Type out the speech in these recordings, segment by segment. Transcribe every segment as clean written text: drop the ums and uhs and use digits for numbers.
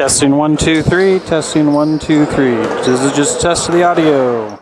Testing 1, 2, 3. Testing 1, 2, 3. This is just a test of the audio.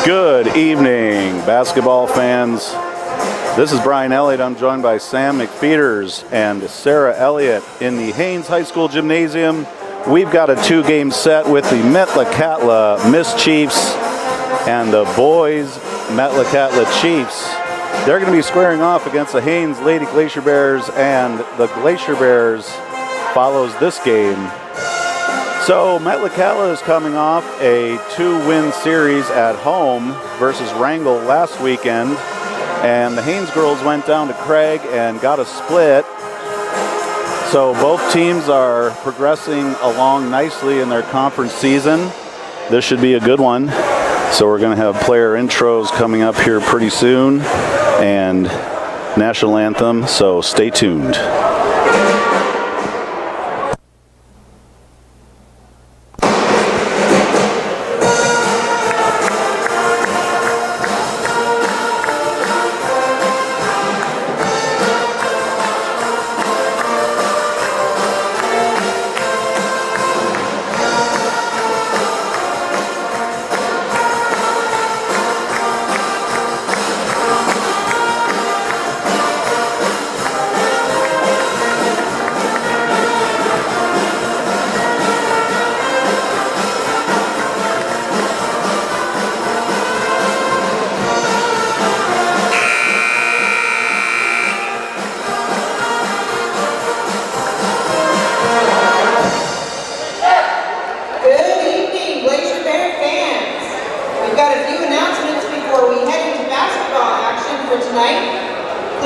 Good evening, basketball fans. This is Brian Elliott. I'm joined by Sam McFeeters and Sarah Elliott in the Haines High School Gymnasium. We've got a two-game set with the Metlakatla Mischiefs and the boys Metlakatla Chiefs. They're going to be squaring off against the Haines Lady Glacier Bears, and the Glacier Bears follows this game. So Metlakatla is coming off a 2-win series at home versus Wrangell last weekend, and the Haines girls went down to Craig and got a split. So both teams are progressing along nicely in their conference season. This should be a good one. So we're going to have player intros coming up here pretty soon and national anthem, so stay tuned.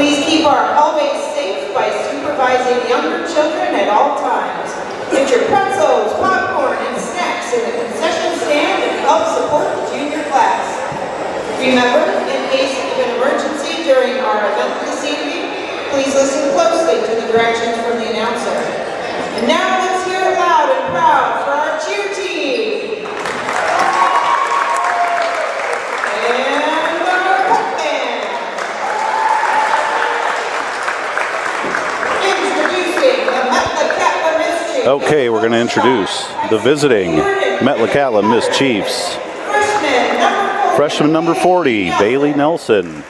Please keep our hallways safe by supervising younger children at all times. Get your pretzels, popcorn, and snacks in the concession stand and help support the junior class. Remember, in case of an emergency during our event this evening, please listen closely to the directions from the announcer. And now let's hear it loud and proud for our cheer team. And our pep band. Introducing the Metlakatla Mischiefs. Okay, we're going to introduce the visiting Metlakatla Mischiefs. Freshman number 40, Bailey Nelson.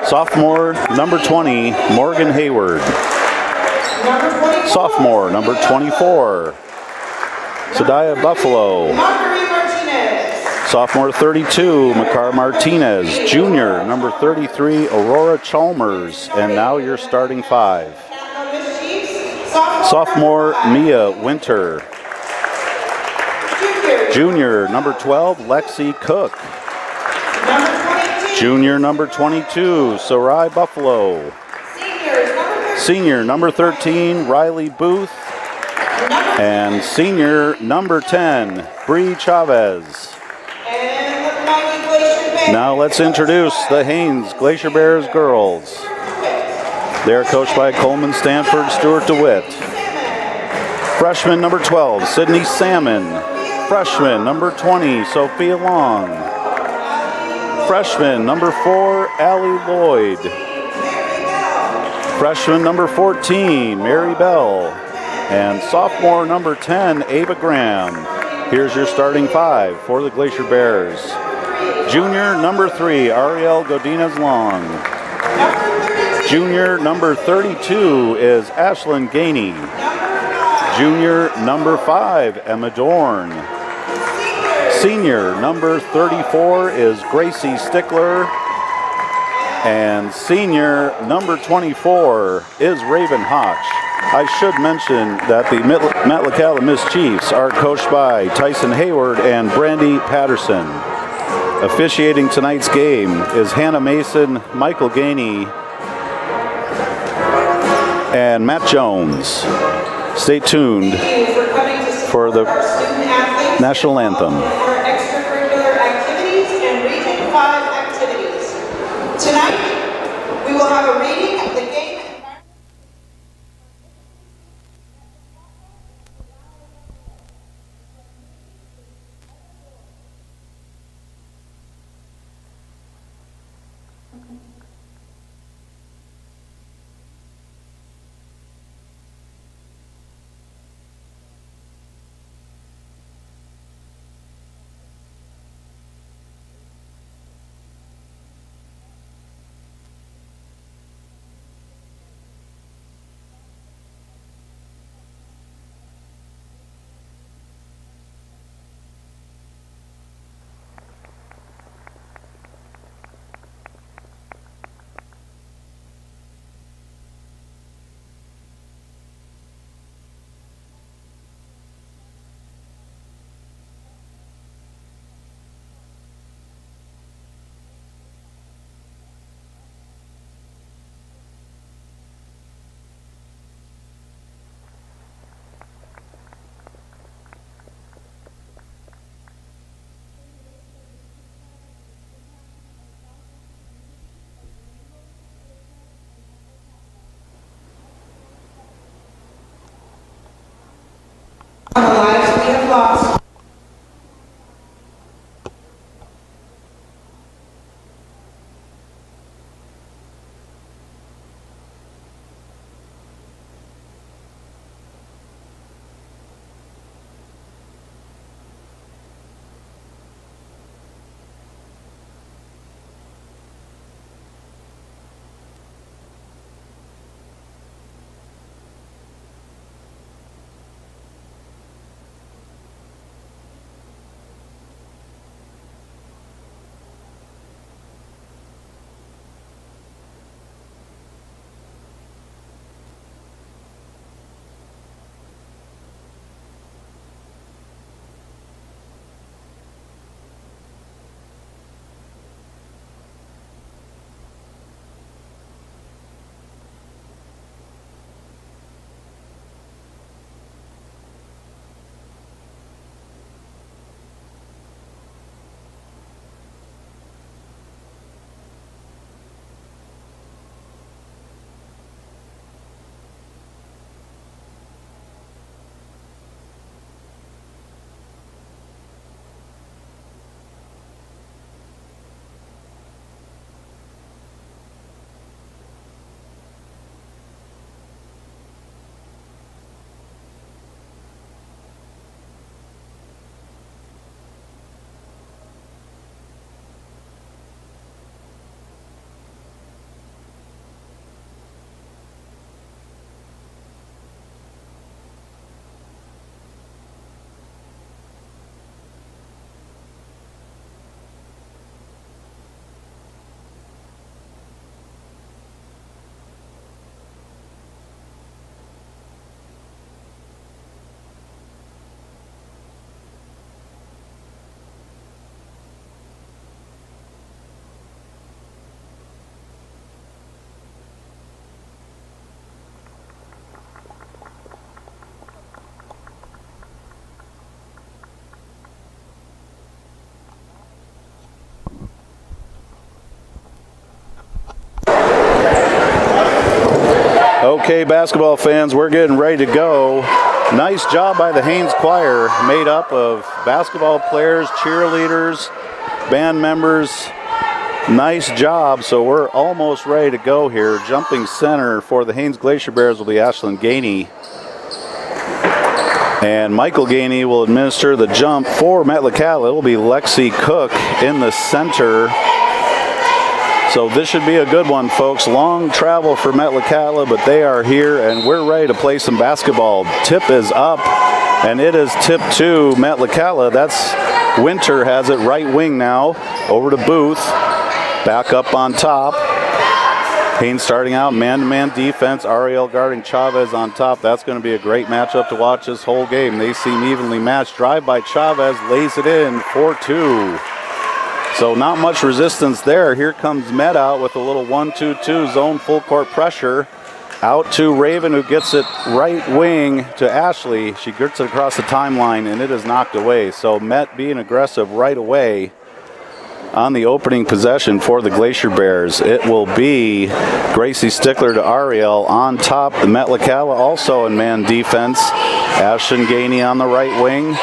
Sophomore number 20, Morgan Hayward. Sophomore number 24, Sadiah Buffalo. Sophomore 32, Makar Martinez. Junior number 33, Aurora Chalmers. And now your starting five. Sophomore Mia Winter. Junior number 12, Lexi Cook. Junior number 22, Sarai Buffalo. Senior number 13, Riley Booth. And senior number 10, Bree Chavez. Now let's introduce the Haines Glacier Bears girls. They're coached by Coleman Stanford, Stuart DeWitt. Freshman number 12, Sydney Salmon. Freshman number 20, Sophia Long. Freshman number 4, Allie Lloyd. Freshman number 14, Mary Bell. And sophomore number 10, Ava Graham. Here's your starting five for the Glacier Bears. Junior number 3, Ariel Godinez Long. Junior number 32 is Ashlyn Gainey. Junior number 5, Emma Dorn. Senior number 34 is Gracie Stickler. And senior number 24 is Raven Hotch. I should mention that the Metlakatla Mischiefs are coached by Tyson Hayward and Brandy Patterson. Officiating tonight's game is Hannah Mason, Michael Gainey, and Matt Jones. Stay tuned for the national anthem. Extracurricular activities and Region 5 activities. Tonight, we will have a reading of the game. Okay, basketball fans, we're getting ready to go. Nice job by the Haines Choir, made up of basketball players, cheerleaders, band members. Nice job. So we're almost ready to go here. Jumping center for the Haines Glacier Bears will be Ashlyn Gainey. And Michael Gainey will administer the jump for Metlakatla. It will be Lexi Cook in the center. So this should be a good one, folks. Long travel for Metlakatla, but they are here, and we're ready to play some basketball. Tip is up, and it is tip to Metlakatla. That's Winter has it right wing now. Over to Booth. Back up on top. Haines starting out man-to-man defense. Ariel guarding Chavez on top. That's going to be a great matchup to watch this whole game. They seem evenly matched. Drive by Chavez, lays it in, 4-2. So not much resistance there. Here comes Met out with a little 1-2-2 zone full court pressure. Out to Raven, who gets it right wing to Ashley. She gets it across the timeline, and it is knocked away. So Met being aggressive right away on the opening possession for the Glacier Bears. It will be Gracie Stickler to Ariel on top. The Metlakatla also in man defense. Ashlyn Gainey on the right wing.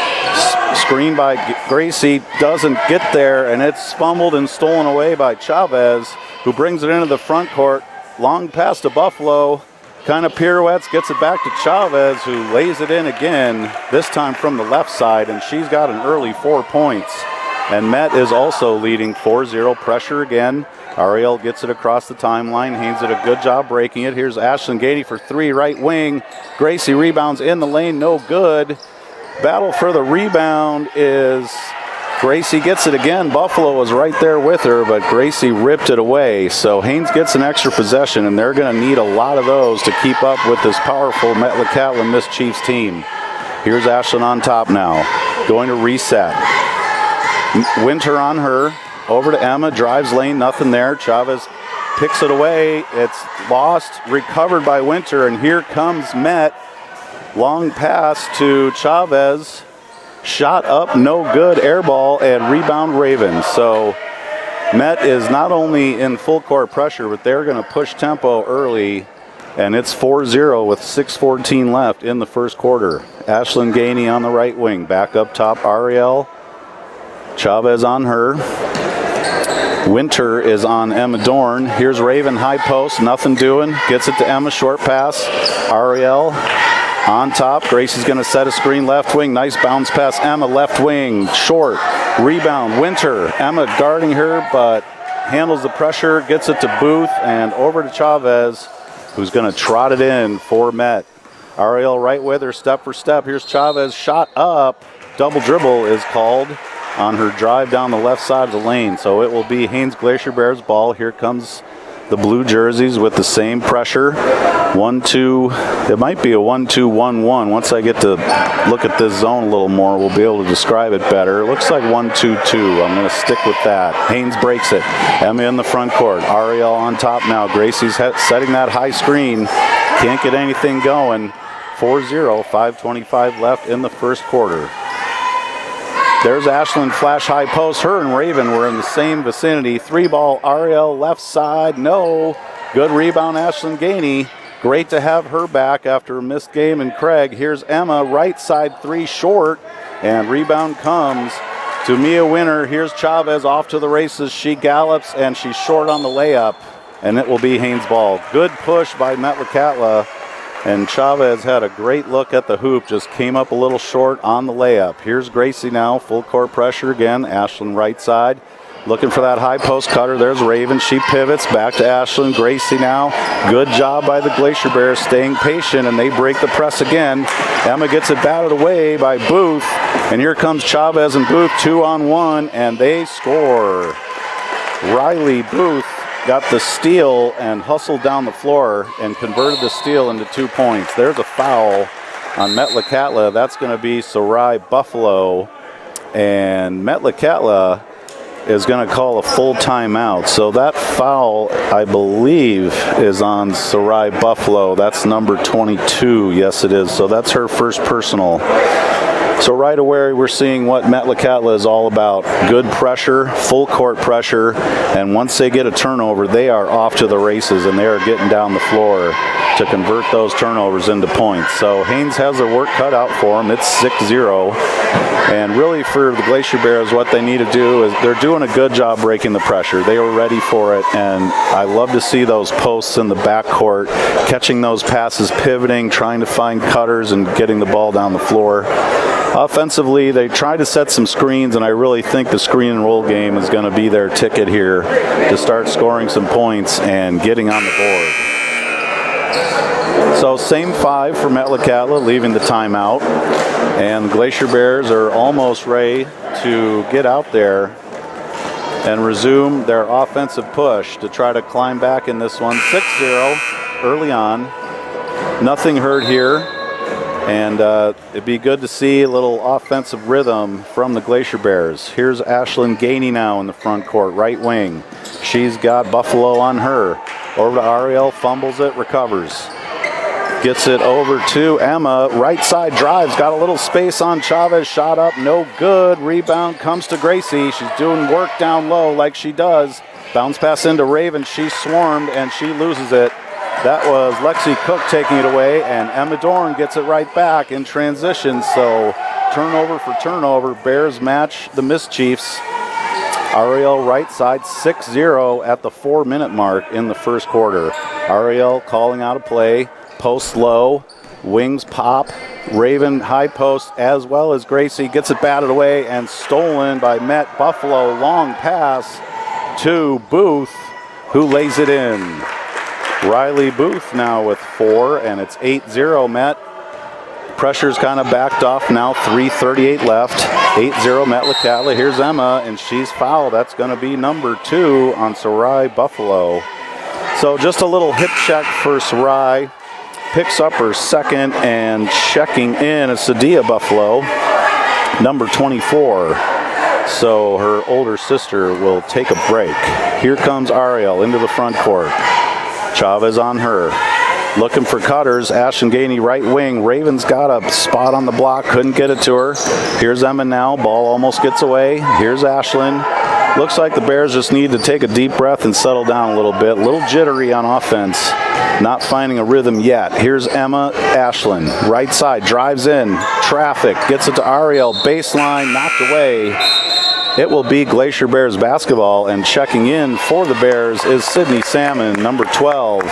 Screen by Gracie, doesn't get there, and it's fumbled and stolen away by Chavez, who brings it into the front court. Long pass to Buffalo, kind of pirouettes, gets it back to Chavez, who lays it in again, this time from the left side, and she's got an early 4 points. And Met is also leading 4-0, pressure again. Ariel gets it across the timeline. Haines did a good job breaking it. Here's Ashlyn Gainey for three, right wing. Gracie rebounds in the lane, no good. Battle for the rebound is Gracie gets it again. Buffalo was right there with her, but Gracie ripped it away. So Haines gets an extra possession, and they're going to need a lot of those to keep up with this powerful Metlakatla Miss Chiefs team. Here's Ashlyn on top now, going to reset. Winter on her, over to Emma, drives lane, nothing there. Chavez picks it away. It's lost, recovered by Winter, and here comes Met. Long pass to Chavez. Shot up, no good. Air ball and rebound Ravens. So Met is not only in full court pressure, but they're going to push tempo early. And it's 4-0 with 6:14 left in the first quarter. Ashlyn Gainey on the right wing. Back up top, Ariel. Chavez on her. Winter is on Emma Dorn. Here's Raven, high post, nothing doing. Gets it to Emma, short pass. Ariel on top. Gracie's going to set a screen left wing. Nice bounce pass. Emma left wing. Short. Rebound. Winter. Emma guarding her, but handles the pressure. Gets it to Booth and over to Chavez, who's going to trot it in for Met. Ariel right with her, step for step. Here's Chavez. Shot up. Double dribble is called on her drive down the left side of the lane. So it will be Haines Glacier Bears ball. Here comes the blue jerseys with the same pressure. 1-2, it might be a 1-2-1-1. Once I get to look at this zone a little more, we'll be able to describe it better. It looks like 1-2-2. I'm going to stick with that. Haines breaks it. Emma in the front court. Ariel on top now. Gracie's setting that high screen. Can't get anything going. 4-0, 5:25 left in the first quarter. There's Ashlyn, flash high post. Her and Raven were in the same vicinity. Three ball, Ariel left side, no. Good rebound, Ashlyn Gainey. Great to have her back after a missed game in Craig. Here's Emma, right side three, short. And rebound comes to Mia Winter. Here's Chavez off to the races. She gallops and she's short on the layup. And it will be Haines ball. Good push by Metlakatla. And Chavez had a great look at the hoop, just came up a little short on the layup. Here's Gracie now, full court pressure again. Ashlyn right side, looking for that high post cutter. There's Raven, she pivots, back to Ashlyn. Gracie now, good job by the Glacier Bears, staying patient, and they break the press again. Emma gets it batted away by Booth, and here comes Chavez and Booth, 2-on-1, and they score. Riley Booth got the steal and hustled down the floor and converted the steal into 2 points. There's a foul on Metlakatla. That's going to be Sarai Buffalo. And Metlakatla is going to call a full timeout. So that foul, I believe, is on Sarai Buffalo. That's number 22. Yes, it is. So that's her first personal. So right away we're seeing what Metlakatla is all about. Good pressure, full court pressure, and once they get a turnover, they are off to the races and they are getting down the floor to convert those turnovers into points. So Haines has their work cut out for them. It's 6-0. And really for the Glacier Bears, what they need to do is they're doing a good job breaking the pressure. They were ready for it, and I love to see those posts in the backcourt, catching those passes, pivoting, trying to find cutters and getting the ball down the floor. Offensively, they try to set some screens, and I really think the screen and roll game is going to be their ticket here to start scoring some points and getting on the board. So same 5 for Metlakatla, leaving the timeout. And the Glacier Bears are almost ready to get out there and resume their offensive push to try to climb back in this one. 6-0 early on. Nothing hurt here. And it'd be good to see a little offensive rhythm from the Glacier Bears. Here's Ashlyn Gainey now in the front court, right wing. She's got Buffalo on her. Over to Ariel, fumbles it, recovers. Gets it over to Emma. Right side drives. Got a little space on Chavez. Shot up. No good. Rebound comes to Gracie. She's doing work down low like she does. Bounce pass into Raven. She's swarmed and she loses it. That was Lexi Cook taking it away. And Emma Dorn gets it right back in transition. So turnover for turnover. Bears match the Mischiefs. Ariel right side 6-0 at the 4-minute mark in the first quarter. Ariel calling out a play. Post low, wings pop, Raven high post as well as Gracie gets it batted away and stolen by Met. Buffalo, long pass to Booth, who lays it in. Riley Booth now with 4, and it's 8-0 Met. Pressure's kind of backed off now, 3:38 left. 8-0 Metlakatla. Here's Emma, and she's fouled. That's going to be number 2 on Sarai Buffalo. So just a little hip check for Sarai. Picks up her second, and checking in is Sadia Buffalo, number 24. So her older sister will take a break. Here comes Ariel into the front court. Chavez on her. Looking for cutters. Ashlyn Gainey right wing. Raven's got a spot on the block. Couldn't get it to her. Here's Emma now. Ball almost gets away. Here's Ashlyn. Looks like the Bears just need to take a deep breath and settle down a little bit. A little jittery on offense. Not finding a rhythm yet. Here's Emma Ashlyn. Right side. Drives in. Traffic. Gets it to Ariel. Baseline. Knocked away. It will be Glacier Bears basketball. And checking in for the Bears is Sydney Salmon, number 12.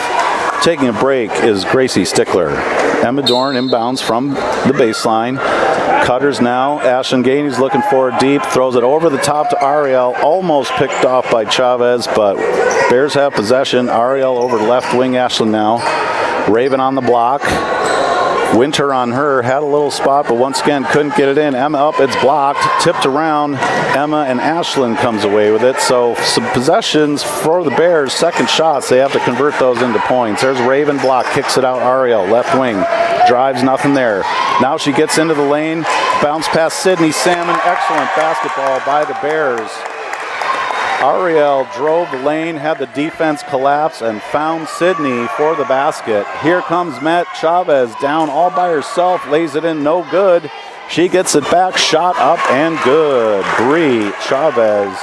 Taking a break is Gracie Stickler. Emma Dorn inbounds from the baseline. Cutters now. Ashlyn Gainey's looking for it deep. Throws it over the top to Ariel. Almost picked off by Chavez, but Bears have possession. Ariel over left wing. Ashlyn now. Raven on the block. Winter on her. Had a little spot, but once again couldn't get it in. Emma up. It's blocked. Tipped around. Emma and Ashlyn comes away with it. So some possessions for the Bears. Second shots. They have to convert those into points. There's Raven block. Kicks it out. Ariel. Left wing. Drives. Nothing there. Now she gets into the lane. Bounce past Sydney Salmon. Excellent basketball by the Bears. Ariel drove the lane, had the defense collapse, and found Sydney for the basket. Here comes Met. Chavez down all by herself, lays it in, no good. She gets it back, shot up and good. Bree Chavez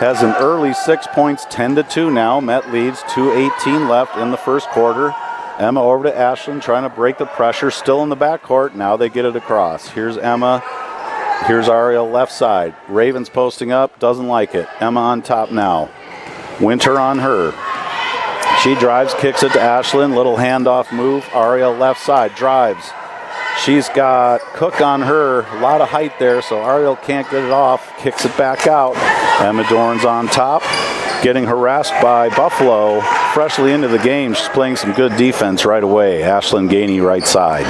has an early 6 points, 10-2 now. Met leads, 2:18 left in the first quarter. Emma over to Ashlyn, trying to break the pressure, still in the backcourt. Now they get it across. Here's Emma. Here's Ariel left side. Ravens posting up, doesn't like it. Emma on top now. Winter on her. She drives, kicks it to Ashlyn. Little handoff move. Ariel left side, drives. She's got Cook on her. A lot of height there, so Ariel can't get it off. Kicks it back out. Emma Dorn's on top. Getting harassed by Buffalo. Freshly into the game, she's playing some good defense right away. Ashlyn Gainey right side.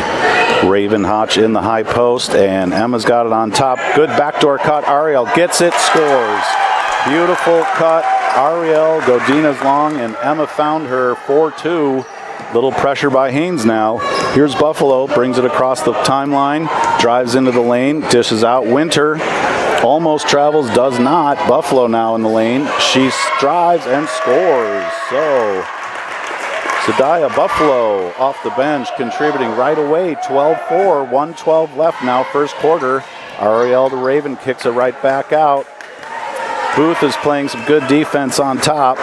Raven Hotch in the high post, and Emma's got it on top. Good backdoor cut. Ariel gets it, scores. Beautiful cut. Ariel, Godina's long, and Emma found her 4-2. Little pressure by Haines now. Here's Buffalo, brings it across the timeline, drives into the lane, dishes out. Winter almost travels, does not. Buffalo now in the lane. She drives and scores. So Sadaya Buffalo off the bench, contributing right away. 12-4, 1:12 left now, first quarter. Ariel the Raven kicks it right back out. Booth is playing some good defense on top,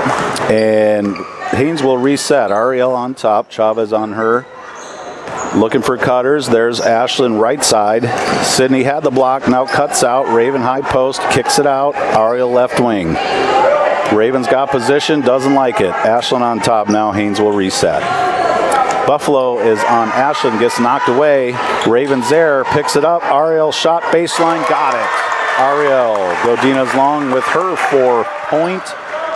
and Haines will reset. Ariel on top, Chavez on her. Looking for cutters. There's Ashlyn right side. Sydney had the block, now cuts out. Raven high post, kicks it out. Ariel left wing. Raven's got position, doesn't like it. Ashlyn on top, now Haines will reset. Buffalo is on Ashlyn, gets knocked away. Raven's there, picks it up. Ariel shot baseline, got it. Ariel, Godinez Long with her 4-point.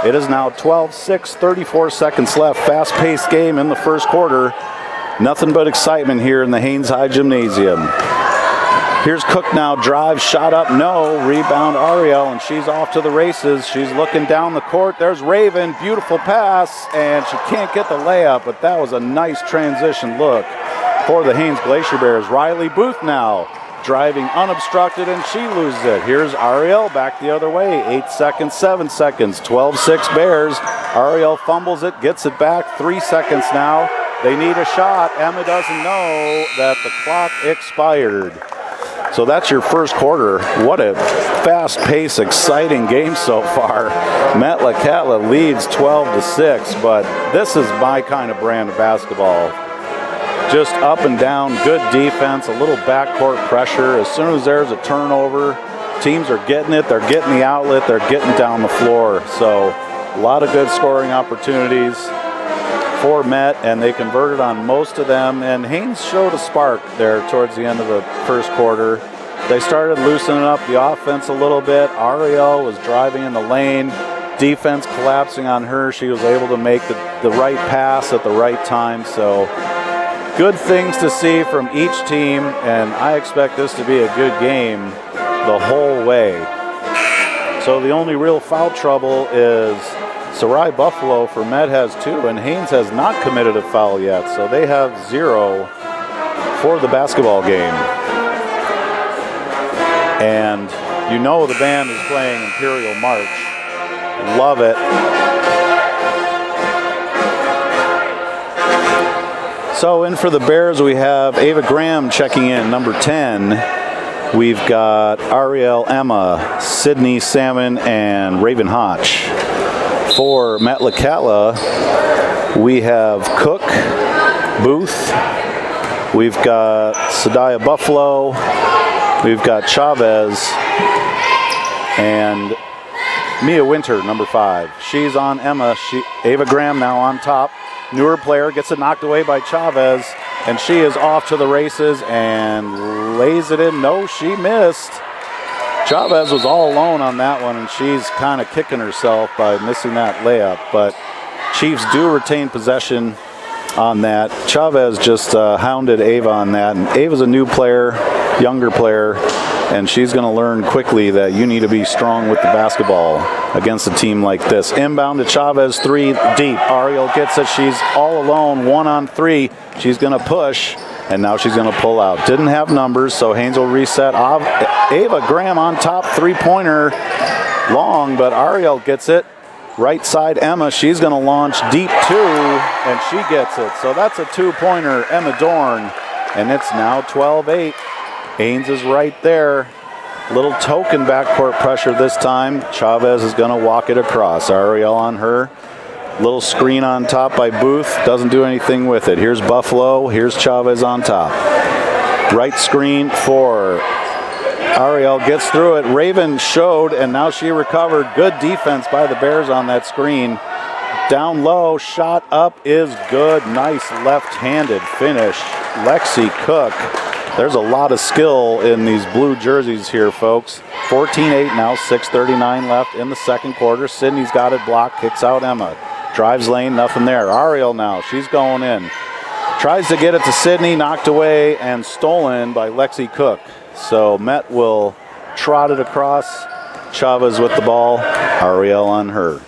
It is now 12-6, 34 seconds left. Fast-paced game in the first quarter. Nothing but excitement here in the Haines High Gymnasium. Here's Cook now, drive, shot up, no. Rebound Ariel, and she's off to the races. She's looking down the court. There's Raven, beautiful pass, and she can't get the layup, but that was a nice transition look for the Haines Glacier Bears. Riley Booth now, driving unobstructed, and she loses it. Here's Ariel back the other way. 8 seconds, 7 seconds, 12-6 Bears. Ariel fumbles it, gets it back. 3 seconds now. They need a shot. Emma doesn't know that the clock expired. So that's your first quarter. What a fast-paced, exciting game so far. Metlakatla leads 12-6, but this is my kind of brand of basketball. Just up and down, good defense, a little backcourt pressure. As soon as there's a turnover, teams are getting it, they're getting the outlet, they're getting down the floor. So a lot of good scoring opportunities for Met, and they converted on most of them. And Haines showed a spark there towards the end of the first quarter. They started loosening up the offense a little bit. Ariel was driving in the lane, defense collapsing on her. She was able to make the right pass at the right time. So good things to see from each team, and I expect this to be a good game the whole way. So the only real foul trouble is Sarai Buffalo for Met has 2, and Haines has not committed a foul yet, so they have 0 for the basketball game. And you know the band is playing Imperial March. Love it. So in for the Bears, we have Ava Graham checking in, number 10. We've got Ariel Emma, Sydney Salmon, and Raven Hotch. For Metlakatla, we have Cook, Booth, we've got Sadaya Buffalo, we've got Chavez, and Mia Winter, number 5. She's on Emma. Ava Graham now on top. Newer player gets it knocked away by Chavez, and she is off to the races and lays it in. No, she missed. Chavez was all alone on that one, and she's kind of kicking herself by missing that layup. But Chiefs do retain possession on that. Chavez just hounded Ava on that, and Ava's a new player, younger player, and she's going to learn quickly that you need to be strong with the basketball against a team like this. Inbound to Chavez, 3 deep. Ariel gets it. She's all alone, 1 on 3. She's going to push, and now she's going to pull out. Didn't have numbers, so Haines will reset. Ava Graham on top, 3-pointer, long, but Ariel gets it. Right side, Emma, she's going to launch deep 2, and she gets it. So that's a 2-pointer, Emma Dorn, and it's now 12-8. Haines is right there. Little token backcourt pressure this time. Chavez is going to walk it across. Ariel on her. Little screen on top by Booth. Doesn't do anything with it. Here's Buffalo. Here's Chavez on top. Right screen for Ariel. Gets through it. Raven showed, and now she recovered. Good defense by the Bears on that screen. Down low. Shot up is good. Nice left-handed finish. Lexi Cook. There's a lot of skill in these blue jerseys here, folks. 14-8 now, 6:39 left in the second quarter. Sydney's got it blocked, kicks out Emma. Drives lane, nothing there. Ariel now, she's going in. Tries to get it to Sydney, knocked away and stolen by Lexi Cook. So Met will trot it across. Chavez with the ball, Ariel on her.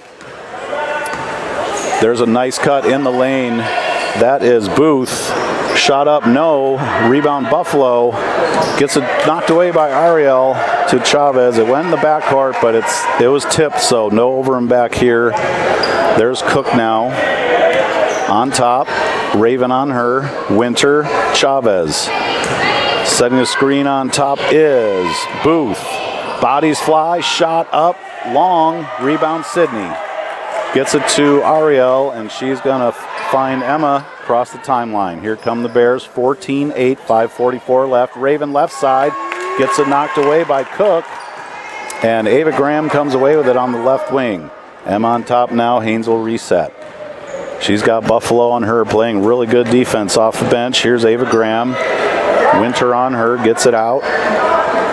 There's a nice cut in the lane. That is Booth. Shot up, no. Rebound Buffalo. Gets it knocked away by Ariel to Chavez. It went in the backcourt, but it was tipped, so no over and back here. There's Cook now. On top, Raven on her, Winter, Chavez. Setting the screen on top is Booth. Bodies fly, shot up, long, rebound Sydney. Gets it to Ariel, and she's going to find Emma across the timeline. Here come the Bears, 14-8, 5:44 left. Raven left side, gets it knocked away by Cook, and Ava Graham comes away with it on the left wing. Emma on top now, Haines will reset. She's got Buffalo on her, playing really good defense off the bench. Here's Ava Graham. Winter on her, gets it out.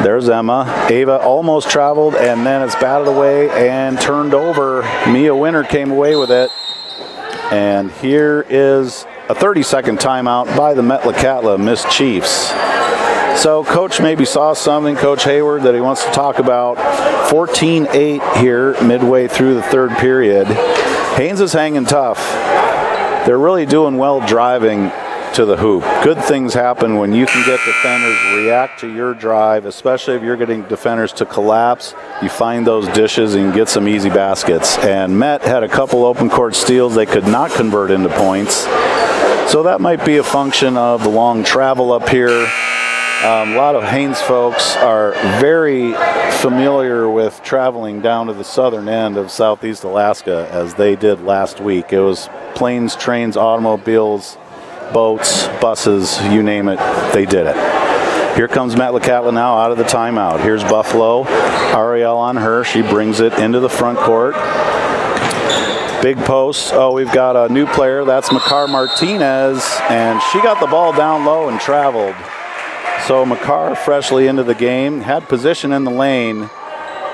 There's Emma. Ava almost traveled, and then it's batted away and turned over. Mia Winter came away with it. And here is a 30-second timeout by the Metlakatla Miss Chiefs. So Coach maybe saw something, Coach Hayward, that he wants to talk about. 14-8 here midway through the third period. Haines is hanging tough. They're really doing well driving to the hoop. Good things happen when you can get defenders react to your drive, especially if you're getting defenders to collapse. You find those dishes and get some easy baskets. And Met had a couple open court steals they could not convert into points. So that might be a function of the long travel up here. A lot of Haines folks are very familiar with traveling down to the southern end of Southeast Alaska, as they did last week. It was planes, trains, automobiles, boats, buses, you name it, they did it. Here comes Metlakatla now out of the timeout. Here's Buffalo. Ariel on her. She brings it into the front court. Big post. Oh, we've got a new player. That's Makar Martinez, and she got the ball down low and traveled. So Makar, freshly into the game, had position in the lane,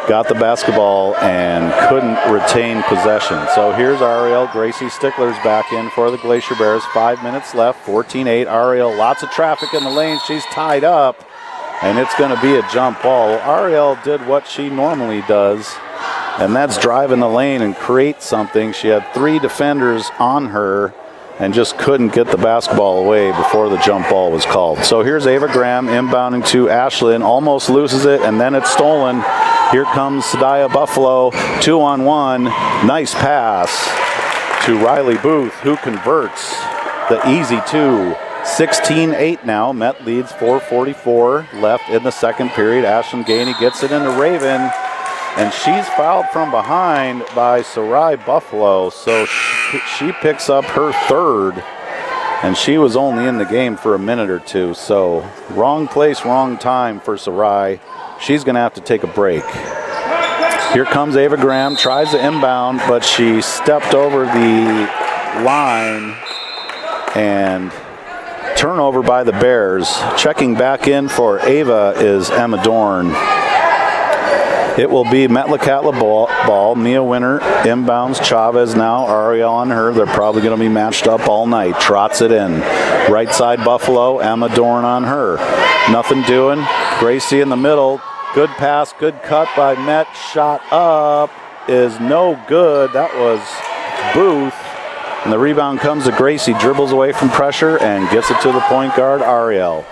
got the basketball, and couldn't retain possession. So here's Ariel. Gracie Stickler's back in for the Glacier Bears. 5 minutes left, 14-8. Ariel, lots of traffic in the lane. She's tied up, and it's going to be a jump ball. Ariel did what she normally does, and that's drive in the lane and create something. She had 3 defenders on her and just couldn't get the basketball away before the jump ball was called. So here's Ava Graham inbounding to Ashlyn, almost loses it, and then it's stolen. Here comes Sadaya Buffalo, 2-on-1. Nice pass to Riley Booth, who converts the easy 2. 16-8 now. Met leads 4:44 left in the second period. Ashlyn Gainey gets it into Raven, and she's fouled from behind by Sarai Buffalo, so she picks up her third, and she was only in the game for a minute or two, so wrong place, wrong time for Sarai. She's going to have to take a break. Here comes Ava Graham, tries to inbound, but she stepped over the line, and turnover by the Bears. Checking back in for Ava is Emma Dorn. It will be Metlakatla ball. Mia Winter inbounds. Chavez now. Ariel on her. They're probably going to be matched up all night. Trots it in. Right side Buffalo. Emma Dorn on her. Nothing doing. Gracie in the middle. Good pass. Good cut by Met. Shot up is no good. That was Booth. And the rebound comes to Gracie. Dribbles away from pressure and gets it to the point guard, Ariel.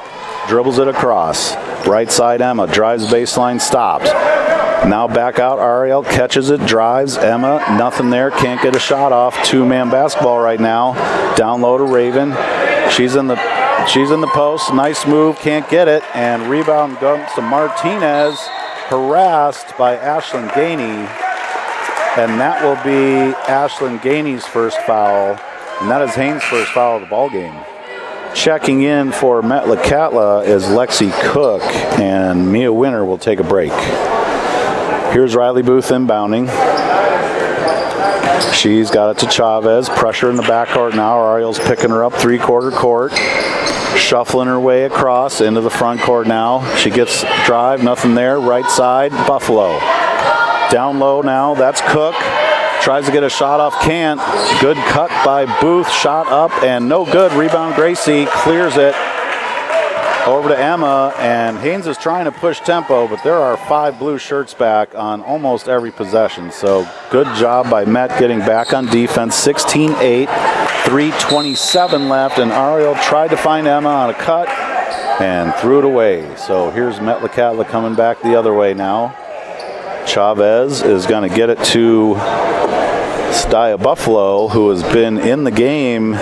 Dribbles it across. Right side Emma. Drives baseline. Stopped. Now back out, Ariel catches it, drives, Emma, nothing there, can't get a shot off. 2-man basketball right now. Down low to Raven. She's in the post, nice move, can't get it, and rebound goes to Martinez, harassed by Ashlyn Gainey, and that will be Ashlyn Gainey's first foul, and that is Haines' first foul of the ball game. Checking in for Metlakatla is Lexi Cook, and Mia Winter will take a break. Here's Riley Booth inbounding. She's got it to Chavez. Pressure in the backcourt now. Ariel's picking her up 3/4 court. Shuffling her way across into the front court now. She gets drive, nothing there. Right side, Buffalo. Down low now, that's Cook. Tries to get a shot off, can't. Good cut by Booth. Shot up and no good. Rebound Gracie, clears it. Over to Emma, and Haines is trying to push tempo, but there are 5 blue shirts back on almost every possession. So good job by Met getting back on defense. 16-8, 3:27 left, and Ariel tried to find Emma on a cut and threw it away. So here's Metlakatla coming back the other way now. Chavez is going to get it to Stia Buffalo, who has been in the game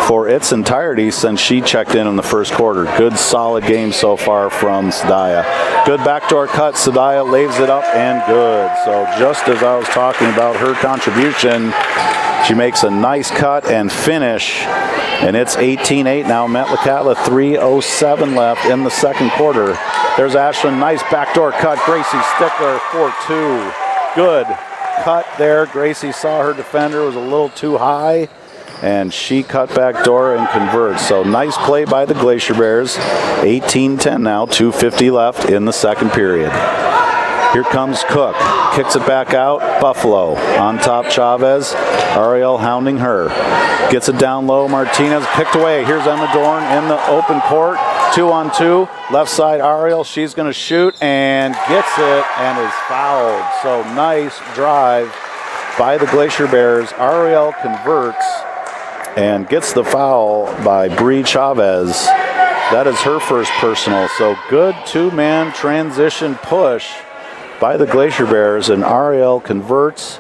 for its entirety since she checked in the first quarter. Good solid game so far from Stia. Good backdoor cut. Stia lays it up and good. So just as I was talking about her contribution, she makes a nice cut and finish. And it's 18-8 now. Metlakatla 3:07 left in the second quarter. There's Ashlyn. Nice backdoor cut. Gracie Stickler 4-2. Good cut there. Gracie saw her defender was a little too high, and she cut back door and converts. So nice play by the Glacier Bears. 18-10 now, 2:50 left in the second period. Here comes Cook, kicks it back out. Buffalo on top, Chavez. Ariel hounding her. Gets it down low. Martinez picked away. Here's Emma Dorn in the open court. 2-on-2. Left side, Ariel. She's going to shoot and gets it and is fouled. So nice drive by the Glacier Bears. Ariel converts and gets the foul by Bree Chavez. That is her first personal. So good two-man transition push by the Glacier Bears, and Ariel converts.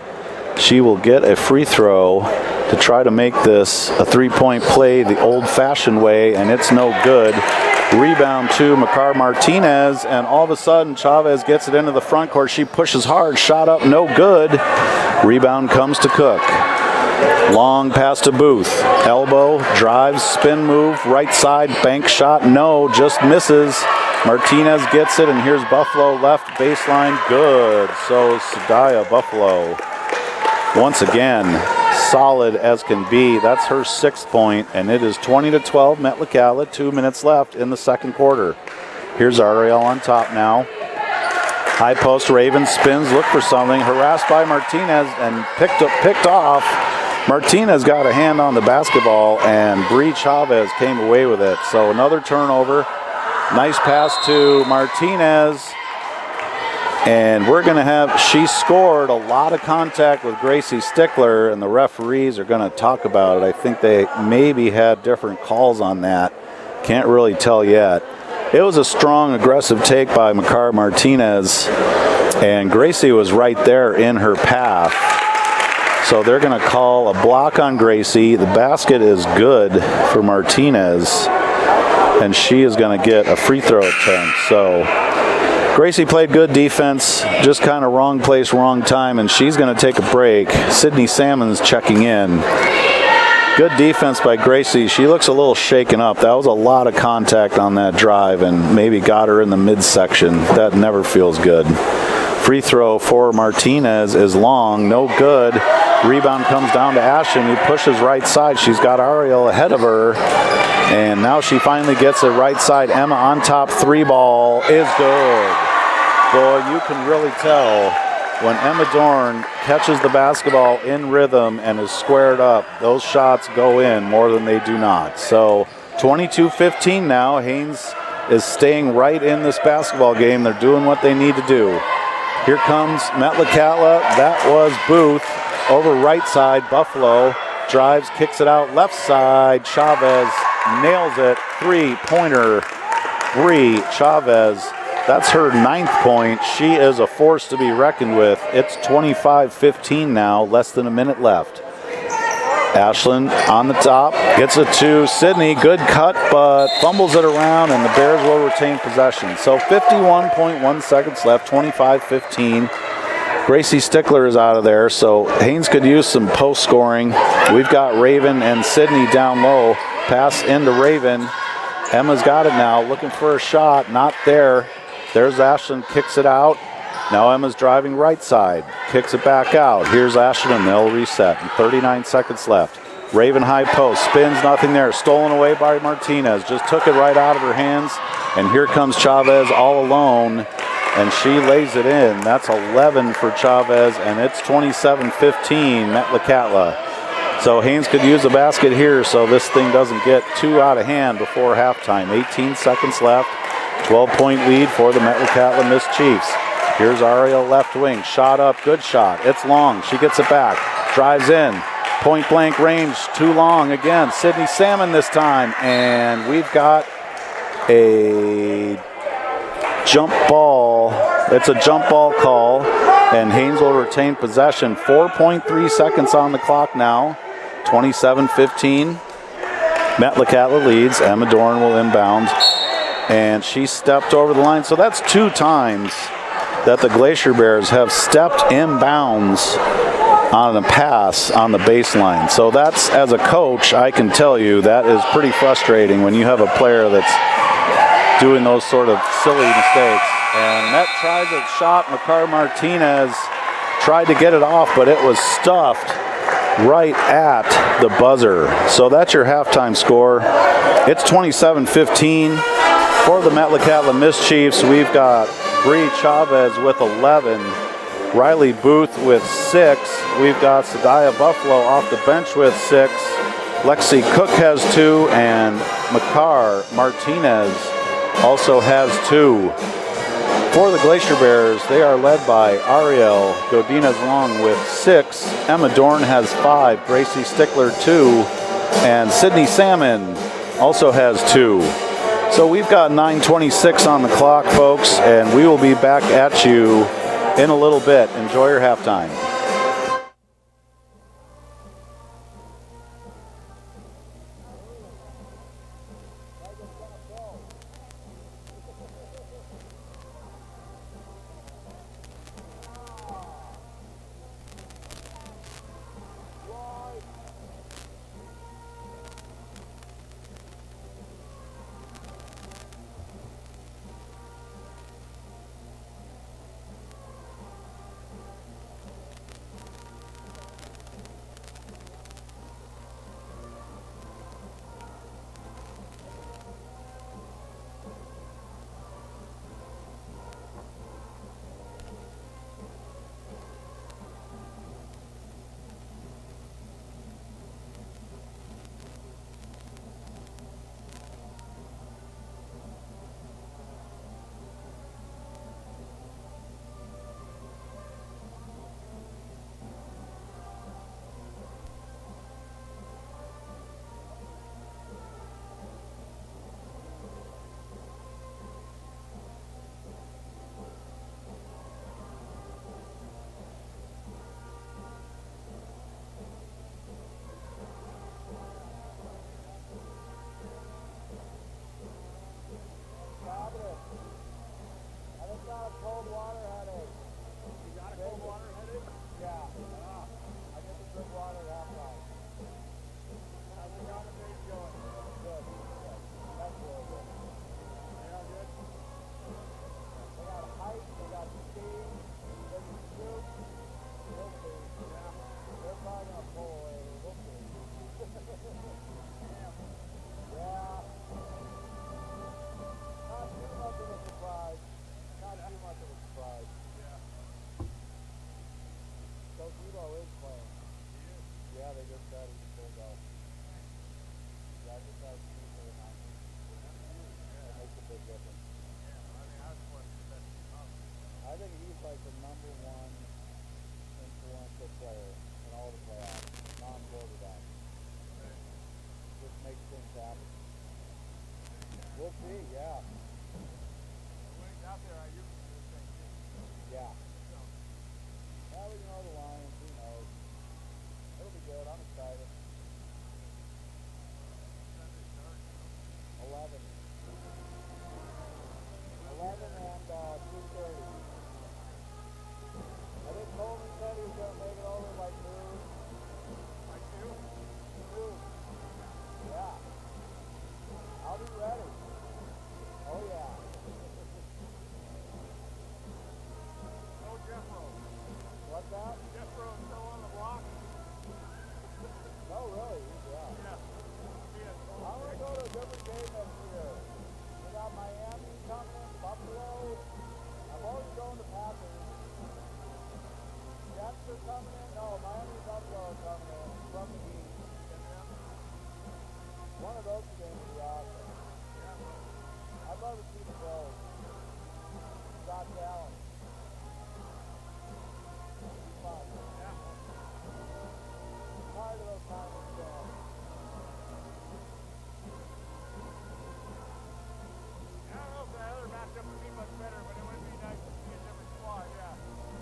She will get a free throw to try to make this a three-point play the old-fashioned way, and it's no good. Rebound to Makar Martinez, and all of a sudden Chavez gets it into the front court. She pushes hard, shot up, no good. Rebound comes to Cook. Long pass to Booth. Elbow, drives, spin move, right side, bank shot, no, just misses. Martinez gets it, and here's Buffalo left baseline, good. So Stia Buffalo, once again, solid as can be. That's her 6th point, and it is 20-12 Metlakatla, 2 minutes left in the second quarter. Here's Ariel on top now. High post, Raven spins, look for something, harassed by Martinez and picked off. Martinez got a hand on the basketball, and Bree Chavez came away with it. So another turnover. Nice pass to Martinez. And we're going to have, she scored a lot of contact with Gracie Stickler, and the referees are going to talk about it. I think they maybe had different calls on that. Can't really tell yet. It was a strong, aggressive take by Makar Martinez, and Gracie was right there in her path. So they're going to call a block on Gracie. The basket is good for Martinez, and she is going to get a free throw attempt. So Gracie played good defense, just kind of wrong place, wrong time, and she's going to take a break. Sydney Salmon's checking in. Good defense by Gracie. She looks a little shaken up. That was a lot of contact on that drive and maybe got her in the midsection. That never feels good. Free throw for Martinez is long, no good. Rebound comes down to Ashton, who pushes right side. She's got Ariel ahead of her, and now she finally gets it right side. Emma on top, 3 ball is good. Boy, you can really tell when Emma Dorn catches the basketball in rhythm and is squared up, those shots go in more than they do not. So 22-15 now. Haines is staying right in this basketball game. They're doing what they need to do. Here comes Metlakatla. That was Booth. Over right side, Buffalo drives, kicks it out left side. Chavez nails it. 3-pointer. Bree Chavez. That's her 9th point. She is a force to be reckoned with. It's 25-15 now, less than a minute left. Ashlyn on the top, gets it to Sydney. Good cut, but fumbles it around, and the Bears will retain possession. So 51.1 seconds left, 25-15. Gracie Stickler is out of there, so Haines could use some post scoring. We've got Raven and Sydney down low. Pass into Raven. Emma's got it now, looking for a shot, not there. There's Ashlyn, kicks it out. Now Emma's driving right side, kicks it back out. Here's Ashlyn, and they'll reset. 39 seconds left. Raven high post, spins, nothing there. Stolen away by Martinez, just took it right out of her hands. And here comes Chavez all alone, and she lays it in. That's 11 for Chavez, and it's 27-15 Metlakatla. So Haines could use a basket here so this thing doesn't get too out of hand before halftime. 18 seconds left. 12-point lead for the Metlakatla Mischiefs. Here's Ariel left wing. Shot up, good shot. It's long. She gets it back. Drives in. Point blank range, too long again. Sydney Salmon this time. And we've got a jump ball. It's a jump ball call. and Haines will retain possession. 4.3 seconds on the clock now. 27-15. Metlakatla leads. Emma Dorn will inbound, and she stepped over the line. So that's 2 times that the Glacier Bears have stepped inbounds on a pass on the baseline. So that's, as a coach, I can tell you that is pretty frustrating when you have a player that's doing those sort of silly mistakes. And Met tries a shot. Makar Martinez tried to get it off, but it was stuffed right at the buzzer. So that's your halftime score. It's 27-15 for the Metlakatla Mischiefs. We've got Bree Chavez with 11, Riley Booth with 6. We've got Sadaya Buffalo off the bench with 6. Lexi Cook has 2, and Makar Martinez also has 2. For the Glacier Bears, they are led by Ariel Godinez-Long with 6. Emma Dorn has 5. Gracie Stickler 2. And Sydney Salmon also has 2. So we've got 9:26 on the clock, folks, and we will be back at you in a little bit. Enjoy your halftime.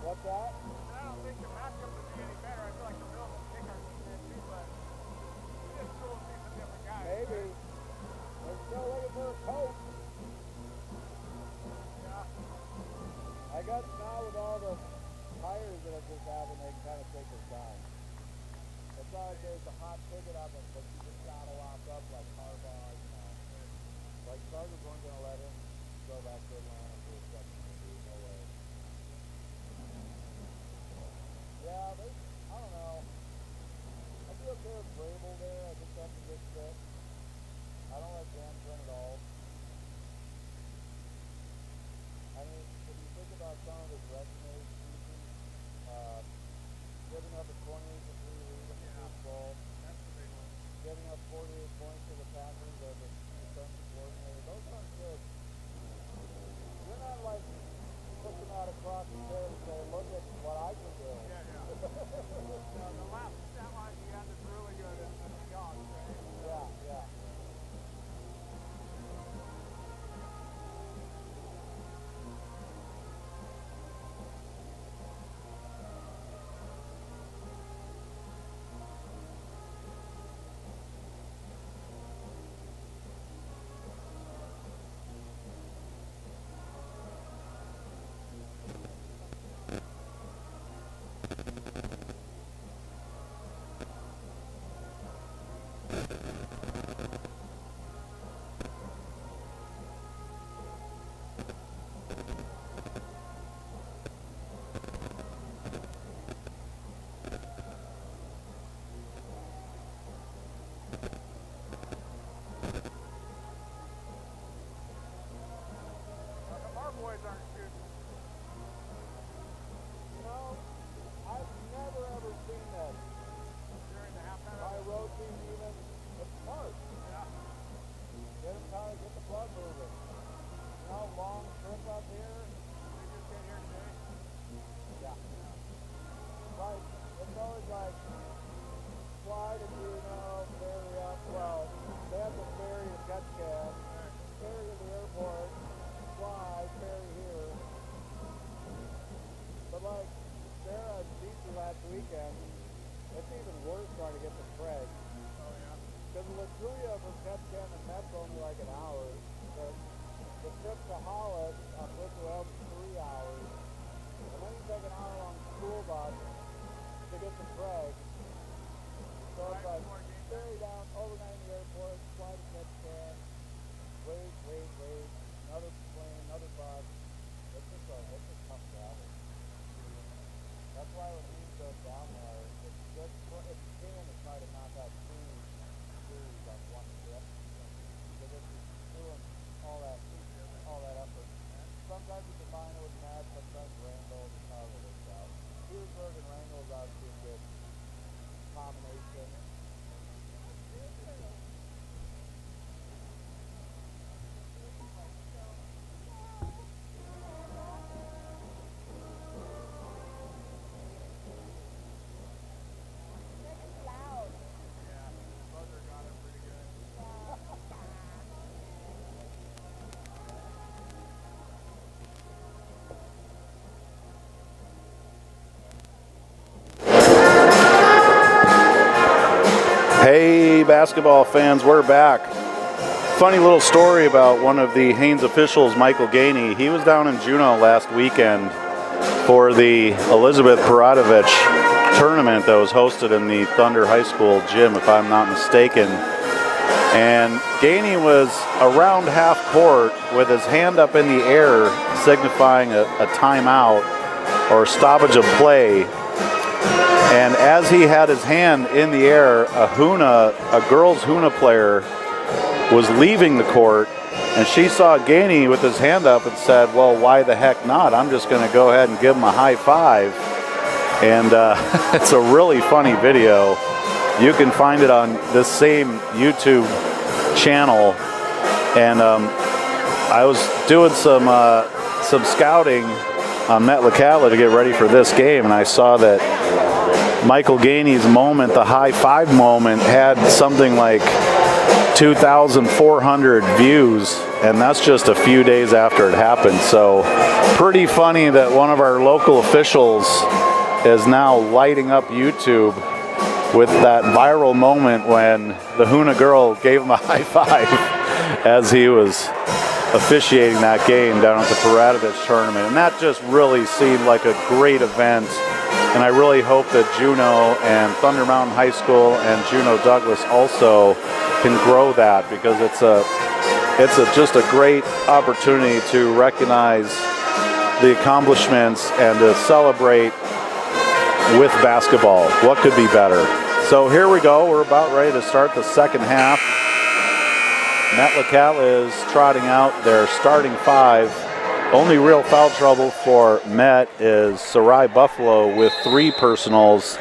What's that? they can kind of take their time. It's not like there's a hot ticket on them, but you just gotta lock up like Harbaugh, you know. Like Chargers weren't gonna let him go back to Atlanta for a second interview, no way. Yeah, I don't know. I'd be okay with Vrabel there. I think that's a good fit. I don't like Jansen at all. I mean, if you think about some of his resume season, giving up a 28-3 lead in the Super Bowl, giving up 48 points to the Packers as a defensive coordinator, those aren't good. You're not like looking out across the field and saying, look at what I can do. The last stat line he had is really good in the Seahawks, right? Yeah. Our boys aren't shooting. You know, I've never ever seen that. During the halftime. My road team even, it's smart. Yeah. Get them kind of get the blood moving. You know, long trip up here. They just get here today. Yeah. Like, it's always like, fly to Juneau, ferry up. Well, they have the ferry in Ketchikan, ferry to the airport, fly, ferry here. But like, Sarah and Beacher last weekend, it's even worse trying to get to Craig. Oh, yeah. Because La Tuya from Ketchikan and Met's only like an hour. The trip to Hollis on Bristol is 3 hours. And then you take an hour-long school bus to get to Craig. So it's like, ferry down, overnight in the airport, fly to Ketchikan, wait, another plane, another bus. It's just tough travel. That's why when he goes down there, it's just, if you can, it's try to not have two series on one trip. Because if you're doing all that effort, sometimes you combine it with Matt, sometimes Randall, just how it works out. Petersburg and Randall is obviously a good combination. Hey, basketball fans, we're back. Funny little story about one of the Haines officials, Michael Gainey. He was down in Juneau last weekend for the Elizabeth Paratovich tournament that was hosted in the Thunder High School gym, if I'm not mistaken. And Gainey was around half court with his hand up in the air, signifying a timeout or stoppage of play. And as he had his hand in the air, a girls Huna player was leaving the court, and she saw Gainey with his hand up and said, well, why the heck not? I'm just going to go ahead and give him a high five. And it's a really funny video. You can find it on this same YouTube channel. And I was doing some scouting on Metlakatla to get ready for this game, and I saw that Michael Gainey's moment, the high five moment, had something like 2,400 views, and that's just a few days after it happened. So pretty funny that one of our local officials is now lighting up YouTube with that viral moment when the Huna girl gave him a high five as he was officiating that game down at the Paratovich tournament. And that just really seemed like a great event And I really hope that Juneau and Thunder Mountain High School and Juneau Douglas also can grow that, because it's just a great opportunity to recognize the accomplishments and to celebrate with basketball. What could be better? So here we go. We're about ready to start the second half. Metlakatla is trotting out their starting five. Only real foul trouble for Met is Sarai Buffalo with 3 personals,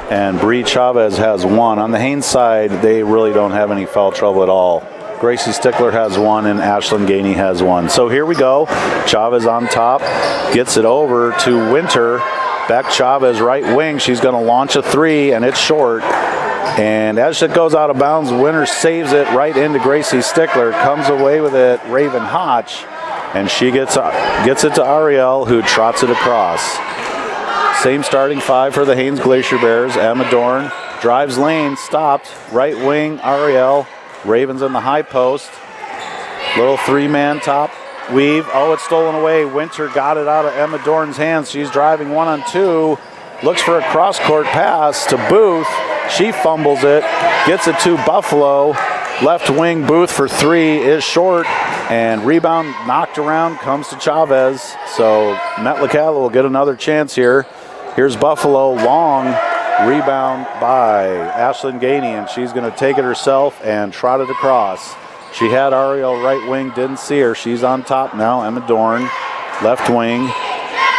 and Bree Chavez has 1. On the Haines side, they really don't have any foul trouble at all. Gracie Stickler has 1 and Ashlyn Gainey has 1. So here we go. Chavez on top, gets it over to Winter. Beck Chavez, right wing. She's going to launch a 3, and it's short. And as it goes out of bounds, Winter saves it right into Gracie Stickler. Comes away with it, Raven Hotch. And she gets it to Ariel, who trots it across. Same starting 5 for the Haines Glacier Bears. Emma Dorn drives lane, stopped. Right wing, Ariel. Ravens in the high post. Little 3-man top weave. Oh, it's stolen away. Winter got it out of Emma Dorn's hands. She's driving 1-on-2. Looks for a cross-court pass to Booth. She fumbles it. Gets it to Buffalo. Left wing, Booth for 3 is short. And rebound knocked around, comes to Chavez. So Metlakatla will get another chance here. Here's Buffalo, long rebound by Ashlyn Gainey, and she's going to take it herself and trot it across. She had Ariel right wing, didn't see her. She's on top now. Emma Dorn, left wing.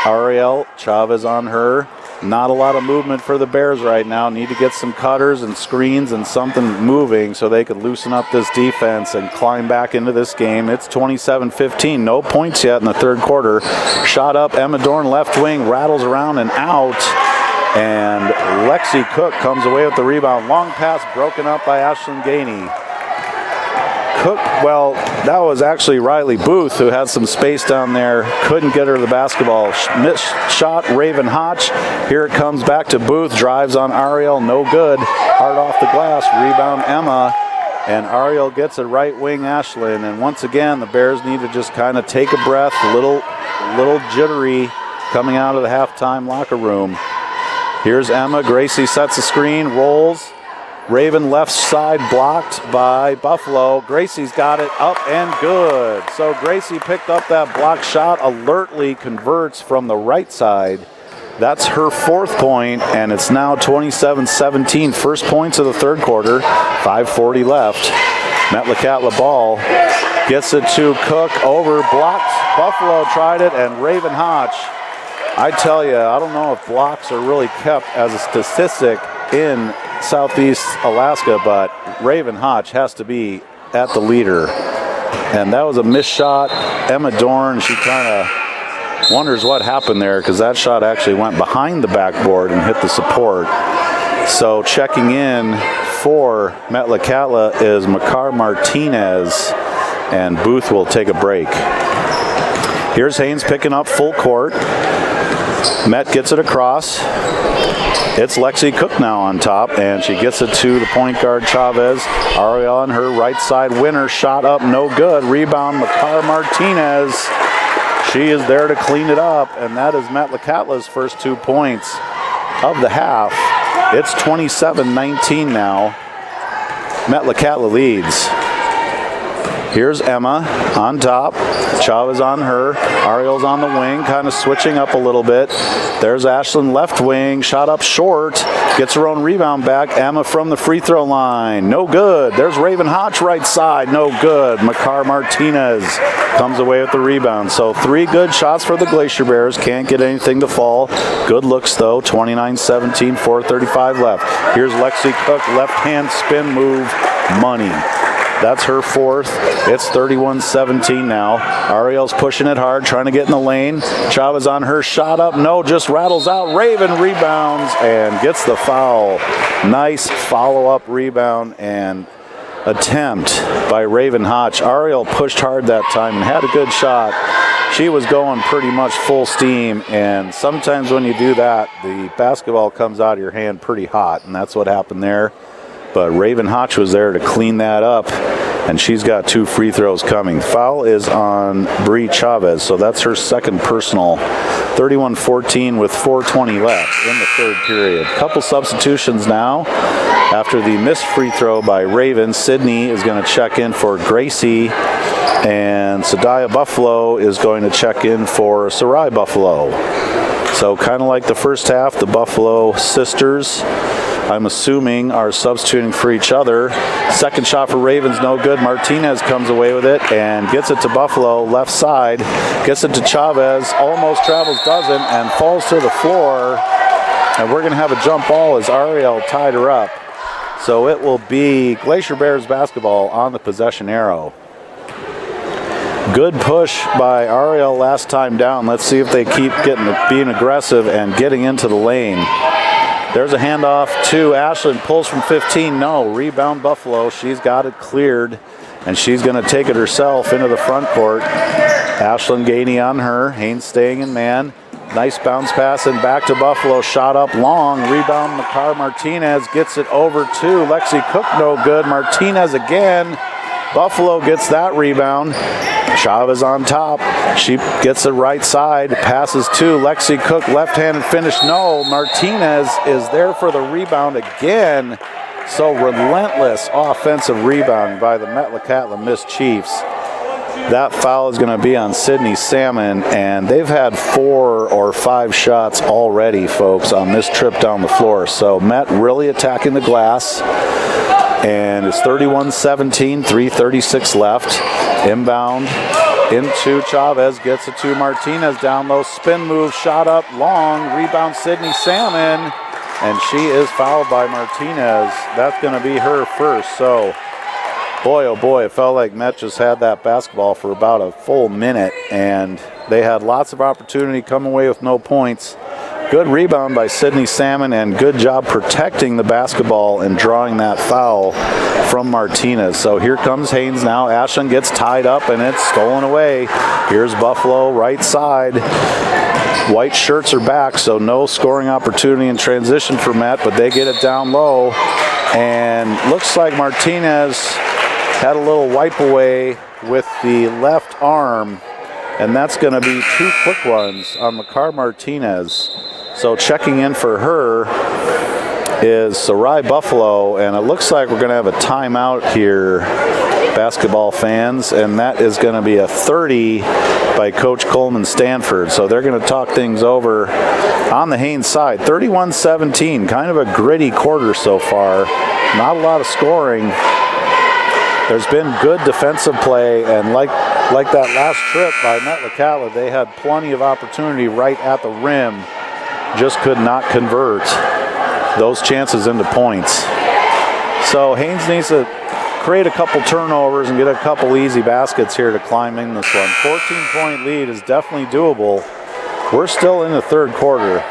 Ariel, Chavez on her. Not a lot of movement for the Bears right now. Need to get some cutters and screens and something moving so they could loosen up this defense and climb back into this game. It's 27-15. No points yet in the third quarter. Shot up, Emma Dorn, left wing, rattles around and out. And Lexi Cook comes away with the rebound. Long pass broken up by Ashlyn Gainey. Cook, well, that was actually Riley Booth who had some space down there. Couldn't get her the basketball. Missed shot, Raven Hotch. Here it comes back to Booth. Drives on Ariel, no good. Hard off the glass, rebound Emma. And Ariel gets it right wing Ashlyn. And once again, the Bears need to just kind of take a breath. A little jittery coming out of the halftime locker room. Here's Emma. Gracie sets a screen, rolls. Raven left side blocked by Buffalo. Gracie's got it up and good. So Gracie picked up that block shot, alertly converts from the right side. That's her 4th point, and it's now 27-17. First points of the third quarter, 5:40 left. Metlakatla ball gets it to Cook, over, blocked. Buffalo tried it, and Raven Hotch. I tell you, I don't know if blocks are really kept as a statistic in Southeast Alaska, but Raven Hotch has to be at the leader. And that was a missed shot. Emma Dorn, she kind of wonders what happened there, because that shot actually went behind the backboard and hit the support. So checking in for Metlakatla is Makar Martinez, and Booth will take a break. Here's Haines picking up full court. Met gets it across. It's Lexi Cook now on top, and she gets it to the point guard Chavez. Ariel on her right side. Winner shot up, no good. Rebound Makar Martinez. She is there to clean it up, and that is Metlakatla's first 2 points of the half. It's 27-19 now. Metlakatla leads. Here's Emma on top. Chavez on her. Ariel's on the wing, kind of switching up a little bit. There's Ashlyn left wing. Shot up short. Gets her own rebound back. Emma from the free throw line. No good. There's Raven Hotch right side. No good. Makar Martinez comes away with the rebound. So 3 good shots for the Glacier Bears. Can't get anything to fall. Good looks though. 29-17, 4:35 left. Here's Lexi Cook. Left hand spin move. Money. That's her 4th. It's 31-17 now. Ariel's pushing it hard, trying to get in the lane. Chavez on her, shot up, no, just rattles out. Raven rebounds and gets the foul. Nice follow-up rebound and attempt by Raven Hotch. Ariel pushed hard that time and had a good shot. She was going pretty much full steam, and sometimes when you do that, the basketball comes out of your hand pretty hot, and that's what happened there. But Raven Hotch was there to clean that up. and she's got 2 free throws coming. Foul is on Bree Chavez, so that's her second personal. 31-14 with 4:20 left in the third period. Couple substitutions now. After the missed free throw by Raven, Sydney is going to check in for Gracie, and Sadiah Buffalo is going to check in for Sarai Buffalo. So kind of like the first half, the Buffalo sisters, I'm assuming, are substituting for each other. Second shot for Ravens, no good. Martinez comes away with it and gets it to Buffalo, left side. Gets it to Chavez, almost travels, doesn't, and falls to the floor. And we're going to have a jump ball as Ariel tied her up. So it will be Glacier Bears basketball on the possession arrow. Good push by Ariel last time down. Let's see if they keep being aggressive and getting into the lane. There's a handoff to Ashlyn, pulls from 15, no. Rebound Buffalo, she's got it cleared, and she's going to take it herself into the front court. Ashlyn Gainey on her, Haines staying in man. Nice bounce pass and back to Buffalo, shot up long. Rebound Makar Martinez gets it over to Lexi Cook, no good. Martinez again. Buffalo gets that rebound. Chavez on top. She gets the right side, passes to Lexi Cook, left-handed finish. No, Martinez is there for the rebound again. So relentless offensive rebound by the Metlakatla Mischiefs. That foul is going to be on Sydney Salmon, and they've had 4 or 5 shots already, folks, on this trip down the floor. So Met really attacking the glass. And it's 31-17, 3:36 left. Inbound into Chavez, gets it to Martinez down low. Spin move, shot up long. Rebound Sydney Salmon, and she is fouled by Martinez. That's going to be her first. So, boy, oh boy, it felt like Met just had that basketball for about a full minute, and they had lots of opportunity, come away with no points. Good rebound by Sydney Salmon, and good job protecting the basketball and drawing that foul from Martinez. So here comes Haines now. Ashlyn gets tied up, and it's stolen away. Here's Buffalo, right side. White shirts are back, so no scoring opportunity in transition for Met, but they get it down low. And looks like Martinez had a little wipe away with the left arm, and that's going to be 2 quick ones on Makar Martinez. So checking in for her is Sarai Buffalo, and it looks like we're going to have a timeout here, basketball fans, and that is going to be a 30 by Coach Coleman Stanford. So they're going to talk things over on the Haines side. 31-17, kind of a gritty quarter so far. Not a lot of scoring. There's been good defensive play, and like that last trip by Metlakatla, they had plenty of opportunity right at the rim. Just could not convert those chances into points. So Haines needs to create a couple turnovers and get a couple easy baskets here to climb in this one. 14-point lead is definitely doable. We're still in the third quarter,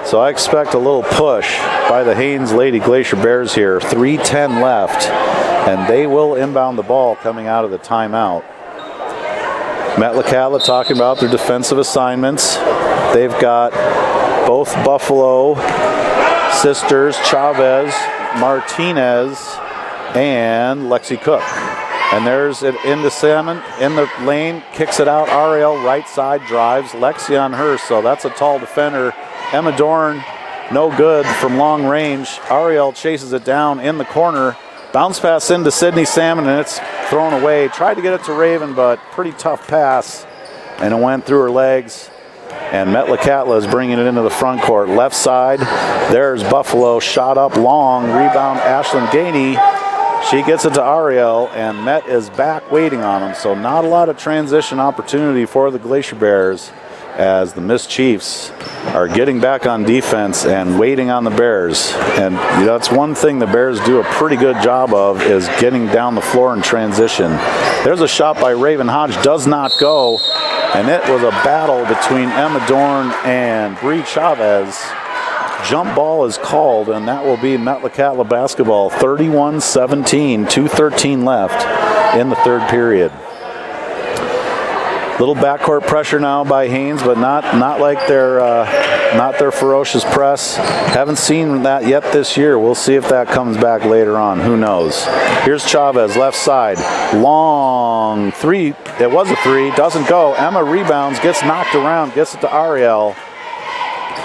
so I expect a little push by the Haines Lady Glacier Bears here. 3:10 left, and they will inbound the ball coming out of the timeout. Metlakatla talking about their defensive assignments. They've got both Buffalo sisters, Chavez, Martinez, and Lexi Cook. And there's it into Salmon, in the lane, kicks it out. Ariel, right side, drives. Lexi on her, so that's a tall defender. Emma Dorn, no good from long range. Ariel chases it down in the corner. Bounce pass into Sydney Salmon, and it's thrown away. Tried to get it to Raven, but pretty tough pass, and it went through her legs. And Metlakatla is bringing it into the front court. Left side, there's Buffalo, shot up long. Rebound, Ashlyn Gainey. She gets it to Ariel, and Met is back waiting on them. So not a lot of transition opportunity for the Glacier Bears as the Mischiefs are getting back on defense and waiting on the Bears. And that's one thing the Bears do a pretty good job of, is getting down the floor in transition. There's a shot by Raven Hodge, does not go. And it was a battle between Emma Dorn and Bree Chavez. Jump ball is called, and that will be Metlakatla basketball. 31-17, 2:13 left in the third period. Little backcourt pressure now by Haines, but not like their ferocious press. Haven't seen that yet this year. We'll see if that comes back later on. Who knows? Here's Chavez, left side. Long three. It was a three. Doesn't go. Emma rebounds, gets knocked around, gets it to Ariel.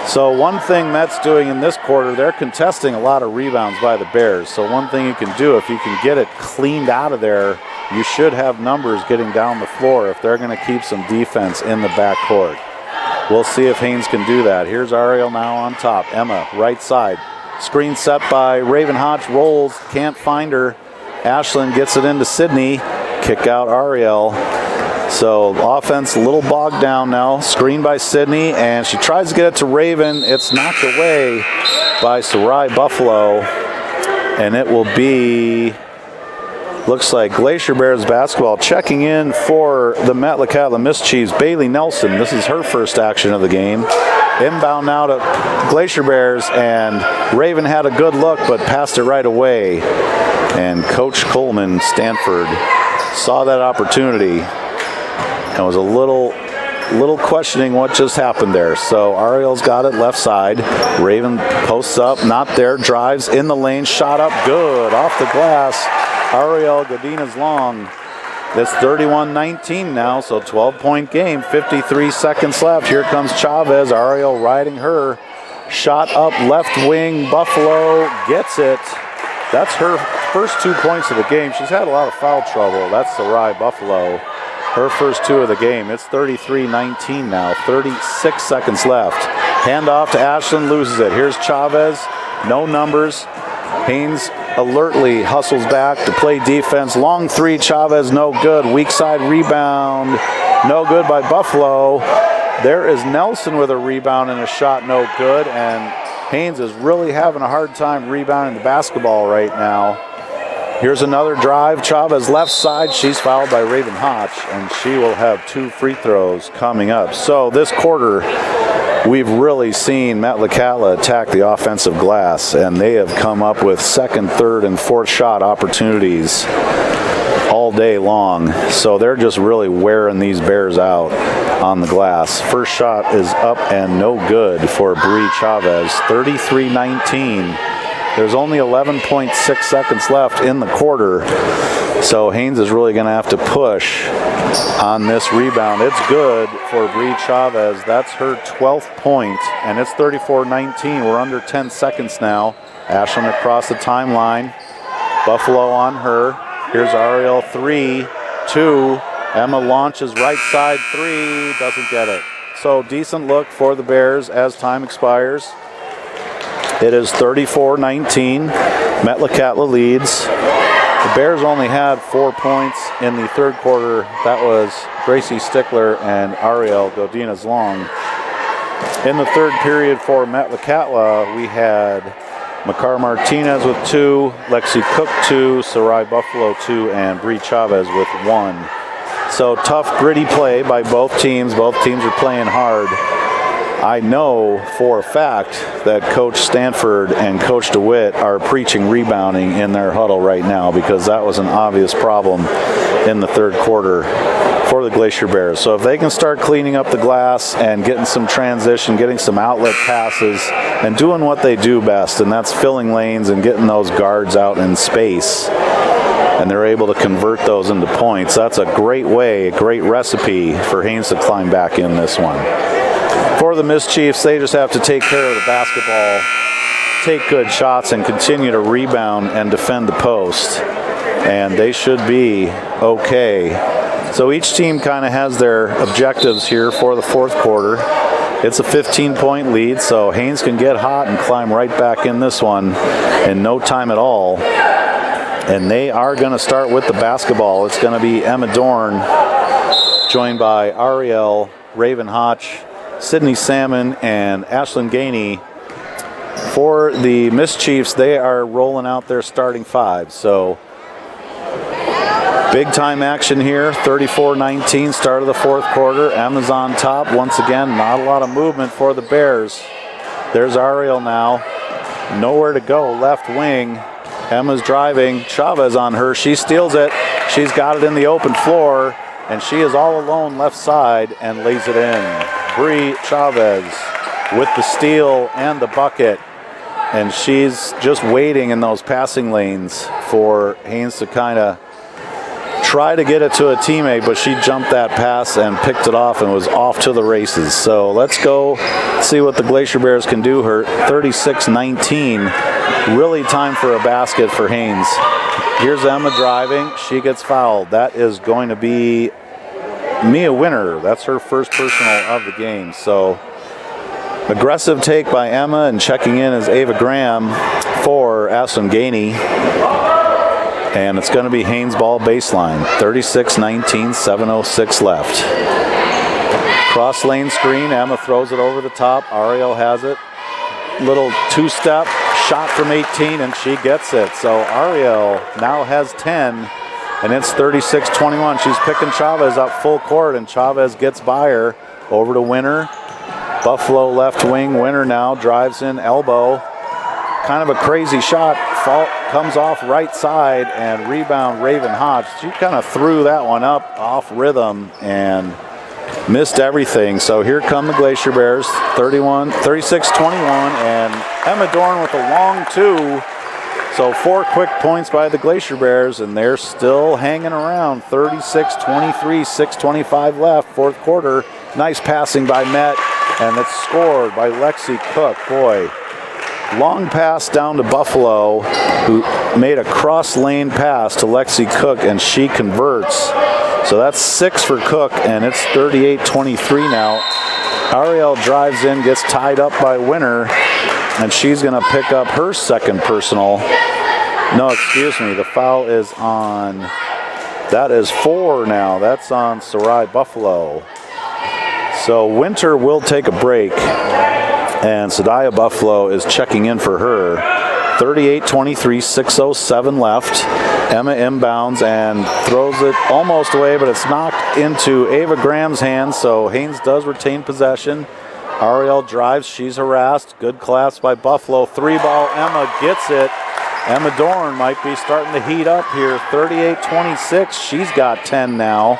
So one thing Met's doing in this quarter, they're contesting a lot of rebounds by the Bears. So one thing you can do, if you can get it cleaned out of there, you should have numbers getting down the floor if they're going to keep some defense in the backcourt. We'll see if Haines can do that. Here's Ariel now on top. Emma, right side. Screen set by Raven Hodge, rolls, can't find her. Ashlyn gets it into Sydney. Kick out Ariel. So offense a little bogged down now. Screen by Sydney, and she tries to get it to Raven. It's knocked away by Sarai Buffalo, and it will be, looks like Glacier Bears basketball. Checking in for the Metlakatla Mischiefs, Bailey Nelson. This is her first action of the game. Inbound now to Glacier Bears, and Raven had a good look but passed it right away. And Coach Coleman, Stanford, saw that opportunity and was a little questioning what just happened there. So Ariel's got it left side. Raven posts up, not there, drives in the lane, shot up, good, off the glass. Ariel Godinez long. It's 31-19 now, so 12-point game, 53 seconds left. Here comes Chavez, Ariel riding her. Shot up left wing, Buffalo gets it. That's her first 2 points of the game. She's had a lot of foul trouble. That's Sarai Buffalo. Her first 2 of the game. It's 33-19 now, 36 seconds left. Handoff to Ashlyn, loses it. Here's Chavez, no numbers. Haines alertly hustles back to play defense. Long three, Chavez, no good. Weak side rebound, no good by Buffalo. There is Nelson with a rebound and a shot, no good. And Haines is really having a hard time rebounding the basketball right now. Here's another drive. Chavez left side. She's fouled by Raven Hodge, and she will have 2 free throws coming up. So this quarter, we've really seen Metlakatla attack the offensive glass, and they have come up with second, third, and fourth shot opportunities all day long. So they're just really wearing these Bears out on the glass. First shot is up and no good for Bree Chavez. 33-19. There's only 11.6 seconds left in the quarter, so Haines is really going to have to push on this rebound. It's good for Bree Chavez. That's her 12th point, and it's 34-19. We're under 10 seconds now. Ashlyn across the timeline. Buffalo on her. Here's Ariel, 3, 2. Emma launches right side, 3. Doesn't get it. So decent look for the Bears as time expires. It is 34-19. Metlakatla leads. The Bears only had 4 points in the third quarter. That was Gracie Stickler and Ariel Godinez long. In the third period for Metlakatla, we had Makar Martinez with 2, Lexi Cook 2, Sarai Buffalo 2, and Bree Chavez with 1. So tough, gritty play by both teams. Both teams are playing hard. I know for a fact that Coach Stanford and Coach DeWitt are preaching rebounding in their huddle right now, because that was an obvious problem in the third quarter for the Glacier Bears. So if they can start cleaning up the glass and getting some transition, getting some outlet passes, and doing what they do best, and that's filling lanes and getting those guards out in space, and they're able to convert those into points, that's a great way, a great recipe for Haines to climb back in this one. For the Mischiefs, they just have to take care of the basketball, take good shots, and continue to rebound and defend the post. And they should be okay. So each team kind of has their objectives here for the fourth quarter. It's a 15-point lead, so Haines can get hot and climb right back in this one in no time at all. And they are going to start with the basketball. It's going to be Emma Dorn, joined by Ariel, Raven Hodge, Sydney Salmon, and Ashlyn Gainey. For the Mischiefs, they are rolling out their starting 5. So big time action here. 34-19, start of the fourth quarter. Emma's on top. Once again, not a lot of movement for the Bears. There's Ariel now. Nowhere to go, left wing. Emma's driving. Chavez on her. She steals it. She's got it in the open floor. and she is all alone left side and lays it in. Bree Chavez with the steal and the bucket, and she's just waiting in those passing lanes for Haines to kind of try to get it to a teammate, but she jumped that pass and picked it off and was off to the races. So let's go see what the Glacier Bears can do here. 36-19, really time for a basket for Haines. Here's Emma driving, she gets fouled. That is going to be Mia Winter. That's her first personal of the game. So aggressive take by Emma, and checking in is Ava Graham for Ashlyn Gainey. And it's going to be Haines ball baseline. 36-19, 7:06 left. Cross lane screen, Emma throws it over the top. Ariel has it. Little two-step shot from 18, and she gets it. So Ariel now has 10, and it's 36-21. She's picking Chavez up full court, and Chavez gets by her. Over to Winter. Buffalo left wing. Winter now drives in elbow. Kind of a crazy shot. Fault comes off right side, and rebound Raven Hodge. She kind of threw that one up off rhythm and missed everything. So here come the Glacier Bears, 36-21, and Emma Dorn with a long two. So 4 quick points by the Glacier Bears, and they're still hanging around. 36-23, 6:25 left, fourth quarter. Nice passing by Met, and it's scored by Lexi Cook. Boy, long pass down to Buffalo, who made a cross lane pass to Lexi Cook, and she converts. So that's 6 for Cook, and it's 38-23 now. Ariel drives in, gets tied up by Winter, and she's going to pick up her second personal. No, excuse me, the foul is on, that is 4 now. That's on Sarai Buffalo. So Winter will take a break, and Sadiah Buffalo is checking in for her. 38-23, 6:07 left. Emma inbounds and throws it almost away, but it's knocked into Ava Graham's hands, so Haines does retain possession. Ariel drives, she's harassed. Good collapse by Buffalo. 3-ball, Emma gets it. Emma Dorn might be starting to heat up here. 38-26, she's got 10 now.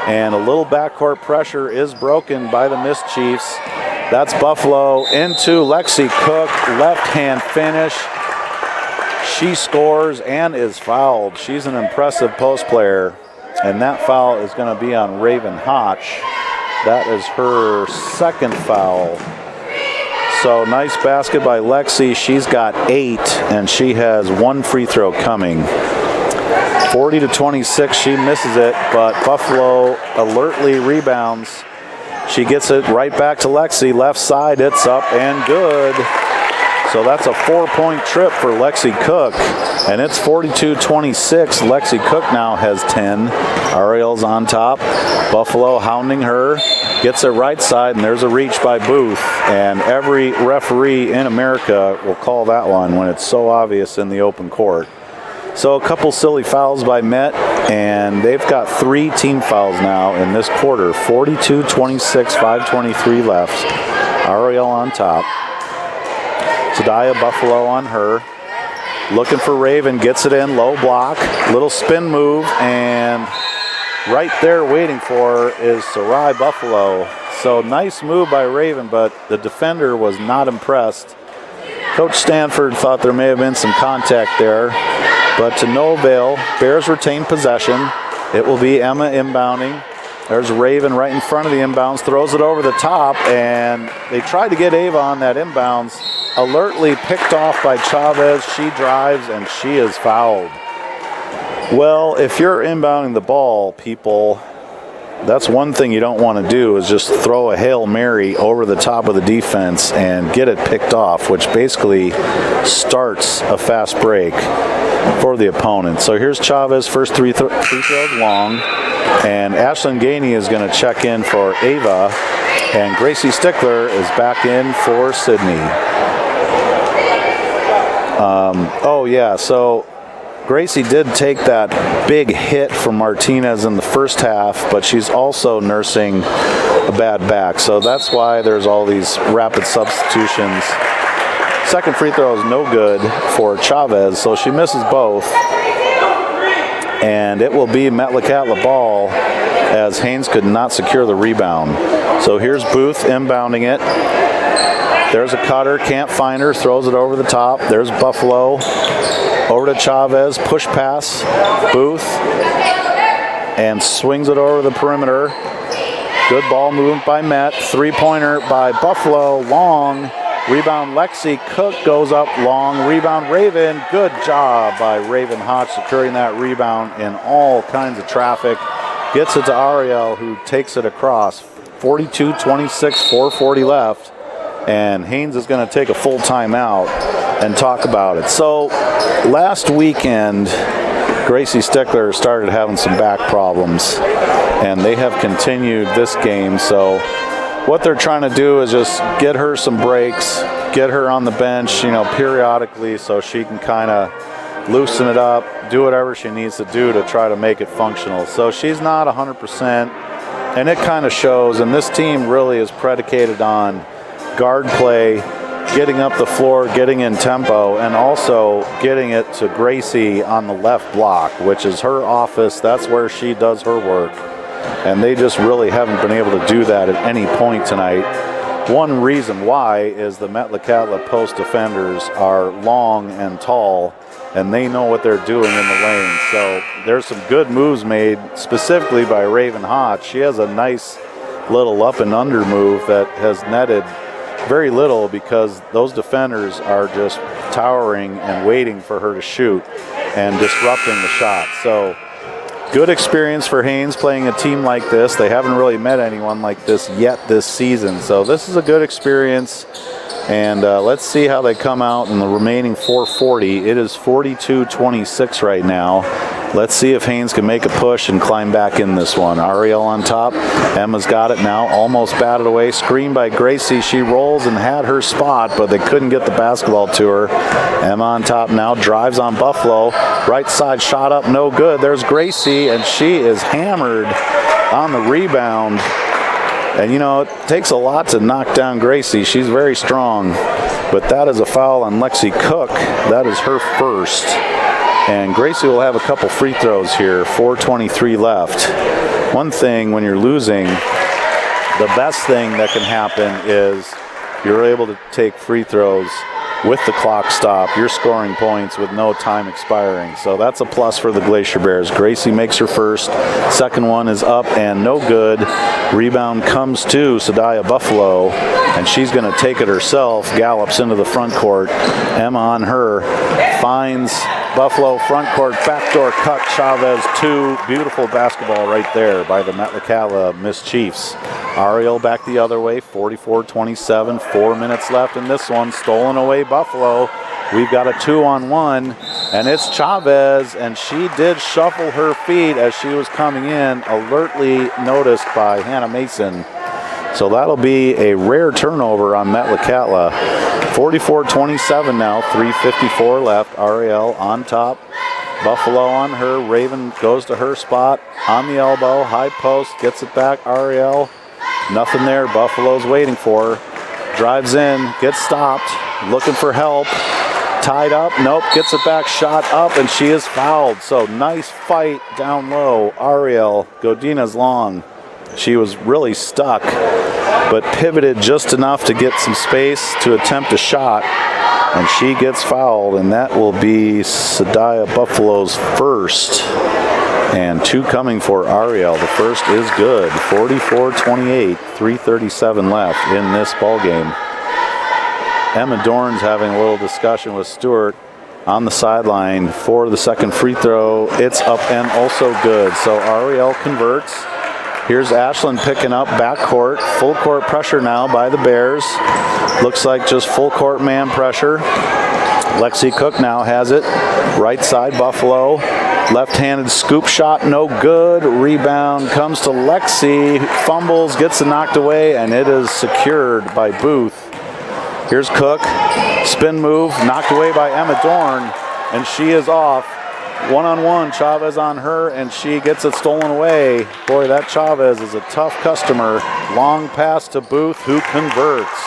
And a little backcourt pressure is broken by the Mischiefs. That's Buffalo into Lexi Cook, left-hand finish. She scores and is fouled. She's an impressive post player, and that foul is going to be on Raven Hotch. That is her second foul. So nice basket by Lexi. She's got 8, and she has 1 free throw coming. 40-26, she misses it, but Buffalo alertly rebounds. She gets it right back to Lexi. Left side, it's up and good. So that's a 4-point trip for Lexi Cook, and it's 42-26. Lexi Cook now has 10. Ariel's on top. Buffalo hounding her. Gets it right side, and there's a reach by Booth. And every referee in America will call that one when it's so obvious in the open court. So a couple silly fouls by Met, and they've got 3 team fouls now in this quarter. 42-26, 5:23 left. Ariel on top. Sadiah Buffalo on her. Looking for Raven, gets it in, low block, little spin move, and right there waiting for her is Sarai Buffalo. So nice move by Raven, but the defender was not impressed. Coach Stanford thought there may have been some contact there, but to no avail. Bears retain possession. It will be Emma inbounding. There's Raven right in front of the inbounds, throws it over the top, and they tried to get Ava on that inbounds. Alertly picked off by Chavez. She drives, and she is fouled. Well, if you're inbounding the ball, people, that's one thing you don't want to do, is just throw a Hail Mary over the top of the defense and get it picked off, which basically starts a fast break for the opponent. So here's Chavez, first free throws long, and Ashlyn Gainey is going to check in for Ava, and Gracie Stickler is back in for Sydney. So Gracie did take that big hit from Martinez in the first half, but she's also nursing a bad back. So that's why there's all these rapid substitutions. Second free throw is no good for Chavez, so she misses both. and it will be Metlakatla ball as Haines could not secure the rebound. So here's Booth inbounding it. There's a cutter, can't find her, throws it over the top. There's Buffalo. Over to Chavez, push pass, Booth, and swings it over the perimeter. Good ball movement by Met. Three-pointer by Buffalo, long. Rebound Lexi Cook goes up long. Rebound Raven. Good job by Raven Hodge securing that rebound in all kinds of traffic. Gets it to Ariel, who takes it across. 42-26, 4:40 left. And Haines is going to take a full timeout and talk about it. So last weekend, Gracie Stickler started having some back problems, and they have continued this game. So what they're trying to do is just get her some breaks, get her on the bench, periodically, so she can kind of loosen it up, do whatever she needs to do to try to make it functional. So she's not 100%, and it kind of shows. And this team really is predicated on guard play, getting up the floor, getting in tempo, and also getting it to Gracie on the left block, which is her office. That's where she does her work. And they just really haven't been able to do that at any point tonight. One reason why is the Metlakatla post defenders are long and tall, and they know what they're doing in the lane. So there's some good moves made specifically by Raven Hodge. She has a nice little up and under move that has netted very little because those defenders are just towering and waiting for her to shoot and disrupting the shot. So good experience for Haines playing a team like this. They haven't really met anyone like this yet this season. So this is a good experience. And let's see how they come out in the remaining 4:40. It is 42-26 right now. Let's see if Haines can make a push and climb back in this one. Ariel on top. Emma's got it now. Almost batted away. Screen by Gracie. She rolls and had her spot, but they couldn't get the basketball to her. Emma on top now. Drives on Buffalo. Right side shot up. No good. There's Gracie, and she is hammered on the rebound. And, it takes a lot to knock down Gracie. She's very strong. But that is a foul on Lexi Cook. That is her first. And Gracie will have a couple free throws here. 4:23 left. One thing when you're losing, the best thing that can happen is you're able to take free throws with the clock stop. You're scoring points with no time expiring. So that's a plus for the Glacier Bears. Gracie makes her first. Second one is up and no good. Rebound comes to Sadiah Buffalo, and she's going to take it herself. Gallops into the front court. Emma on her. Finds Buffalo front court. Backdoor cut. Chavez 2. Beautiful basketball right there by the Metlakatla Mischiefs. Ariel back the other way. 44-27. 4 minutes left in this one. Stolen away Buffalo. We've got a 2-on-1, and it's Chavez, and she did shuffle her feet as she was coming in, alertly noticed by Hannah Mason. So that'll be a rare turnover on Metlakatla. 44-27 now, 3:54 left. Ariel on top. Buffalo on her. Raven goes to her spot on the elbow. High post, gets it back. Ariel, nothing there. Buffalo's waiting for her. Drives in, gets stopped, looking for help. Tied up, nope, gets it back, shot up, and she is fouled. So nice fight down low. Ariel, Godina's long. She was really stuck, but pivoted just enough to get some space to attempt a shot, and she gets fouled, and that will be Sadiah Buffalo's first. And 2 coming for Ariel. The first is good. 44-28, 3:37 left in this ball game. Emma Dorn's having a little discussion with Stewart on the sideline for the second free throw. It's up and also good. So Ariel converts. Here's Ashlyn picking up backcourt. Full court pressure now by the Bears. Looks like just full court man pressure. Lexi Cook now has it. Right side Buffalo. Left-handed scoop shot, no good. Rebound comes to Lexi. Fumbles, gets it knocked away, and it is secured by Booth. Here's Cook. Spin move, knocked away by Emma Dorn, and she is off. One-on-one, Chavez on her, and she gets it stolen away. Boy, that Chavez is a tough customer. Long pass to Booth, who converts.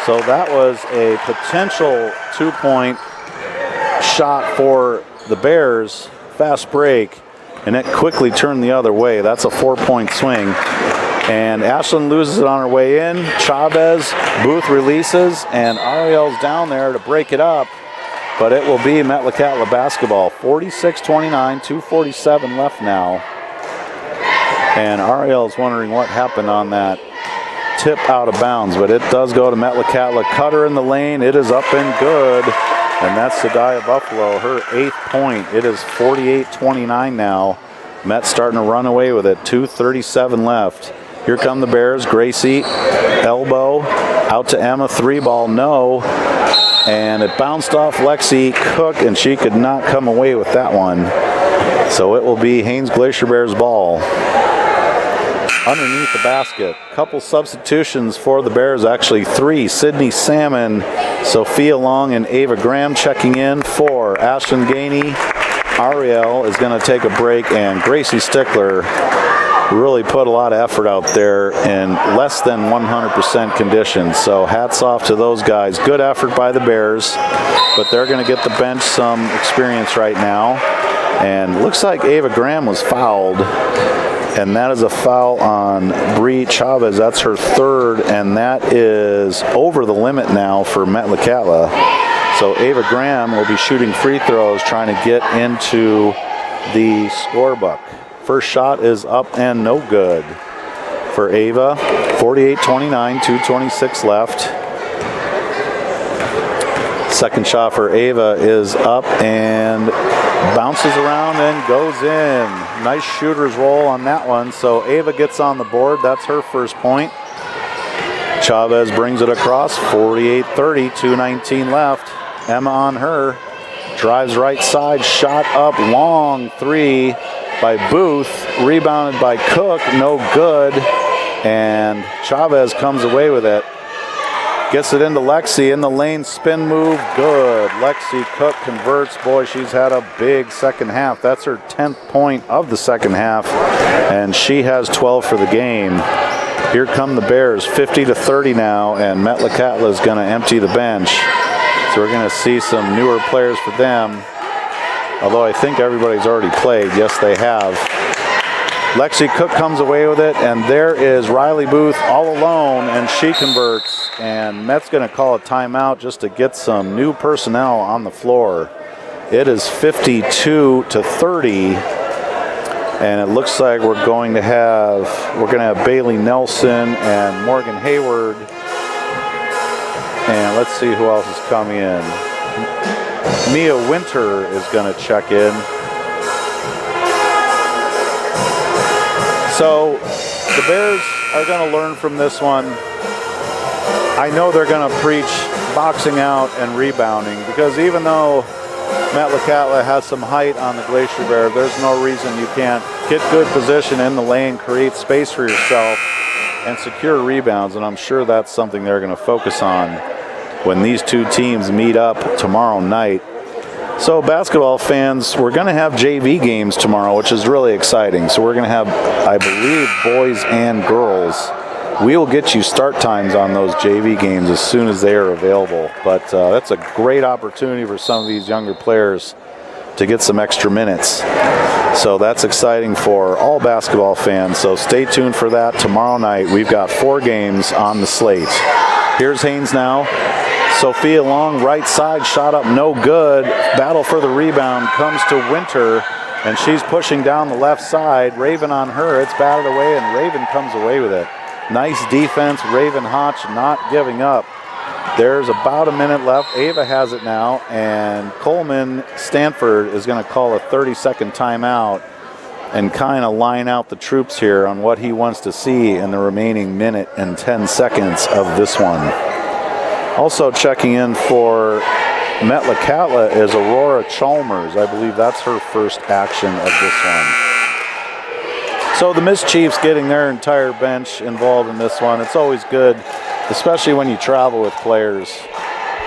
So that was a potential 2-point shot for the Bears fast break, and it quickly turned the other way. That's a 4-point swing. And Ashland loses it on her way in. Chavez, Booth releases, and Ariel's down there to break it up. But it will be Metlakatla basketball. 46-29, 2:47 left now. And Ariel's wondering what happened on that tip out of bounds, but it does go to Metlakatla. Cutter in the lane, it is up and good. And that's Sadaya Buffalo, her 8th point. It is 48-29 now. Met starting to run away with it, 2:37 left. Here come the Bears. Gracie, elbow, out to Emma, 3-ball, no. And it bounced off Lexi Cook, and she could not come away with that one. So it will be Haines Glacier Bears ball. Underneath the basket, couple substitutions for the Bears, actually 3. Sydney Salmon, Sophia Long, and Ava Graham checking in for Ashton Gainey. Ariel is going to take a break, and Gracie Stickler really put a lot of effort out there in less than 100% conditions. So hats off to those guys. Good effort by the Bears, but they're going to get the bench some experience right now. And looks like Ava Graham was fouled, and that is a foul on Bree Chavez. That's her 3rd, and that is over the limit now for Metlakatla. So Ava Graham will be shooting free throws, trying to get into the scorebook. First shot is up and no good for Ava. 48-29, 2:26 left. Second shot for Ava is up and bounces around and goes in. Nice shooter's roll on that one. So Ava gets on the board. That's her first point. Chavez brings it across. 48-30, 2:19 left. Emma on her. Drives right side. Shot up long. 3 by Booth. Rebounded by Cook. No good. And Chavez comes away with it. Gets it into Lexi in the lane, spin move, good. Lexi Cook converts. Boy, she's had a big second half. That's her 10th point of the second half, and she has 12 for the game. Here come the Bears, 50-30 now, and Metlakatla is going to empty the bench. So we're going to see some newer players for them, although I think everybody's already played. Yes, they have. Lexi Cook comes away with it, and there is Riley Booth all alone, and she converts. And Met's going to call a timeout just to get some new personnel on the floor. It is 52-30, and it looks like we're going to have Bailey Nelson and Morgan Hayward, and let's see who else is coming in. Mia Winter is going to check in. So the Bears are going to learn from this one. I know they're going to preach boxing out and rebounding, because even though Metlakatla has some height on the Glacier Bear, there's no reason you can't get good position in the lane, create space for yourself, and secure rebounds. And I'm sure that's something they're going to focus on when these two teams meet up tomorrow night. So basketball fans, we're going to have JV games tomorrow, which is really exciting. So we're going to have, I believe, boys and girls. We will get you start times on those JV games as soon as they are available. But that's a great opportunity for some of these younger players to get some extra minutes. So that's exciting for all basketball fans. So stay tuned for that tomorrow night. We've got 4 games on the slate. Here's Haines now. Sophia Long, right side, shot up, no good. Battle for the rebound comes to Winter, and she's pushing down the left side. Raven on her, it's batted away, and Raven comes away with it. Nice defense, Raven Hotch not giving up. There's about a minute left. Ava has it now, and Coleman Stanford is going to call a 30-second timeout and kind of line out the troops here on what he wants to see in the remaining minute and 10 seconds of this one. Also checking in for Metlakatla is Aurora Chalmers. I believe that's her first action of this one. So the Miss Chiefs getting their entire bench involved in this one. It's always good, especially when you travel with players.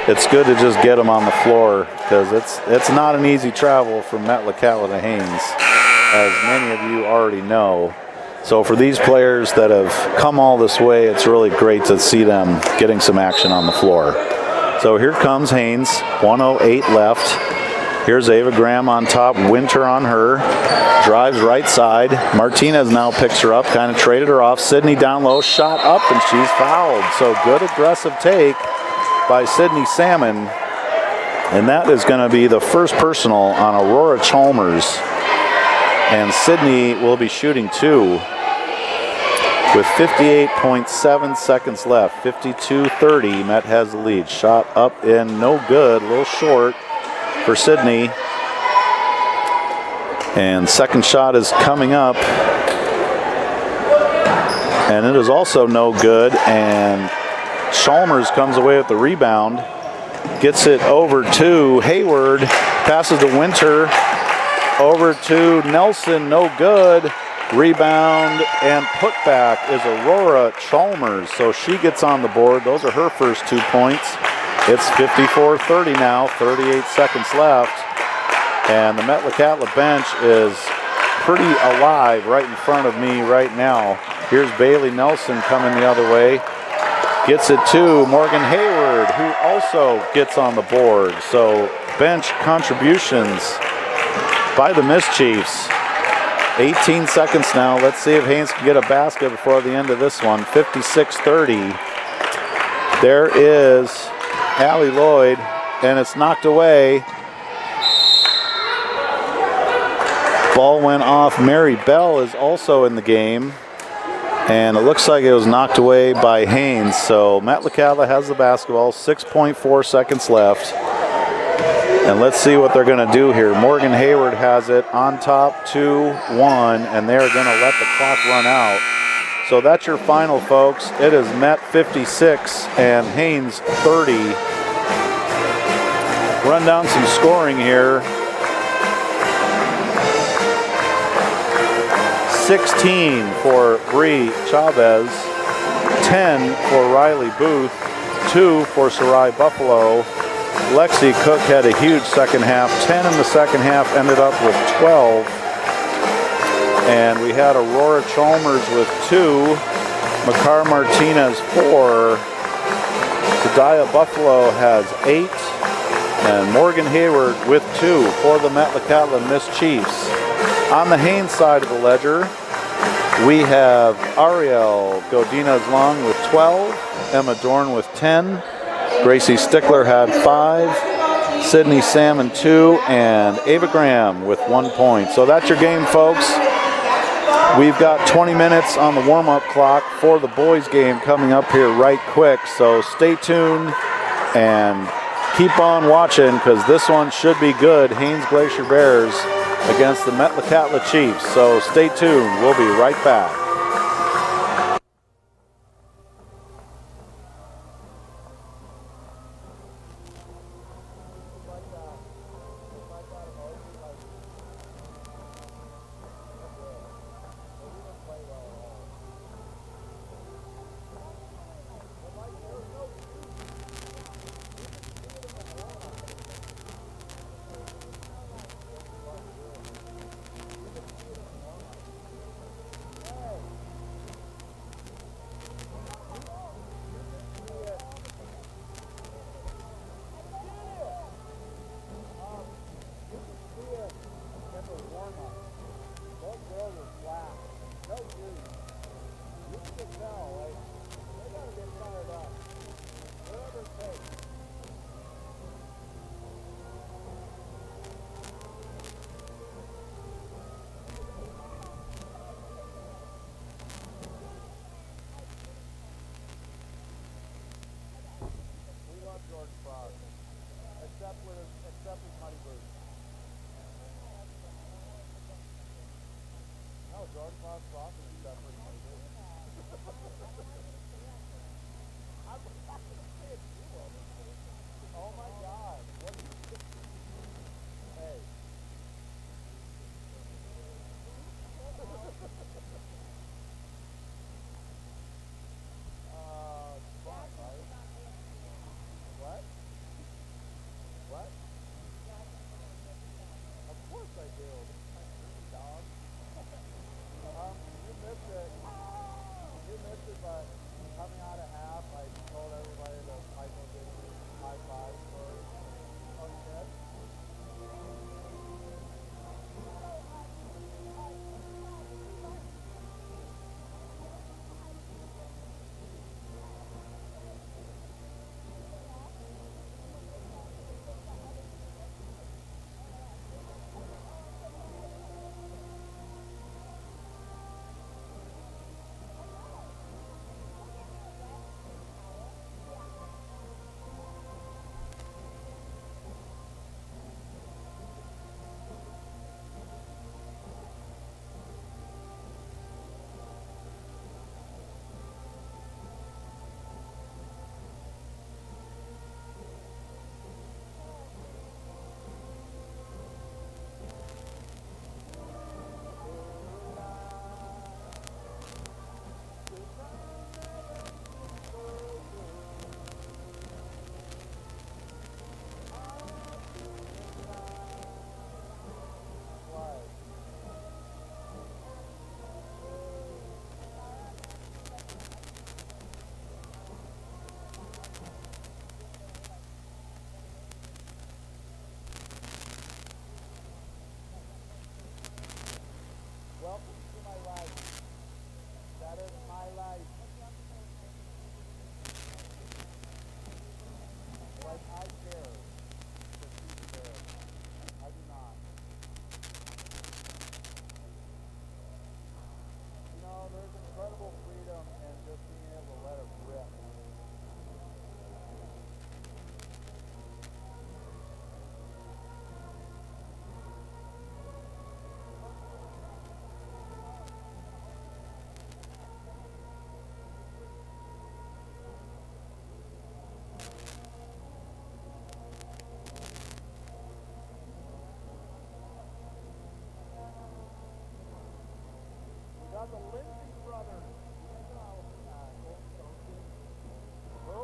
It's good to just get them on the floor, because it's not an easy travel from Metlakatla to Haines, as many of you already know. So for these players that have come all this way, it's really great to see them getting some action on the floor. So here comes Haines, 1:08 left. Here's Ava Graham on top, Winter on her. Drives right side. Martinez now picks her up, kind of traded her off. Sydney down low, shot up, and she's fouled. So good aggressive take by Sydney Salmon. And that is going to be the first personal on Aurora Chalmers. And Sydney will be shooting 2 with 58.7 seconds left. 52-30. Met has the lead. Shot up and no good. A little short for Sydney. And second shot is coming up. And it is also no good. And Chalmers comes away with the rebound. Gets it over to Hayward. Passes to Winter. Over to Nelson. No good. Rebound and putback is Aurora Chalmers. So she gets on the board. Those are her first 2 points. It's 54-30 now. 38 seconds left. And the Metlakatla bench is pretty alive right in front of me right now. Here's Bailey Nelson coming the other way. Gets it to Morgan Hayward, who also gets on the board. So bench contributions by the Mischiefs. 18 seconds now. Let's see if Haines can get a basket before the end of this one. 56-30. There is Allie Lloyd, and it's knocked away. Ball went off. Mary Bell is also in the game. And it looks like it was knocked away by Haines. So Metlakatla has the basketball. 6.4 seconds left. And let's see what they're going to do here. Morgan Hayward has it on top, 2-1. And they're going to let the clock run out. So that's your final, folks. It is Met 56 and Haines 30. Run down some scoring here. 16 for Bree Chavez, 10 for Riley Booth, 2 for Sarai Buffalo. Lexi Cook had a huge second half, 10 in the second half, ended up with 12. And we had Aurora Chalmers with 2, Makar Martinez 4, Tadiah Buffalo has 8, and Morgan Hayward with 2 for the Metlakatla Mischiefs. On the Haines side of the ledger, we have Ariel Godinez-Long with 12, Emma Dorn with 10, Gracie Stickler had 5, Sydney Salmon 2, and Ava Graham with 1 point. So that's your game, folks. We've got 20 minutes on the warm-up clock for the boys game coming up here right quick. So stay tuned and keep on watching because this one should be good. Haines Glacier Bears against the Metlakatla Chiefs. So stay tuned. We'll be right back. Except with Muddy Boots. No, Jordan Cross Cross is except for Muddy Boots. I'm fucking saying two of them. Oh my God. What are you Hey. Come on, right? What? What? Of course I do. Dog. You missed it. You missed it, but coming out of half, I told everybody that Michael did high five for shit. life. That is my life. Like I care that she's there. I do not. You know, there's incredible freedom in just being able to let it rip. We got the Lindsay brothers. Who?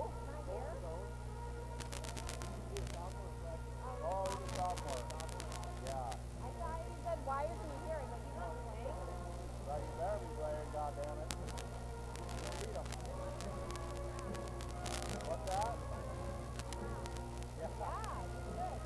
Oh, he's a sophomore. Yeah. I thought you said, why isn't he here? Like, he's not playing. Right, you better be playing, goddammit. Beat him. What's that? Yeah. Yeah, he's good.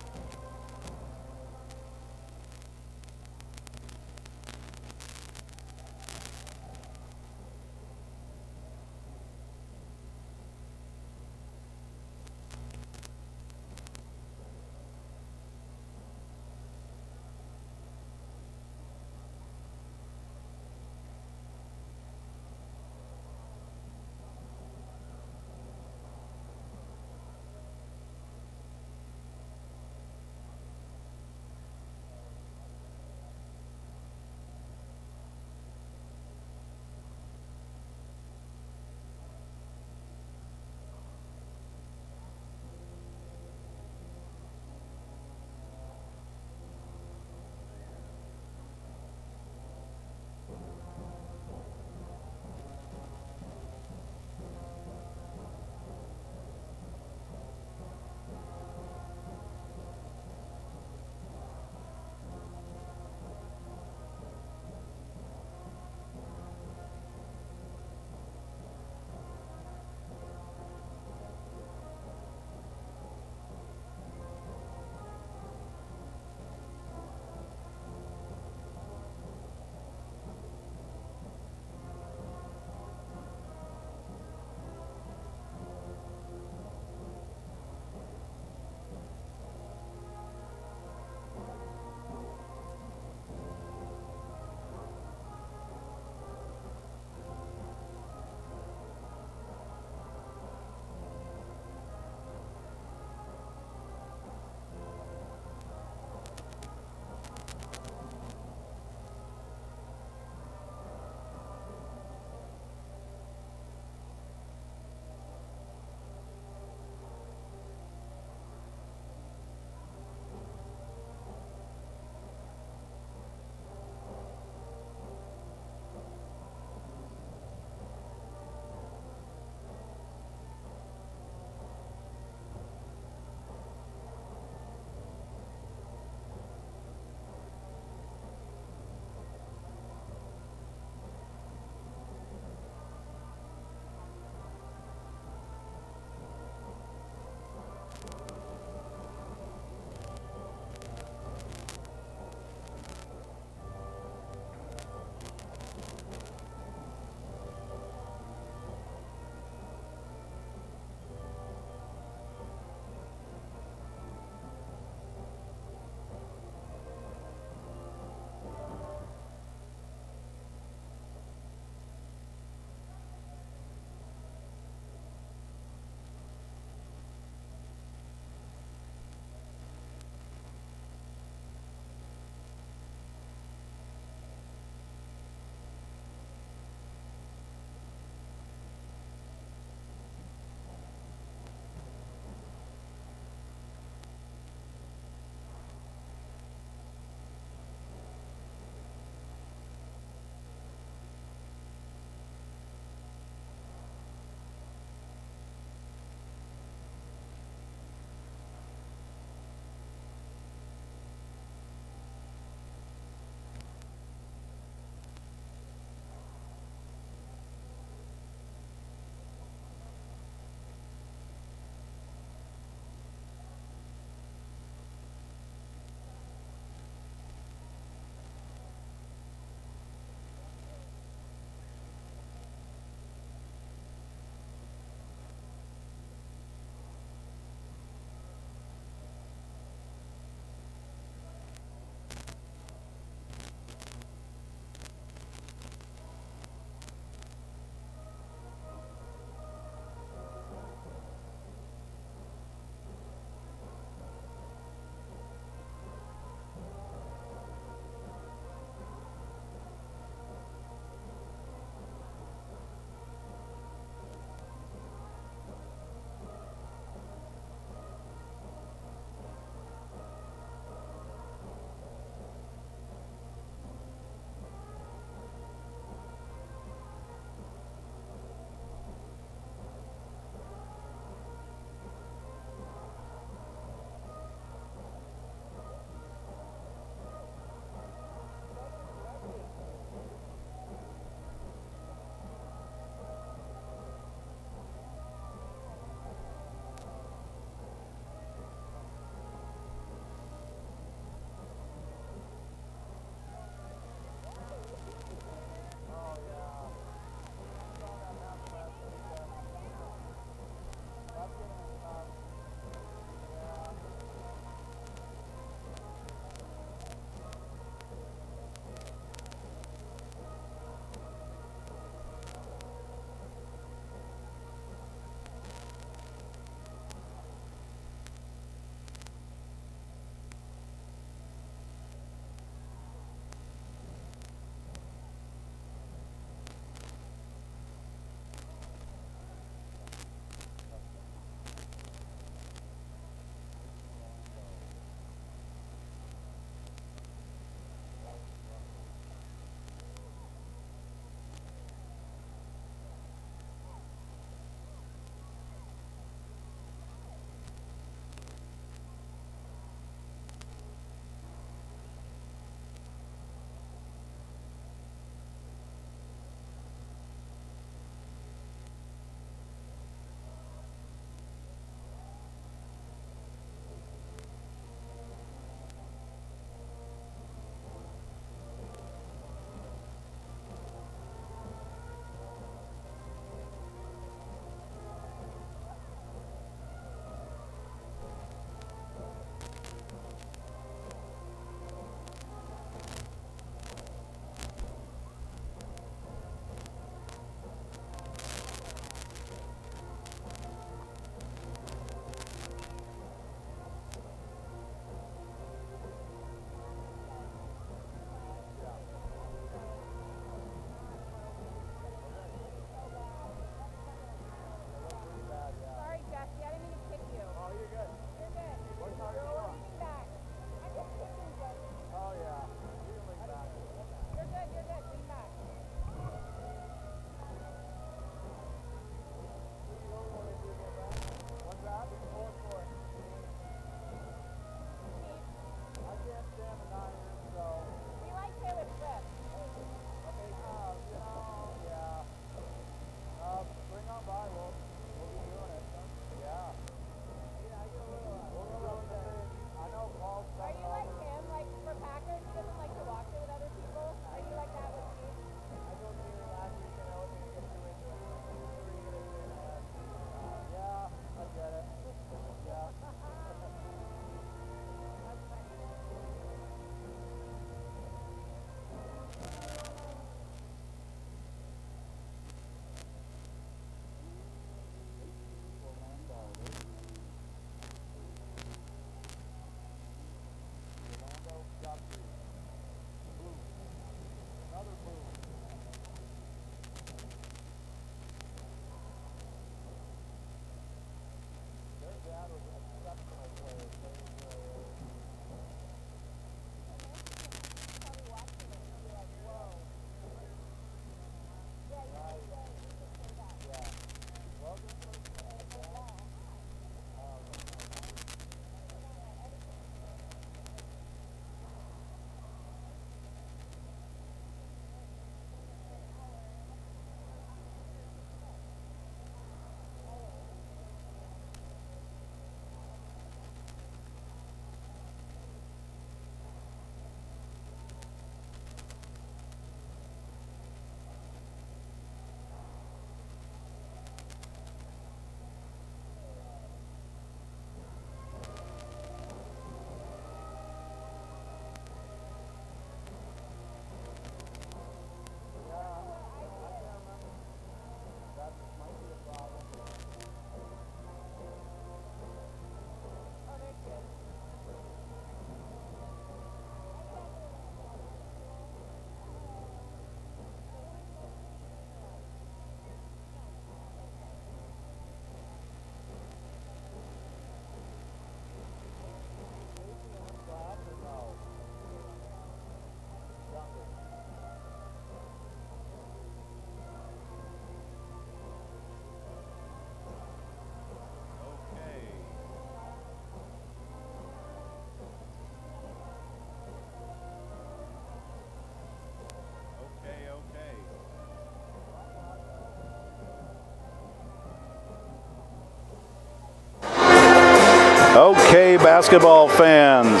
Okay, basketball fans,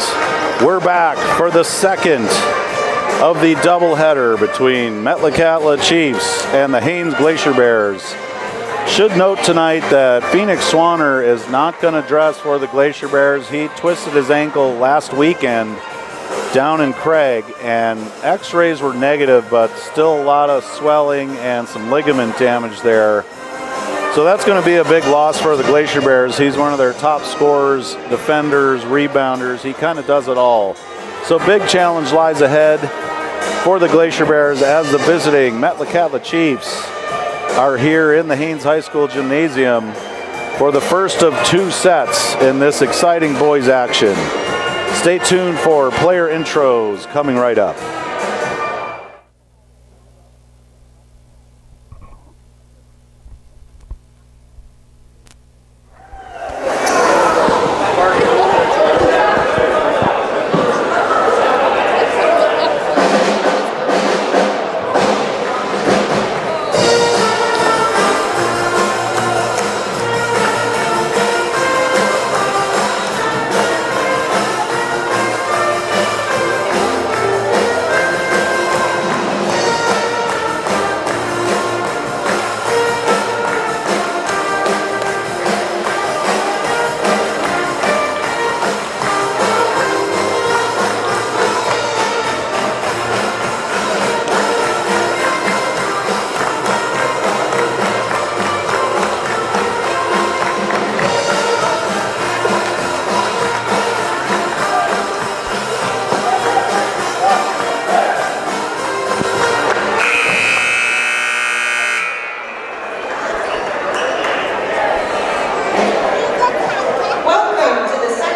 we're back for the second of the doubleheader between Metlakatla Chiefs and the Haines Glacier Bears. Should note tonight that Phoenix Swanner is not going to dress for the Glacier Bears. He twisted his ankle last weekend down in Craig, and x-rays were negative, but still a lot of swelling and some ligament damage there. So that's going to be a big loss for the Glacier Bears. He's one of their top scorers, defenders, rebounders. He kind of does it all. So big challenge lies ahead for the Glacier Bears as the visiting Metlakatla Chiefs are here in the Haines High School Gymnasium for the first of two sets in this exciting boys action. Stay tuned for player intros coming right up.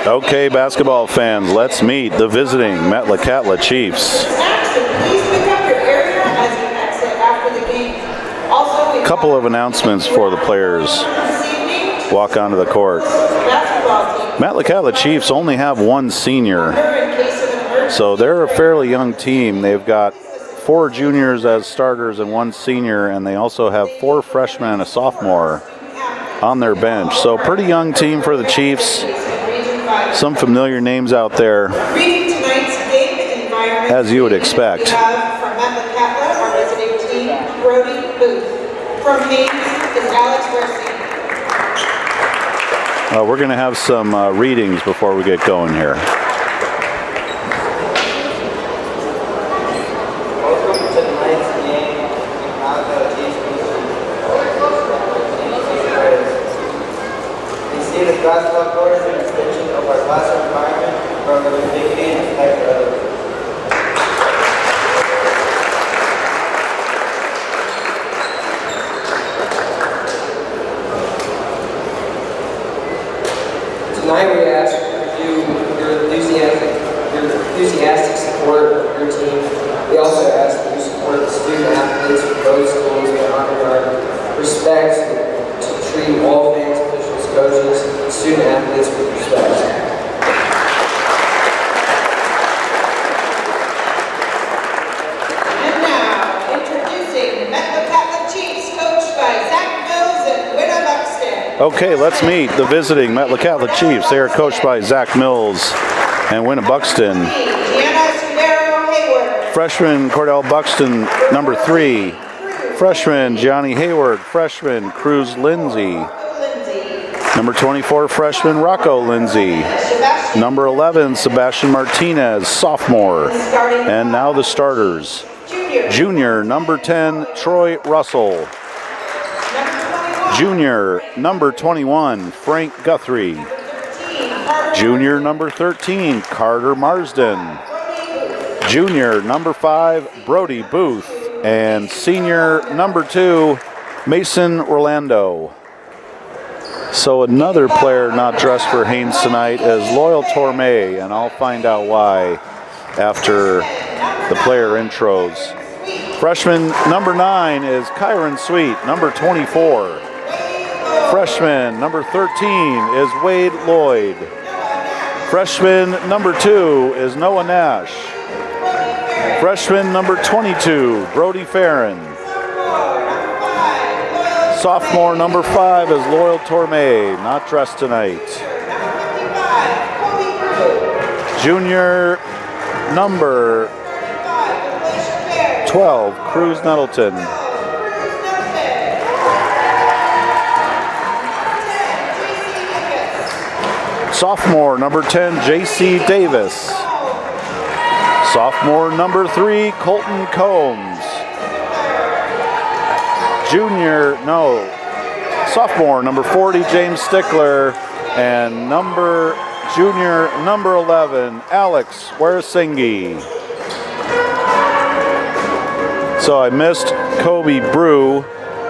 Okay, basketball fans, let's meet the visiting Metlakatla Chiefs. A couple of announcements for the players. Walk onto the court. Metlakatla Chiefs only have one senior, so they're a fairly young team. They've got 4 juniors as starters and 1 senior, and they also have 4 freshmen and a sophomore on their bench. So pretty young team for the Chiefs. Some familiar names out there, as you would expect. We have from Metlakatla, our visiting team, Brody Booth. From Haines is Alex Garcia. We're going to have some readings before we get going here. Welcome to tonight's game in Metlakatla Chiefs. We see the basketball court as an extension of our classroom environment from the dignity and respect for others. Tonight we ask you your enthusiastic support of your team. We also ask that you support the student athletes from both schools in honor our respect to treat all fans, officials, coaches, and student athletes with respect. And now, introducing Metlakatla Chiefs, coached by Zach Mills and Winna Buxton. Okay, let's meet the visiting Metlakatla Chiefs. They are coached by Zach Mills and Winna Buxton. Freshman Cordell Buxton, number 3. Freshman Johnny Hayward. Freshman Cruz Lindsay. Number 24, freshman Rocco Lindsay. Number 11, Sebastian Martinez, sophomore. And now the starters. Junior, number 10, Troy Russell. Junior, number 21, Frank Guthrie. Junior, number 13, Carter Marsden. Junior, number 5, Brody Booth. And senior, number 2, Mason Orlando. So another player not dressed for Haines tonight is Loyal Torme, and I'll find out why after the player intros. Freshman number 9 is Kyron Sweet, number 24. Freshman number 13 is Wade Lloyd. Freshman number 2 is Noah Nash. Freshman number 22, Brody Farron. Sophomore number 5 is Loyal Torme, not dressed tonight. 5, Kobe Brew. Junior number 5, the Glacier Bears. 12, Cruz Nettleton. 12, Cruz Nettleton. Sophomore number 10, J.C. Davis. Sophomore number 3, Colton Combs. Sophomore number 40, James Stickler. And junior number 11, Alex Warasingi. So I missed Kobe Brew.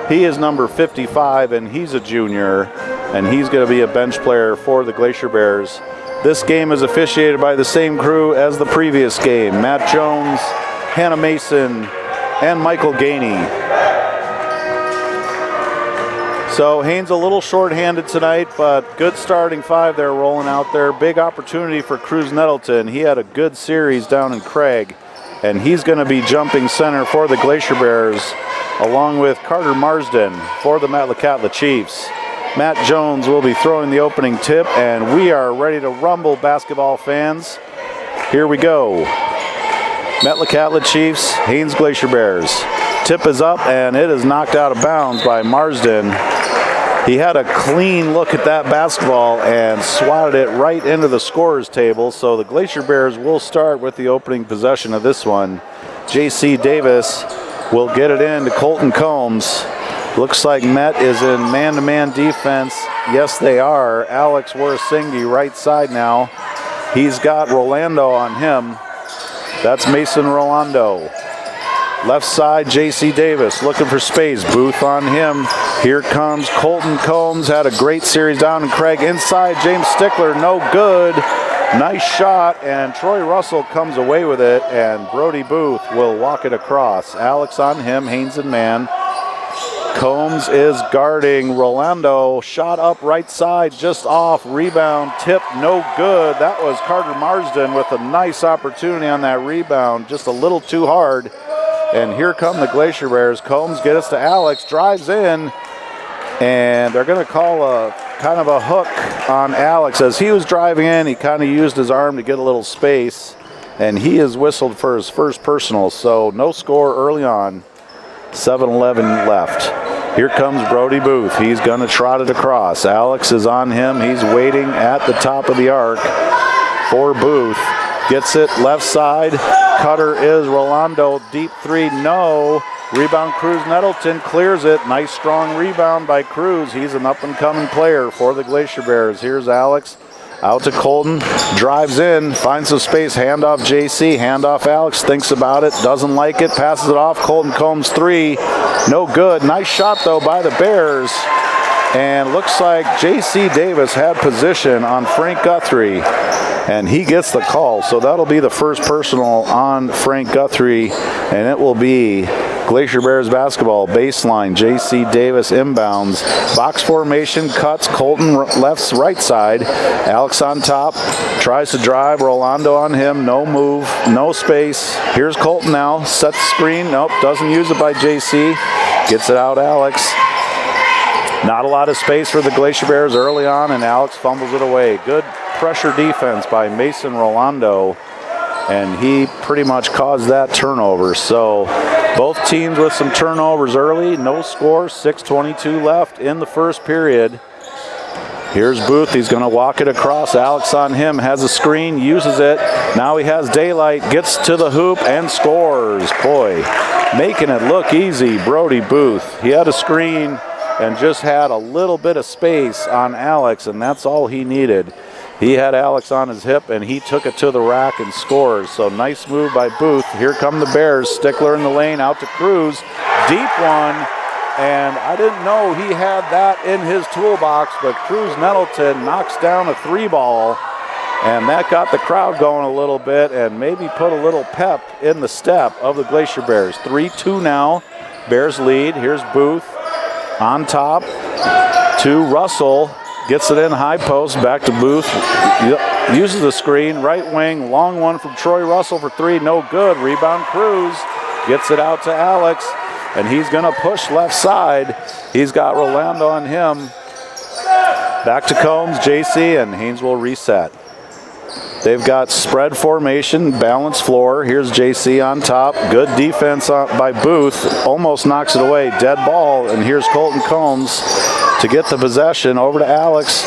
He is number 55 and he's a junior, and he's going to be a bench player for the Glacier Bears. This game is officiated by the same crew as the previous game: Matt Jones, Hannah Mason, and Michael Gainey. So Haines a little short-handed tonight, but good starting five there rolling out there. Big opportunity for Cruz Nettleton. He had a good series down in Craig, and he's going to be jumping center for the Glacier Bears, along with Carter Marsden for the Metlakatla Chiefs. Matt Jones will be throwing the opening tip, and we are ready to rumble, basketball fans. Here we go. Metlakatla Chiefs, Haines Glacier Bears. Tip is up, and it is knocked out of bounds by Marsden. He had a clean look at that basketball and swatted it right into the scorer's table, so the Glacier Bears will start with the opening possession of this one. J.C. Davis will get it in to Colton Combs. Looks like Met is in man-to-man defense. Yes, they are. Alex Warasingi right side now. He's got Rolando on him. That's Mason Rolando. Left side, J.C. Davis looking for space. Booth on him. Here comes Colton Combs. Had a great series down in Craig. Inside, James Stickler, no good. Nice shot, and Troy Russell comes away with it, and Brody Booth will walk it across. Alex on him, Haines and man. Combs is guarding Rolando. Shot up right side, just off. Rebound, tip, no good. That was Carter Marsden with a nice opportunity on that rebound. Just a little too hard. And here come the Glacier Bears. Combs gets us to Alex, drives in, and they're going to call a kind of a hook on Alex. As he was driving in, he kind of used his arm to get a little space, and he is whistled for his first personal. So no score early on. 7-11 left. Here comes Brody Booth. He's going to trot it across. Alex is on him. He's waiting at the top of the arc for Booth. Gets it left side. Cutter is Rolando. Deep three, no. Rebound, Cruz Nettleton clears it. Nice strong rebound by Cruz. He's an up-and-coming player for the Glacier Bears. Here's Alex. Out to Colton, drives in, finds some space, handoff JC, handoff Alex, thinks about it, doesn't like it, passes it off. Colton Combs three, no good. Nice shot though by the Bears. And looks like JC Davis had position on Frank Guthrie, and he gets the call. So that'll be the first personal on Frank Guthrie, and it will be Glacier Bears basketball. Baseline, J.C. Davis inbounds. Box formation, cuts. Colton left, right side. Alex on top. Tries to drive. Rolando on him. No move. No space. Here's Colton now. Sets the screen. Nope. Doesn't use it by J.C. Gets it out, Alex. Not a lot of space for the Glacier Bears early on, and Alex fumbles it away. Good pressure defense by Mason Rolando, and he pretty much caused that turnover. So both teams with some turnovers early. No score, 6:22 left in the first period. Here's Booth. He's going to walk it across. Alex on him, has a screen, uses it. Now he has daylight, gets to the hoop and scores. Boy, making it look easy, Brody Booth. He had a screen and just had a little bit of space on Alex, and that's all he needed. He had Alex on his hip, and he took it to the rack and scores. So nice move by Booth. Here come the Bears. Stickler in the lane, out to Cruz. Deep one, and I didn't know he had that in his toolbox, but Cruz Nettleton knocks down a three ball, and that got the crowd going a little bit and maybe put a little pep in the step of the Glacier Bears. 3-2 now. Bears lead. Here's Booth on top to Russell. Gets it in high post, back to Booth. Uses the screen, right wing, long one from Troy Russell for three, no good. Rebound Cruz, gets it out to Alex, and he's gonna push left side. He's got Rolando on him. Back to Combs, JC, and Haines will reset. They've got spread formation, balanced floor. Here's JC on top. Good defense by Booth. Almost knocks it away. Dead ball. And here's Colton Combs to get the possession. Over to Alex.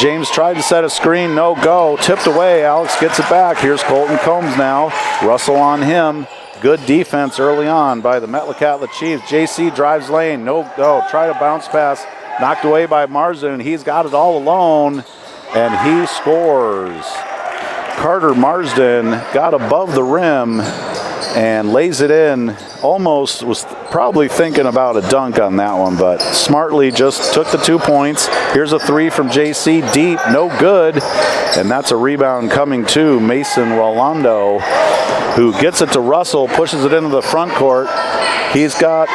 James tried to set a screen. No go. Tipped away. Alex gets it back. Here's Colton Combs now. Russell on him. Good defense early on by the Metlakatla Chiefs. JC drives lane. No go. Try to bounce pass. Knocked away by Marsden. And he's got it all alone. And he scores. Carter Marsden got above the rim and lays it in. Almost was probably thinking about a dunk on that one, but smartly just took the 2 points. Here's a three from JC, deep, no good. And that's a rebound coming to Mason Rolando, who gets it to Russell, pushes it into the front court. He's got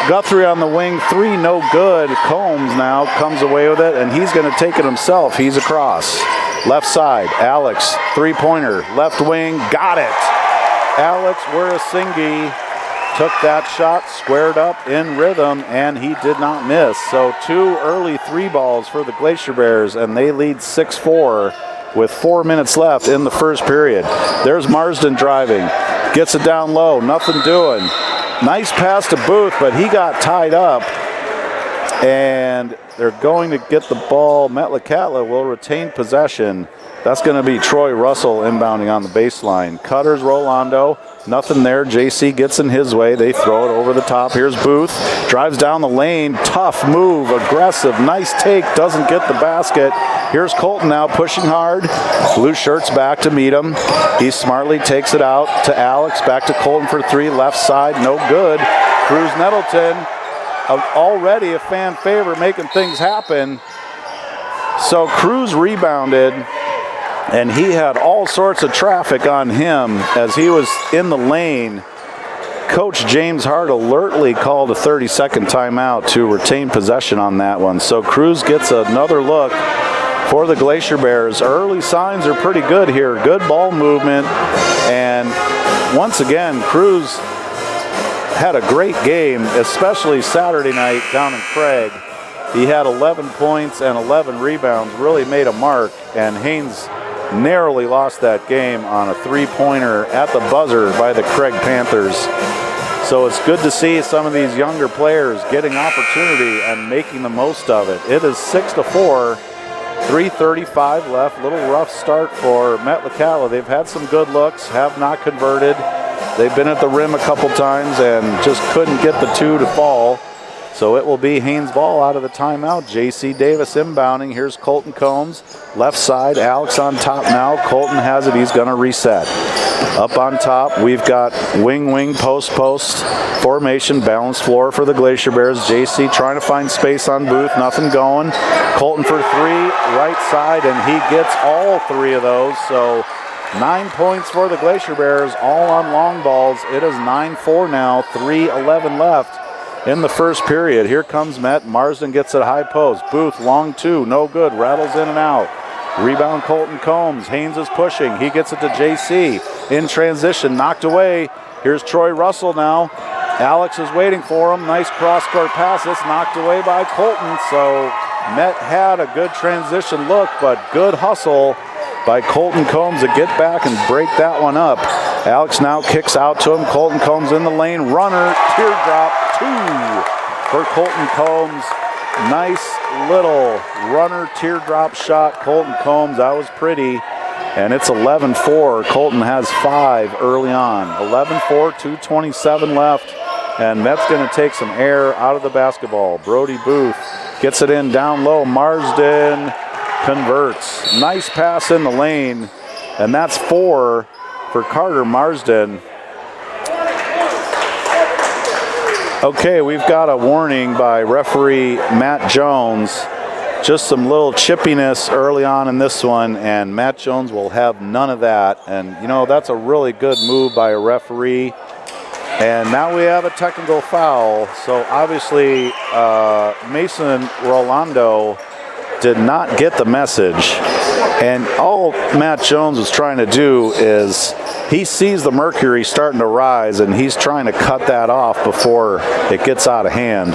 Guthrie on the wing, three, no good. Combs now comes away with it, and he's going to take it himself. He's across. Left side, Alex, three-pointer, left wing, got it. Alex Wirasingi took that shot, squared up in rhythm, and he did not miss. So 2 early 3 balls for the Glacier Bears, and they lead 6-4 with 4 minutes left in the first period. There's Marsden driving, gets it down low, nothing doing. Nice pass to Booth, but he got tied up. And they're going to get the ball. Metlakatla will retain possession. That's going to be Troy Russell inbounding on the baseline. Cutters Rolando, nothing there. JC gets in his way. They throw it over the top. Here's Booth, drives down the lane. Tough move, aggressive, nice take, doesn't get the basket. Here's Colton now pushing hard. Blue shirts back to meet him. He smartly takes it out to Alex. Back to Colton for three, left side, no good. Cruz Nettleton, already a fan favorite, making things happen. So Cruz rebounded, and he had all sorts of traffic on him as he was in the lane. Coach James Hart alertly called a 30-second timeout to retain possession on that one. So Cruz gets another look for the Glacier Bears. Early signs are pretty good here. Good ball movement, and once again, Cruz had a great game, especially Saturday night down in Craig. He had 11 points and 11 rebounds, really made a mark, and Haines narrowly lost that game on a three-pointer at the buzzer by the Craig Panthers. So it's good to see some of these younger players getting opportunity and making the most of it. It is 6-4, 3:35 left. Little rough start for Metlakatla. They've had some good looks, have not converted. They've been at the rim a couple times and just couldn't get the two to fall. So it will be Haines ball out of the timeout. JC Davis inbounding. Here's Colton Combs. Left side, Alex on top now. Colton has it. He's going to reset. Up on top, we've got wing, post formation, balanced floor for the Glacier Bears. JC trying to find space on Booth. Nothing going. Colton for three, right side, and he gets all three of those. So 9 points for the Glacier Bears, all on long balls. It is 9-4 now, 3:11 left in the first period. Here comes Met. Marsden gets it high post. Booth, long two, no good, rattles in and out. Rebound Colton Combs. Haines is pushing. He gets it to JC. In transition, knocked away. Here's Troy Russell now. Alex is waiting for him. Nice cross-court pass. It's knocked away by Colton. So Met had a good transition look, but good hustle by Colton Combs to get back and break that one up. Alex now kicks out to him. Colton Combs in the lane. Runner, teardrop, two for Colton Combs. Nice little runner teardrop shot. Colton Combs, that was pretty. And it's 11-4. Colton has 5 early on. 11-4, 2:27 left. And Met's going to take some air out of the basketball. Brody Booth gets it in down low. Marsden converts. Nice pass in the lane. And that's 4 for Carter Marsden. Okay, we've got a warning by referee Matt Jones. Just some little chippiness early on in this one, and Matt Jones will have none of that. And, you know, that's a really good move by a referee. And now we have a technical foul. So, obviously, Mason Rolando did not get the message. And all Matt Jones was trying to do is he sees the mercury starting to rise, and he's trying to cut that off before it gets out of hand.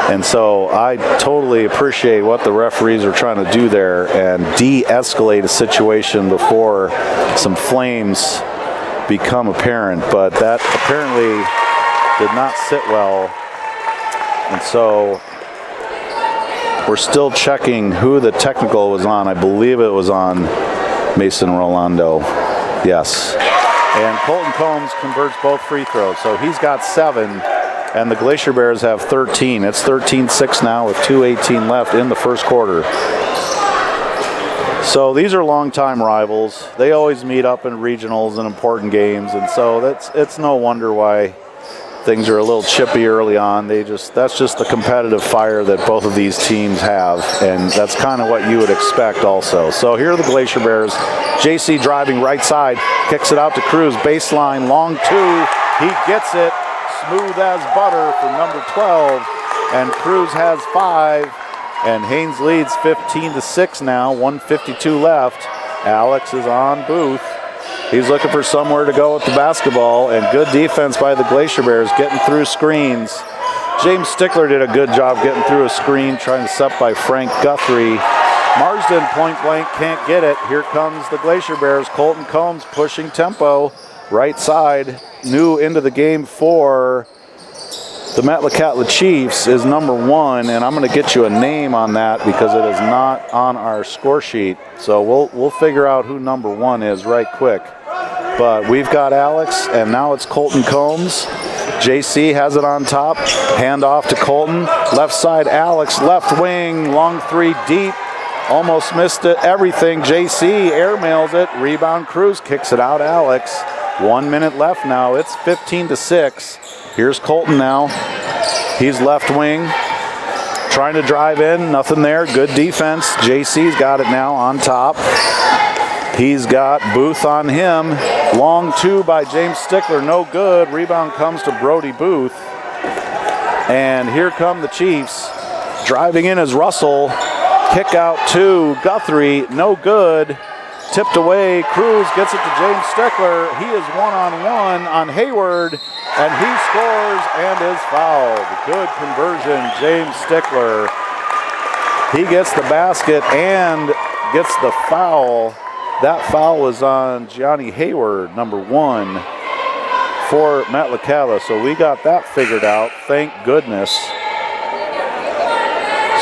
And so I totally appreciate what the referees are trying to do there and de-escalate a situation before some flames become apparent. But that apparently did not sit well. And so we're still checking who the technical was on. I believe it was on Mason Rolando. Yes. And Colton Combs converts both free throws. So he's got 7, and the Glacier Bears have 13. It's 13-6 now with 2:18 left in the first quarter. So these are longtime rivals. They always meet up in regionals and important games, and so it's no wonder why things are a little chippy early on. That's just the competitive fire that both of these teams have, and that's kind of what you would expect also. So here are the Glacier Bears. JC driving right side, kicks it out to Cruz, baseline, long 2. He gets it, smooth as butter for number 12, and Cruz has 5, and Haines leads 15-6 now, 1:52 left. Alex is on Booth. He's looking for somewhere to go with the basketball, and good defense by the Glacier Bears getting through screens. James Stickler did a good job getting through a screen, trying to set by Frank Guthrie. Marsden point blank can't get it. Here comes the Glacier Bears. Colton Combs pushing tempo. Right side, new into the game for the Metlakatla Chiefs is number 1, and I'm going to get you a name on that because it is not on our score sheet. So we'll figure out who number 1 is right quick. But we've got Alex, and now it's Colton Combs. JC has it on top. Hand off to Colton. Left side, Alex. Left wing, long 3 deep. Almost missed it. Everything. JC airmails it. Rebound Cruz kicks it out. Alex. 1 minute left now. It's 15-6. Here's Colton now. He's left wing. Trying to drive in. Nothing there. Good defense. JC's got it now on top. He's got Booth on him. Long 2 by James Stickler. No good. Rebound comes to Brody Booth. And here come the Chiefs. Driving in is Russell. Kick out to Guthrie. No good. Tipped away. Cruz gets it to James Stickler. He is one-on-one on Hayward, and he scores and is fouled. Good conversion, James Stickler. He gets the basket and gets the foul. That foul was on Gianni Hayward, number 1 for Metlakatla. So we got that figured out, thank goodness.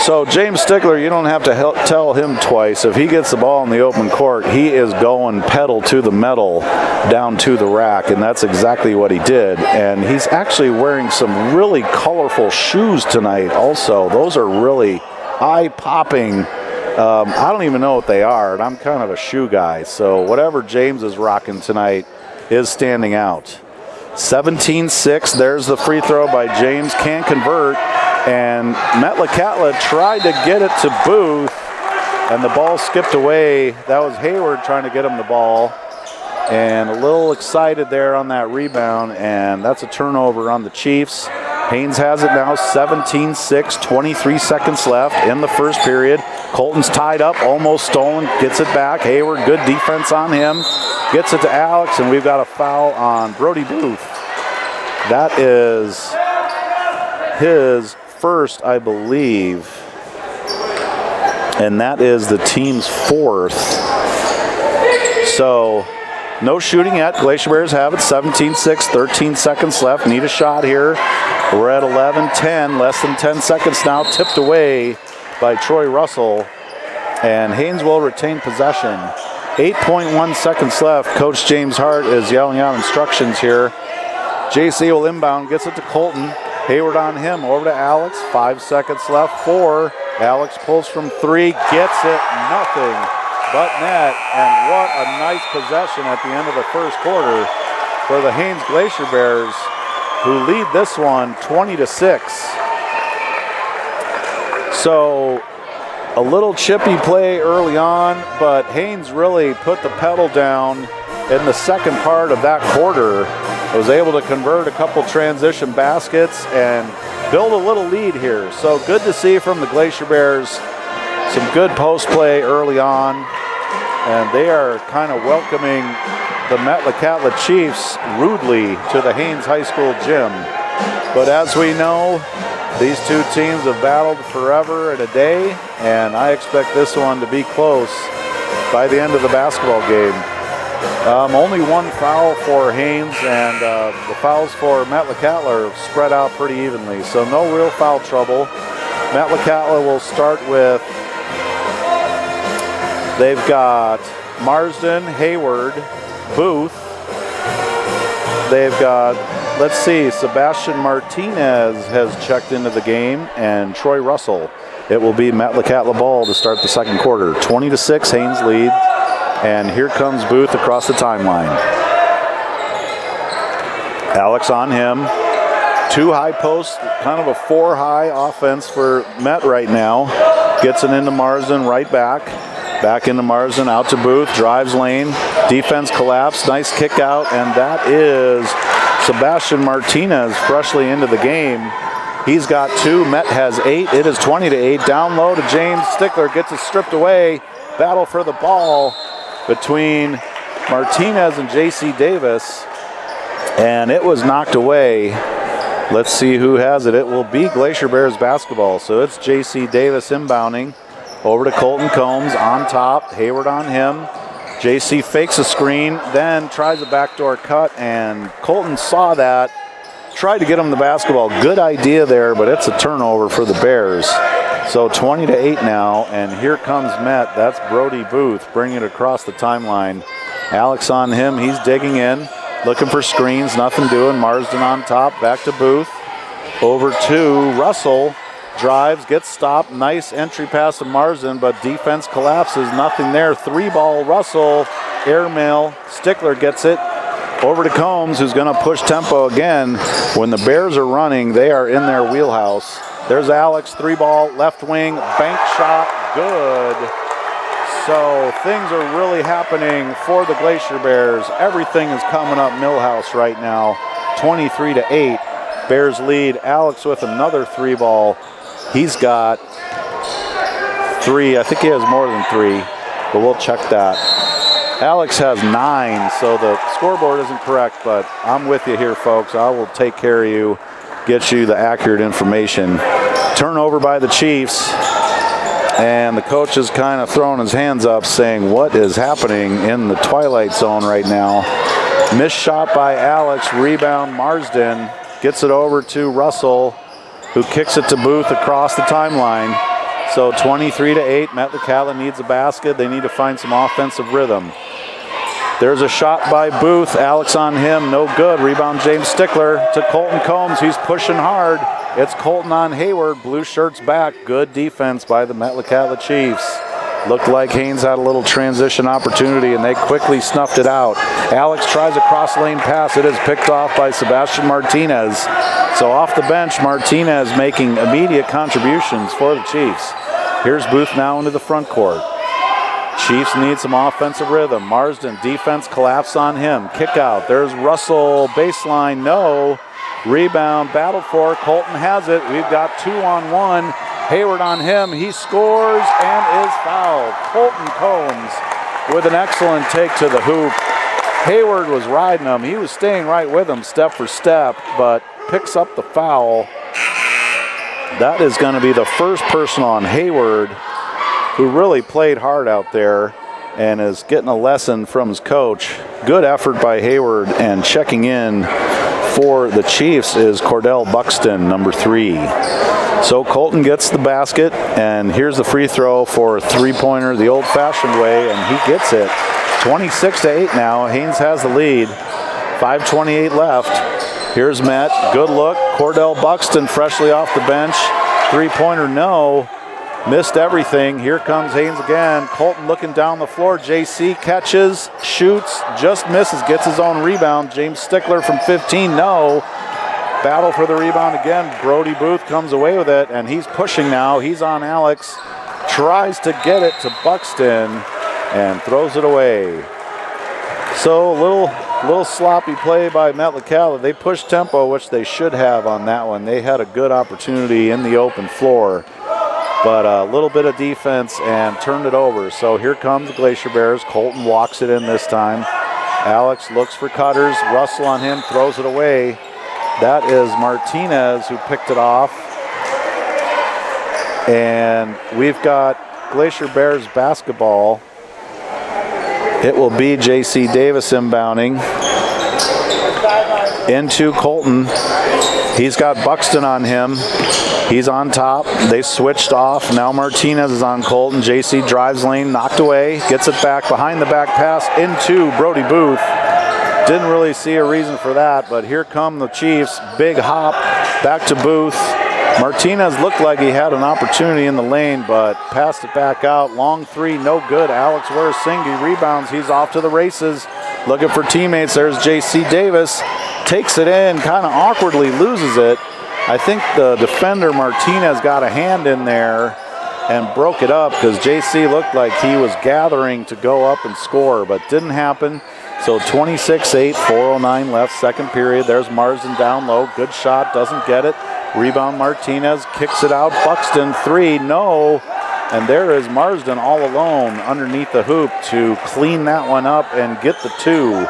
So James Stickler, you don't have to tell him twice. If he gets the ball in the open court, he is going pedal to the metal down to the rack, and that's exactly what he did. And he's actually wearing some really colorful shoes tonight also. Those are really eye-popping. I don't even know what they are, and I'm kind of a shoe guy. So whatever James is rocking tonight is standing out. 17-6, there's the free throw by James, can't convert. And Metlakatla tried to get it to Booth, and the ball skipped away. That was Hayward trying to get him the ball. And a little excited there on that rebound, and that's a turnover on the Chiefs. Haines has it now, 17-6, 23 seconds left in the first period. Colton's tied up, almost stolen, gets it back. Hayward, good defense on him. Gets it to Alex, and we've got a foul on Brody Booth. That is his first, I believe, and that is the team's 4th. So no shooting yet. Glacier Bears have it, 17-6, 13 seconds left. Need a shot here. We're at 11-10, less than 10 seconds now. Tipped away by Troy Russell, and Haines will retain possession. 8.1 seconds left. Coach James Hart is yelling out instructions here. JC will inbound, gets it to Colton. Hayward on him, over to Alex. 5 seconds left, 4. Alex pulls from 3, gets it, nothing but net. And what a nice possession at the end of the first quarter for the Haines Glacier Bears, who lead this one 20-6. So a little chippy play early on, but Haines really put the pedal down in the second part of that quarter. Was able to convert a couple transition baskets and build a little lead here. So good to see from the Glacier Bears. Some good post play early on, and they are kind of welcoming the Metlakatla Chiefs rudely to the Haines High School gym. But as we know, These two teams have battled forever and a day, and I expect this one to be close by the end of the basketball game. Only one foul for Haines, and the fouls for Metlakatla are spread out pretty evenly, so no real foul trouble. Metlakatla will start with, they've got Marsden, Hayward, Booth. They've got, let's see, Sebastian Martinez has checked into the game, and Troy Russell. It will be Metlakatla ball to start the second quarter. 20-6, Haines lead. And here comes Booth across the timeline. Alex on him. Two high posts, kind of a four-high offense for Met right now. Gets it into Marsden, right back. Back into Marsden, out to Booth, drives lane. Defense collapse, nice kick out, and that is Sebastian Martinez freshly into the game. He's got two, Met has 8. It is 20-8. Down low to James Stickler, gets it stripped away. Battle for the ball between Martinez and J.C. Davis, and it was knocked away. Let's see who has it. It will be Glacier Bears basketball. So it's J.C. Davis inbounding over to Colton Combs on top. Hayward on him. J.C. fakes a screen, then tries a backdoor cut, and Colton saw that, tried to get him the basketball. Good idea there, but it's a turnover for the Bears. So 20-8 now, and here comes Met. That's Brody Booth bringing it across the timeline. Alex on him. He's digging in, looking for screens, nothing doing. Marsden on top, back to Booth. Over to Russell. Drives, gets stopped. Nice entry pass to Marsden, but defense collapses. Nothing there. 3-ball Russell. Airmail. Stickler gets it. Over to Combs, who's going to push tempo again. When the Bears are running, they are in their wheelhouse. There's Alex, 3-ball, left wing, bank shot, good. So things are really happening for the Glacier Bears. Everything is coming up Millhouse right now. 23-8, Bears lead. Alex with another 3-ball. He's got 3. I think he has more than 3, but we'll check that. Alex has 9, so the scoreboard isn't correct, but I'm with you here, folks. I will take care of you, get you the accurate information. Turnover by the Chiefs, and the coach is kind of throwing his hands up saying, what is happening in the twilight zone right now? Missed shot by Alex, rebound Marsden, gets it over to Russell, who kicks it to Booth across the timeline. So 23-8, Metlakatla needs a basket. They need to find some offensive rhythm. There's a shot by Booth. Alex on him, no good. Rebound James Stickler to Colton Combs. He's pushing hard. It's Colton on Hayward. Blue shirts back. Good defense by the Metlakatla Chiefs. Looked like Haines had a little transition opportunity, and they quickly snuffed it out. Alex tries a cross-lane pass. It is picked off by Sebastian Martinez. So off the bench, Martinez making immediate contributions for the Chiefs. Here's Booth now into the front court. Chiefs need some offensive rhythm. Marsden, defense collapse on him. Kick out. There's Russell, baseline, no. Rebound, battle for. Colton has it. We've got 2-on-1. Hayward on him. He scores and is fouled. Colton Combs with an excellent take to the hoop. Hayward was riding him. He was staying right with him step for step, but picks up the foul. That is going to be the first person on Hayward, who really played hard out there and is getting a lesson from his coach. Good effort by Hayward, and checking in for the Chiefs is Cordell Buxton, number 3. So Colton gets the basket, and here's the free throw for a three-pointer the old-fashioned way, and he gets it. 26-8 now. Haines has the lead. 5:28 left. Here's Matt. Good look. Cordell Buxton freshly off the bench. Three-pointer, no. Missed everything. Here comes Haines again. Colton looking down the floor. JC catches, shoots, just misses, gets his own rebound. James Stickler from 15, no. Battle for the rebound again. Brody Booth comes away with it, and he's pushing now. He's on Alex. Tries to get it to Buxton and throws it away. So a little sloppy play by Metlakatla. They pushed tempo, which they should have on that one. They had a good opportunity in the open floor, but a little bit of defense and turned it over. So here comes the Glacier Bears. Colton walks it in this time. Alex looks for cutters. Russell on him, throws it away. That is Martinez who picked it off. And we've got Glacier Bears basketball. It will be J.C. Davis inbounding into Colton. He's got Buxton on him. He's on top. They switched off. Now Martinez is on Colton. J.C. drives lane, knocked away, gets it back, behind the back pass into Brody Booth. Didn't really see a reason for that, but here come the Chiefs. Big hop back to Booth. Martinez looked like he had an opportunity in the lane, but passed it back out. Long three, no good. Alex Warasingi rebounds. He's off to the races. Looking for teammates. There's J.C. Davis. Takes it in, kind of awkwardly loses it. I think the defender Martinez got a hand in there and broke it up because J.C. looked like he was gathering to go up and score, but didn't happen. So 26-8, 4:09 left, second period. There's Marsden down low. Good shot, doesn't get it. Rebound Martinez, kicks it out. Buxton, three, no. And there is Marsden all alone underneath the hoop to clean that one up and get the two.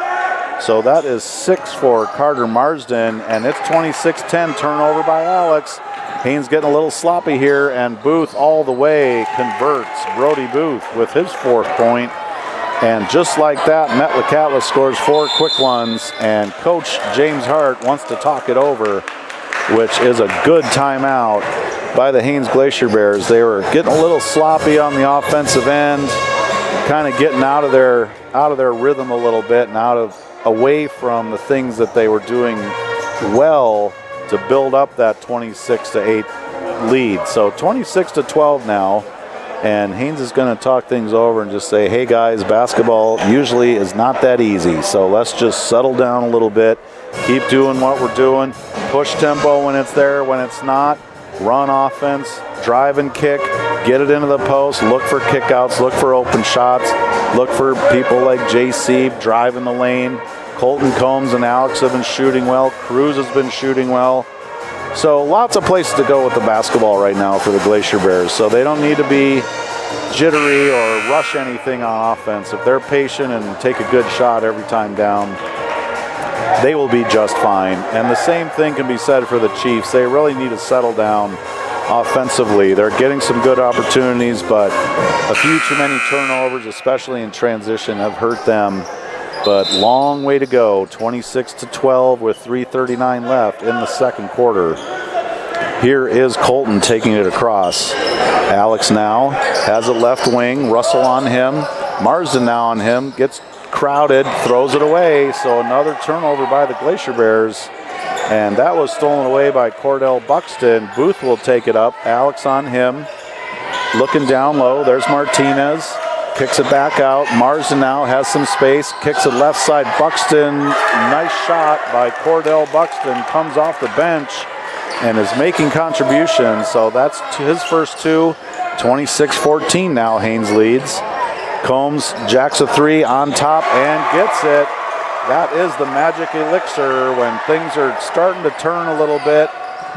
So that is 6 for Carter Marsden, and it's 26-10, turnover by Alex. Haines getting a little sloppy here, and Booth all the way converts. Brody Booth with his 4th point. And just like that, Metlakatla scores 4 quick ones, and Coach James Hart wants to talk it over, which is a good timeout by the Haines Glacier Bears. They were getting a little sloppy on the offensive end, kind of getting out of their rhythm a little bit and away from the things that they were doing well to build up that 26-8 lead. So 26-12 now, and Haines is going to talk things over and just say, hey guys, basketball usually is not that easy, so let's just settle down a little bit, keep doing what we're doing, push tempo when it's there, when it's not, run offense, drive and kick, get it into the post, look for kickouts, look for open shots, look for people like JC driving the lane. Colton Combs and Alex have been shooting well. Cruz has been shooting well. So lots of places to go with the basketball right now for the Glacier Bears. So they don't need to be jittery or rush anything on offense. If they're patient and take a good shot every time down, they will be just fine. And the same thing can be said for the Chiefs. They really need to settle down offensively. They're getting some good opportunities, but a few too many turnovers, especially in transition, have hurt them. But long way to go, 26-12 with 3:39 left in the second quarter. Here is Colton taking it across. Alex now has a left wing, Russell on him, Marsden now on him, gets crowded, throws it away, so another turnover by the Glacier Bears. And that was stolen away by Cordell Buxton. Booth will take it up, Alex on him, looking down low, there's Martinez. Kicks it back out. Marsden now has some space. Kicks it left side. Buxton, nice shot by Cordell Buxton. Comes off the bench and is making contributions. So that's his first two. 26-14 now, Haines leads. Combs jacks a three on top and gets it. That is the magic elixir when things are starting to turn a little bit.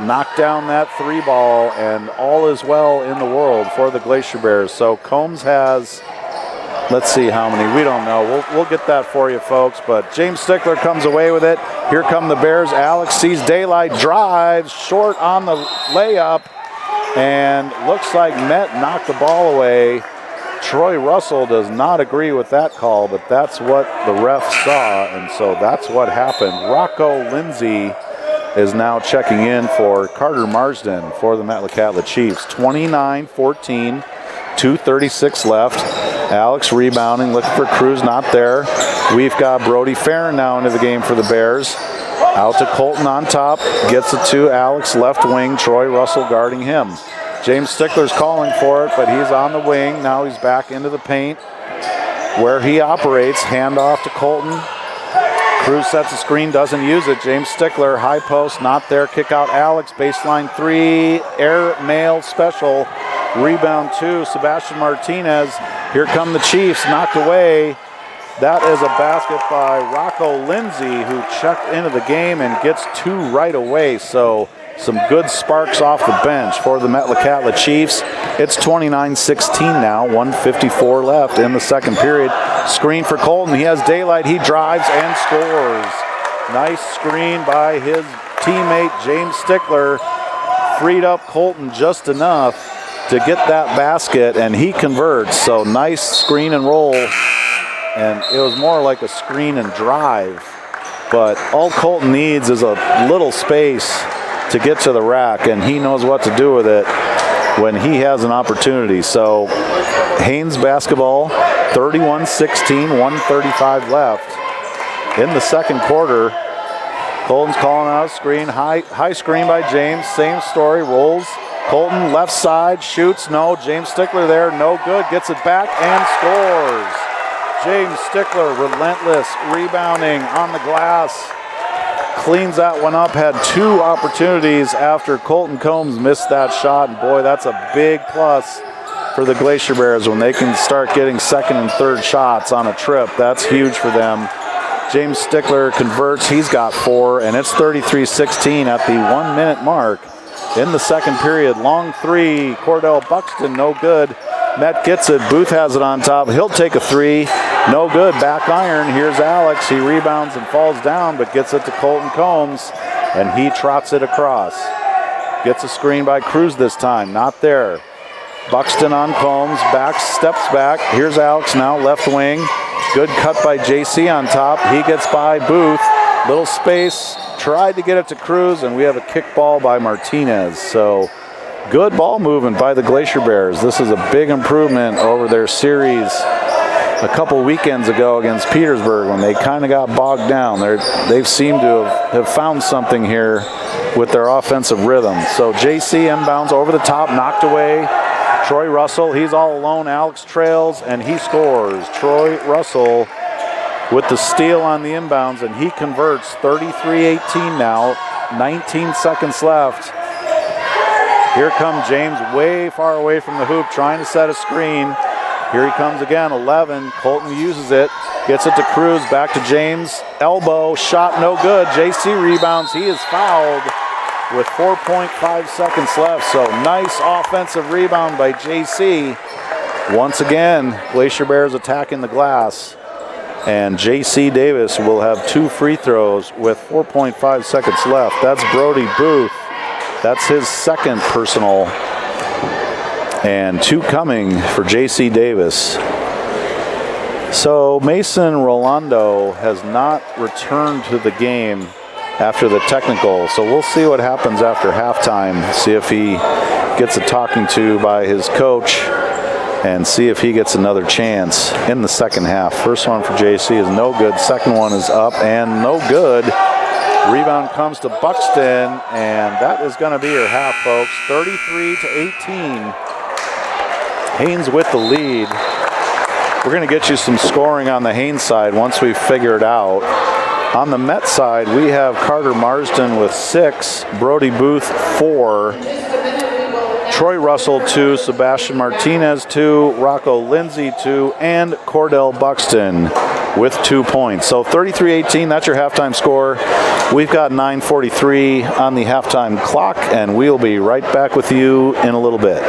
Knock down that three ball and all is well in the world for the Glacier Bears. So Combs has... let's see how many. We don't know. We'll get that for you, folks. But James Stickler comes away with it. Here come the Bears. Alex sees daylight, drives short on the layup, and looks like Met knocked the ball away. Troy Russell does not agree with that call, but that's what the ref saw, and so that's what happened. Rocco Lindsay is now checking in for Carter Marsden for the Metlakatla Chiefs. 29-14, 2:36 left. Alex rebounding, looking for Cruz, not there. We've got Brody Farron now into the game for the Bears. Out to Colton on top, gets it to Alex, left wing, Troy Russell guarding him. James Stickler's calling for it, but he's on the wing. Now he's back into the paint where he operates. Handoff to Colton. Cruz sets a screen, doesn't use it. James Stickler, high post, not there. Kick out Alex, baseline three, air mail special. Rebound two, Sebastian Martinez. Here come the Chiefs, knocked away. That is a basket by Rocco Lindsay, who checked into the game and gets two right away. So some good sparks off the bench for the Metlakatla Chiefs. It's 29-16 now, 1:54 left in the second period. Screen for Colton, he has daylight, he drives and scores. Nice screen by his teammate James Stickler. Freed up Colton just enough. to get that basket, and he converts. So nice screen and roll, and it was more like a screen and drive. But all Colton needs is a little space to get to the rack, and he knows what to do with it when he has an opportunity. So Haines basketball, 31-16, 1:35 left. In the second quarter, Colton's calling out a screen, high screen by James, same story, rolls. Colton left side, shoots, no. James Stickler there, no good, gets it back and scores. James Stickler, relentless, rebounding on the glass. Cleans that one up, had 2 opportunities after Colton Combs missed that shot. And boy, that's a big plus for the Glacier Bears when they can start getting second and third shots on a trip. That's huge for them. James Stickler converts, he's got 4, and it's 33-16 at the 1 minute mark. In the second period, long 3, Cordell Buxton, no good. Met gets it, Booth has it on top, he'll take a 3, no good, back iron, here's Alex, he rebounds and falls down, but gets it to Colton Combs, and he trots it across. Gets a screen by Cruz this time, not there. Buxton on Combs, steps back, here's Alex now, left wing. Good cut by JC on top, he gets by Booth, little space, tried to get it to Cruz, and we have a kick ball by Martinez. So good ball movement by the Glacier Bears. This is a big improvement over their series a couple weekends ago against Petersburg when they kind of got bogged down. They've seemed to have found something here with their offensive rhythm. So JC inbounds over the top, knocked away. Troy Russell, he's all alone. Alex trails, and he scores. Troy Russell with the steal on the inbounds, and he converts. 33-18 now, 19 seconds left. Here comes James way far away from the hoop, trying to set a screen. Here he comes again, 11. Colton uses it, gets it to Cruz, back to James. Elbow, shot no good. JC rebounds, he is fouled with 4.5 seconds left. So nice offensive rebound by JC. Once again, Glacier Bears attacking the glass. And JC Davis will have 2 free throws with 4.5 seconds left. That's Brody Booth. That's his second personal. And 2 coming for JC Davis. So Mason Rolando has not returned to the game after the technical. So we'll see what happens after halftime. See if he gets a talking to by his coach and see if he gets another chance in the second half. First one for JC is no good. Second one is up and no good. Rebound comes to Buxton, and that is going to be your half, folks. 33-18. Haines with the lead. We're going to get you some scoring on the Haines side once we figure it out. On the Met side, we have Carter Marsden with 6, Brody Booth 4, Troy Russell 2, Sebastian Martinez 2, Rocco Lindsay 2, and Cordell Buxton with 2 points. So 33-18, that's your halftime score. We've got 9:43 on the halftime clock, and we'll be right back with you in a little bit.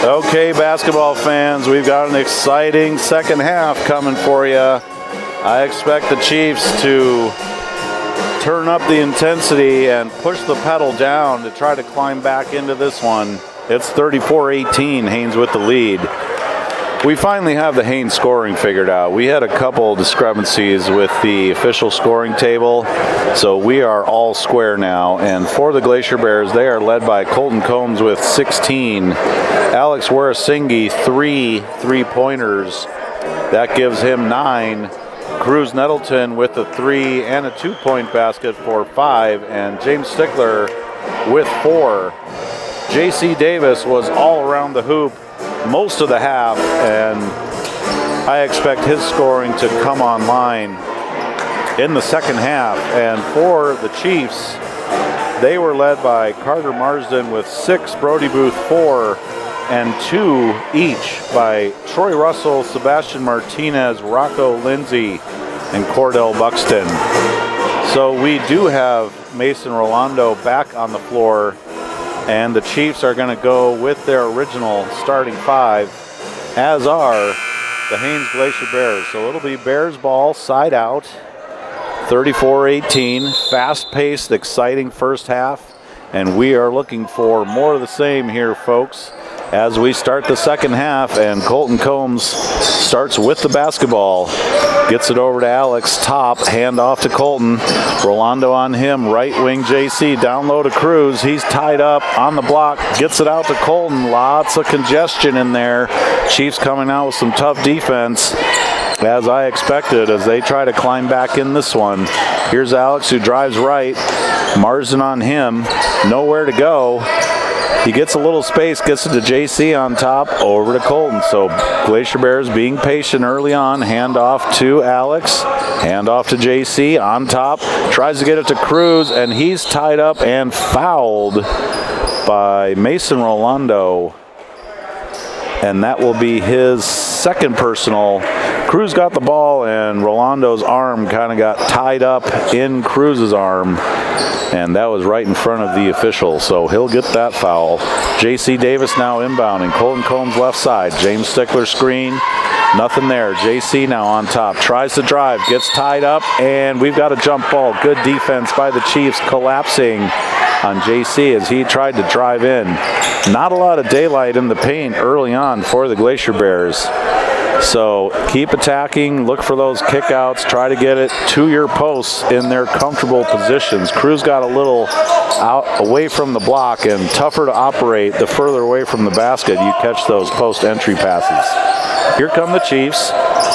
Okay, basketball fans, we've got an exciting second half coming for you. I expect the Chiefs to turn up the intensity and push the pedal down to try to climb back into this one. It's 34-18, Haines with the lead. We finally have the Haines scoring figured out. We had a couple discrepancies with the official scoring table, so we are all square now. And for the Glacier Bears, they are led by Colton Combs with 16. Alex Warasingi, 3 3-pointers. That gives him 9. Cruz Nettleton with a 3 and a 2-point basket for 5. And James Stickler with 4. J.C. Davis was all around the hoop most of the half, and I expect his scoring to come online in the second half. And for the Chiefs, they were led by Carter Marsden with 6, Brody Booth 4, and 2 each by Troy Russell, Sebastian Martinez, Rocco Lindsay, and Cordell Buxton. So we do have Mason Rolando back on the floor, and the Chiefs are going to go with their original starting 5, as are the Haines Glacier Bears. So it'll be Bears ball, side out, 34-18, fast-paced, exciting first half, and we are looking for more of the same here, folks, as we start the second half. And Colton Combs starts with the basketball, gets it over to Alex, top, hand off to Colton. Rolando on him, right wing JC, down low to Cruz. He's tied up on the block, gets it out to Colton. Lots of congestion in there. Chiefs coming out with some tough defense, as I expected, as they try to climb back in this one. Here's Alex, who drives right. Marsden on him, nowhere to go. He gets a little space, gets it to JC on top, over to Colton. So Glacier Bears being patient early on. Hand off to Alex, hand off to JC on top. Tries to get it to Cruz, and he's tied up and fouled by Mason Rolando. And that will be his second personal. Cruz got the ball, and Rolando's arm kind of got tied up in Cruz's arm, and that was right in front of the official, so he'll get that foul. J.C. Davis now inbounding. Colton Combs left side. James Stickler screen. Nothing there. J.C. now on top. Tries to drive. Gets tied up, and we've got a jump ball. Good defense by the Chiefs, collapsing on J.C. as he tried to drive in. Not a lot of daylight in the paint early on for the Glacier Bears. So keep attacking, look for those kickouts, try to get it to your posts in their comfortable positions. Cruz got a little out away from the block, and tougher to operate the further away from the basket you catch those post entry passes. Here come the Chiefs.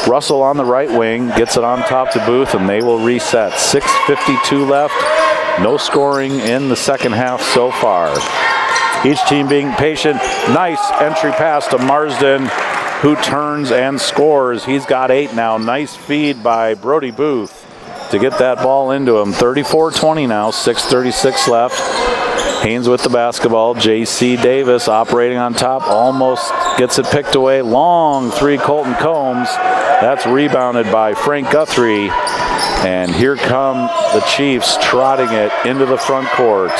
Russell on the right wing, gets it on top to Booth, and they will reset. 6:52 left. No scoring in the second half so far. Each team being patient. Nice entry pass to Marsden, who turns and scores. He's got 8 now. Nice feed by Brody Booth to get that ball into him. 34-20 now, 6:36 left. Haines with the basketball. J.C. Davis operating on top, almost gets it picked away. Long 3, Colton Combs. That's rebounded by Frank Guthrie. And here come the Chiefs trotting it into the front court.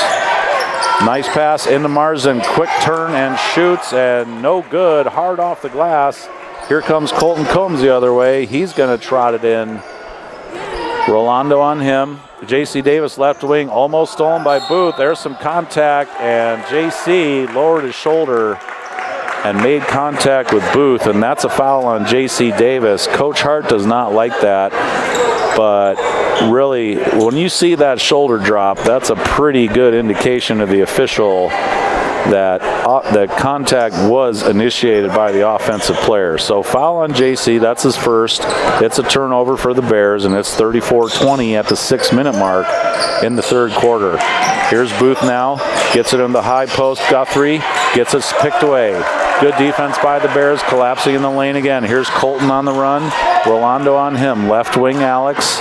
Nice pass into Marsden, quick turn and shoots, and no good, hard off the glass. Here comes Colton Combs the other way. He's going to trot it in. Rolando on him. J.C. Davis left wing, almost stolen by Booth. There's some contact, and J.C. lowered his shoulder and made contact with Booth, and that's a foul on J.C. Davis. Coach Hart does not like that, but really, when you see that shoulder drop, that's a pretty good indication to the official that the contact was initiated by the offensive player. So foul on JC, that's his first. It's a turnover for the Bears, and it's 34-20 at the 6-minute mark in the third quarter. Here's Booth now, gets it in the high post. Guthrie gets it picked away. Good defense by the Bears, collapsing in the lane again. Here's Colton on the run. Rolando on him. Left wing Alex.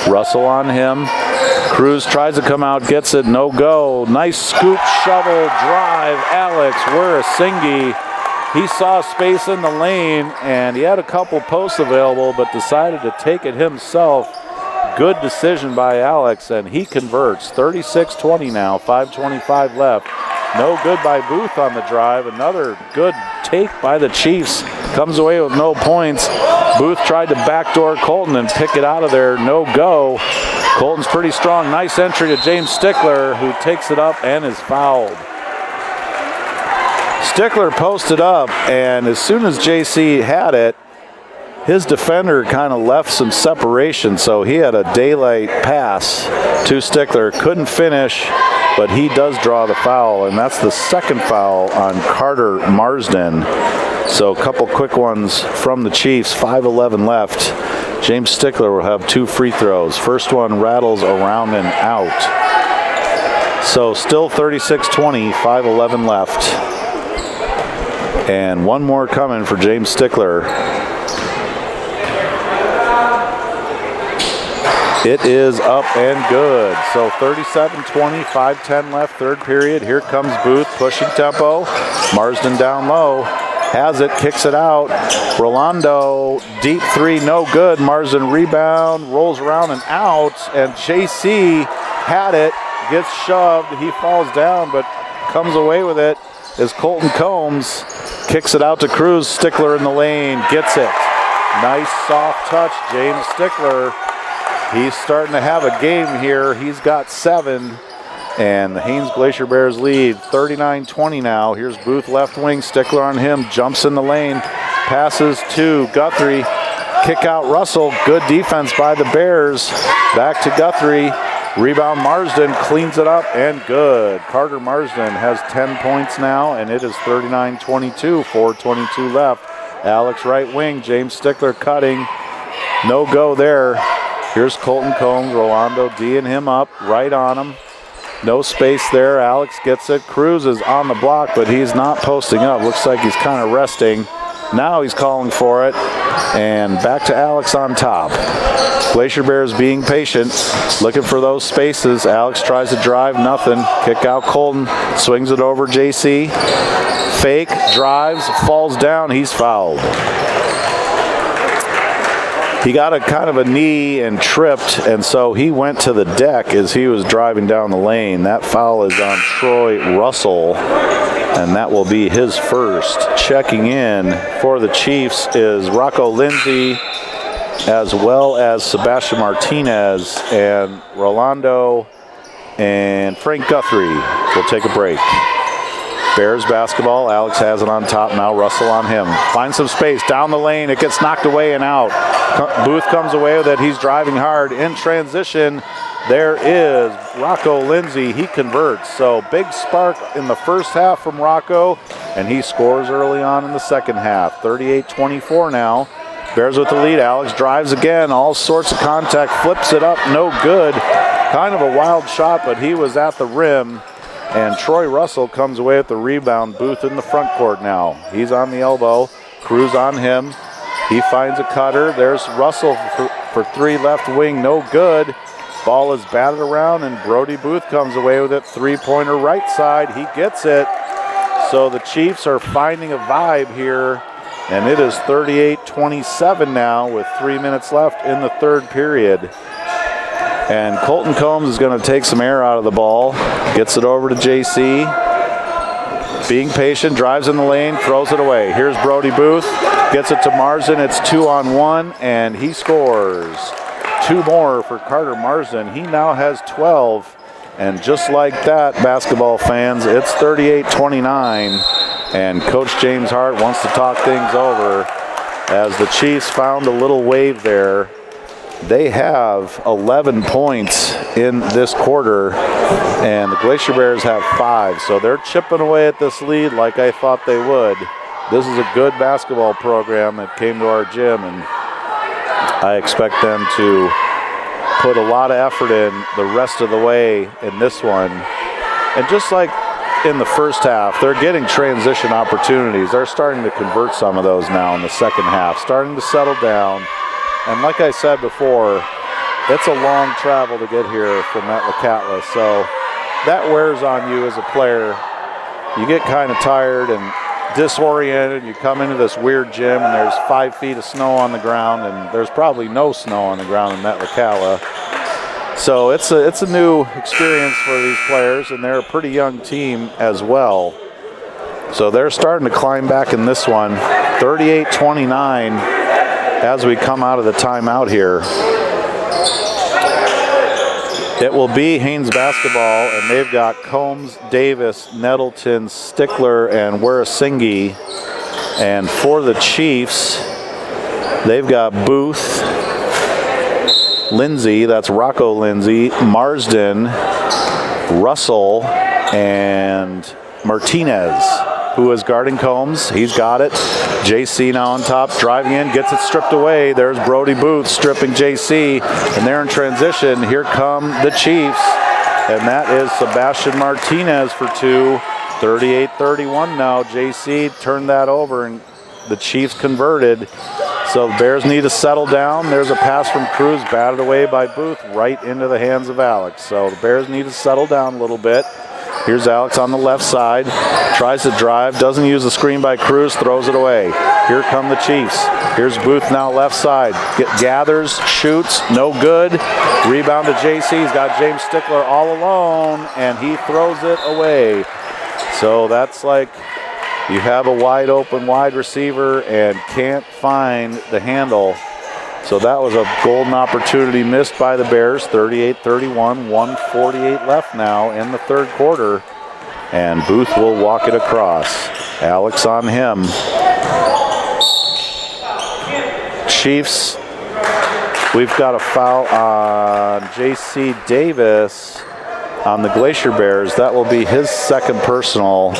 Russell on him. Cruz tries to come out, gets it, no go. Nice scoop, shovel, drive. Alex Warasingi. He saw space in the lane, and he had a couple posts available, but decided to take it himself. Good decision by Alex, and he converts. 36-20 now, 5:25 left. No good by Booth on the drive. Another good take by the Chiefs. Comes away with no points. Booth tried to backdoor Colton and pick it out of there. No go. Colton's pretty strong. Nice entry to James Stickler, who takes it up and is fouled. Stickler posted up, and as soon as JC had it, his defender kind of left some separation, so he had a daylight pass to Stickler. Couldn't finish, but he does draw the foul, and that's the second foul on Carter Marsden. So a couple quick ones from the Chiefs, 5:11 left. James Stickler will have 2 free throws. First one rattles around and out. So still 36-20, 5:11 left. And one more coming for James Stickler. It is up and good. So 37-20, 5:10 left, third period. Here comes Booth pushing tempo. Marsden down low. Has it, kicks it out. Rolando, deep three, no good. Marsden rebound, rolls around and out. And JC had it, gets shoved. He falls down, but comes away with it as Colton Combs kicks it out to Cruz. Stickler in the lane, gets it. Nice soft touch, James Stickler. He's starting to have a game here. He's got 7. And the Haines Glacier Bears lead 39-20 now. Here's Booth left wing, Stickler on him, jumps in the lane, passes to Guthrie, kick out Russell. Good defense by the Bears. Back to Guthrie, rebound Marsden, cleans it up and good. Carter Marsden has 10 points now, and it is 39-22, 4:22 left. Alex right wing, James Stickler cutting, no go there. Here's Colton Combs, Rolando D'ing him up, right on him. No space there. Alex gets it. Cruz is on the block, but he's not posting up. Looks like he's kind of resting. Now he's calling for it. And back to Alex on top. Glacier Bears being patient, looking for those spaces. Alex tries to drive, nothing. Kick out Colton, swings it over JC. Fake, drives, falls down. He's fouled. He got a kind of a knee and tripped, and so he went to the deck as he was driving down the lane. That foul is on Troy Russell, and that will be his first. Checking in for the Chiefs is Rocco Lindsay, as well as Sebastian Martinez, and Rolando and Frank Guthrie. We'll take a break. Bears basketball. Alex has it on top now. Russell on him. Finds some space down the lane. It gets knocked away and out. Booth comes away with it. He's driving hard. In transition, there is Rocco Lindsay. He converts. So big spark in the first half from Rocco, and he scores early on in the second half. 38-24 now. Bears with the lead. Alex drives again. All sorts of contact. Flips it up. No good. Kind of a wild shot, but he was at the rim. And Troy Russell comes away with the rebound. Booth in the front court now. He's on the elbow. Cruz on him. He finds a cutter. There's Russell for 3 left wing. No good. Ball is batted around, and Brody Booth comes away with it. 3-pointer right side. He gets it. So the Chiefs are finding a vibe here. And it is 38-27 now with 3 minutes left in the third period. And Colton Combs is going to take some air out of the ball. Gets it over to JC. Being patient, drives in the lane, throws it away. Here's Brody Booth. Gets it to Marsden. It's 2-on-1, and he scores. 2 more for Carter Marsden. He now has 12. And just like that, basketball fans, it's 38-29. And Coach James Hart wants to talk things over as the Chiefs found a little wave there. They have 11 points in this quarter, and the Glacier Bears have 5. So they're chipping away at this lead like I thought they would. This is a good basketball program that came to our gym, and I expect them to put a lot of effort in the rest of the way in this one. And just like in the first half, they're getting transition opportunities. They're starting to convert some of those now in the second half, starting to settle down. And like I said before, it's a long travel to get here from Metlakatla, so that wears on you as a player. You get kind of tired and disoriented. You come into this weird gym and there's 5 feet of snow on the ground, and there's probably no snow on the ground in Metlakatla. So it's a new experience for these players, and they're a pretty young team as well. So they're starting to climb back in this one. 38-29. As we come out of the timeout here. It will be Haines basketball, and they've got Combs, Davis, Nettleton, Stickler, and Warasingi. And for the Chiefs, they've got Booth, Lindsay, that's Rocco Lindsay, Marsden, Russell, and Martinez, who is guarding Combs. He's got it. JC now on top, driving in, gets it stripped away. There's Brody Booth stripping JC, and they're in transition. Here come the Chiefs, and that is Sebastian Martinez for two. 38-31 now. JC turned that over, and the Chiefs converted. So the Bears need to settle down. There's a pass from Cruz, batted away by Booth, right into the hands of Alex. So the Bears need to settle down a little bit. Here's Alex on the left side, tries to drive, doesn't use the screen by Cruz, throws it away. Here come the Chiefs. Here's Booth now left side, gathers, shoots, no good. Rebound to JC, he's got James Stickler all alone, and he throws it away. So that's like you have a wide open wide receiver and can't find the handle. So that was a golden opportunity missed by the Bears. 38-31, 1:48 left now in the third quarter. And Booth will walk it across. Alex on him. Chiefs, we've got a foul on J.C. Davis on the Glacier Bears. That will be his second personal.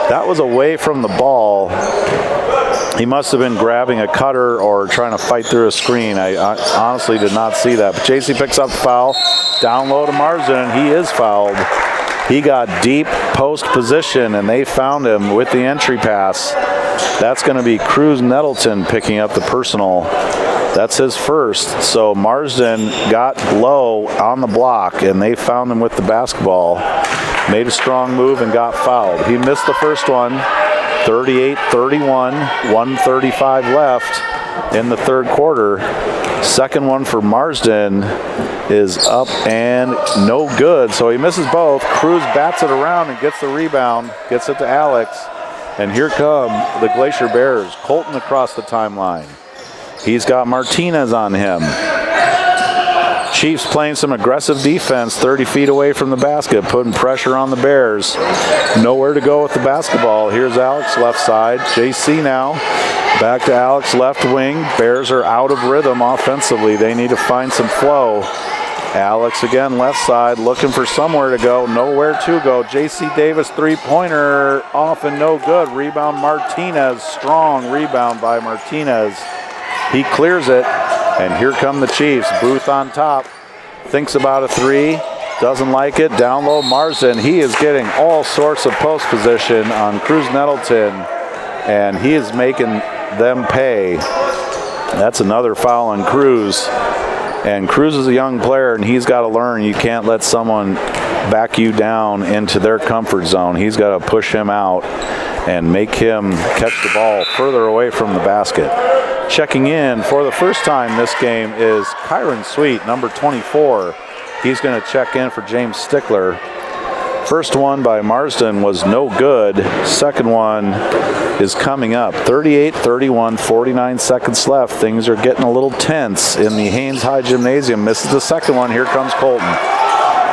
That was away from the ball. He must have been grabbing a cutter or trying to fight through a screen. I honestly did not see that. But JC picks up the foul. Down low to Marsden, and he is fouled. He got deep post position, and they found him with the entry pass. That's going to be Cruz Nettleton picking up the personal. That's his first. So Marsden got low on the block, and they found him with the basketball. Made a strong move and got fouled. He missed the first one. 38-31, 1:35 left in the third quarter. Second one for Marsden is up and no good, so he misses both. Cruz bats it around and gets the rebound, gets it to Alex, and here come the Glacier Bears. Colton across the timeline. He's got Martinez on him. Chiefs playing some aggressive defense 30 feet away from the basket, putting pressure on the Bears. Nowhere to go with the basketball. Here's Alex left side. JC now. Back to Alex left wing. Bears are out of rhythm offensively. They need to find some flow. Alex again left side, looking for somewhere to go. Nowhere to go. JC Davis three-pointer off and no good. Rebound Martinez. Strong rebound by Martinez. He clears it. And here come the Chiefs. Booth on top. Thinks about a three. Doesn't like it. Down low, Marsden. He is getting all sorts of post position on Cruz Nettleton. And he is making them pay. That's another foul on Cruz. And Cruz is a young player, and he's got to learn you can't let someone back you down into their comfort zone. He's got to push him out and make him catch the ball further away from the basket. Checking in for the first time this game is Kyron Sweet, number 24. He's going to check in for James Stickler. First one by Marsden was no good. Second one is coming up. 38-31, 49 seconds left. Things are getting a little tense in the Haines High Gymnasium. Misses the second one. Here comes Colton.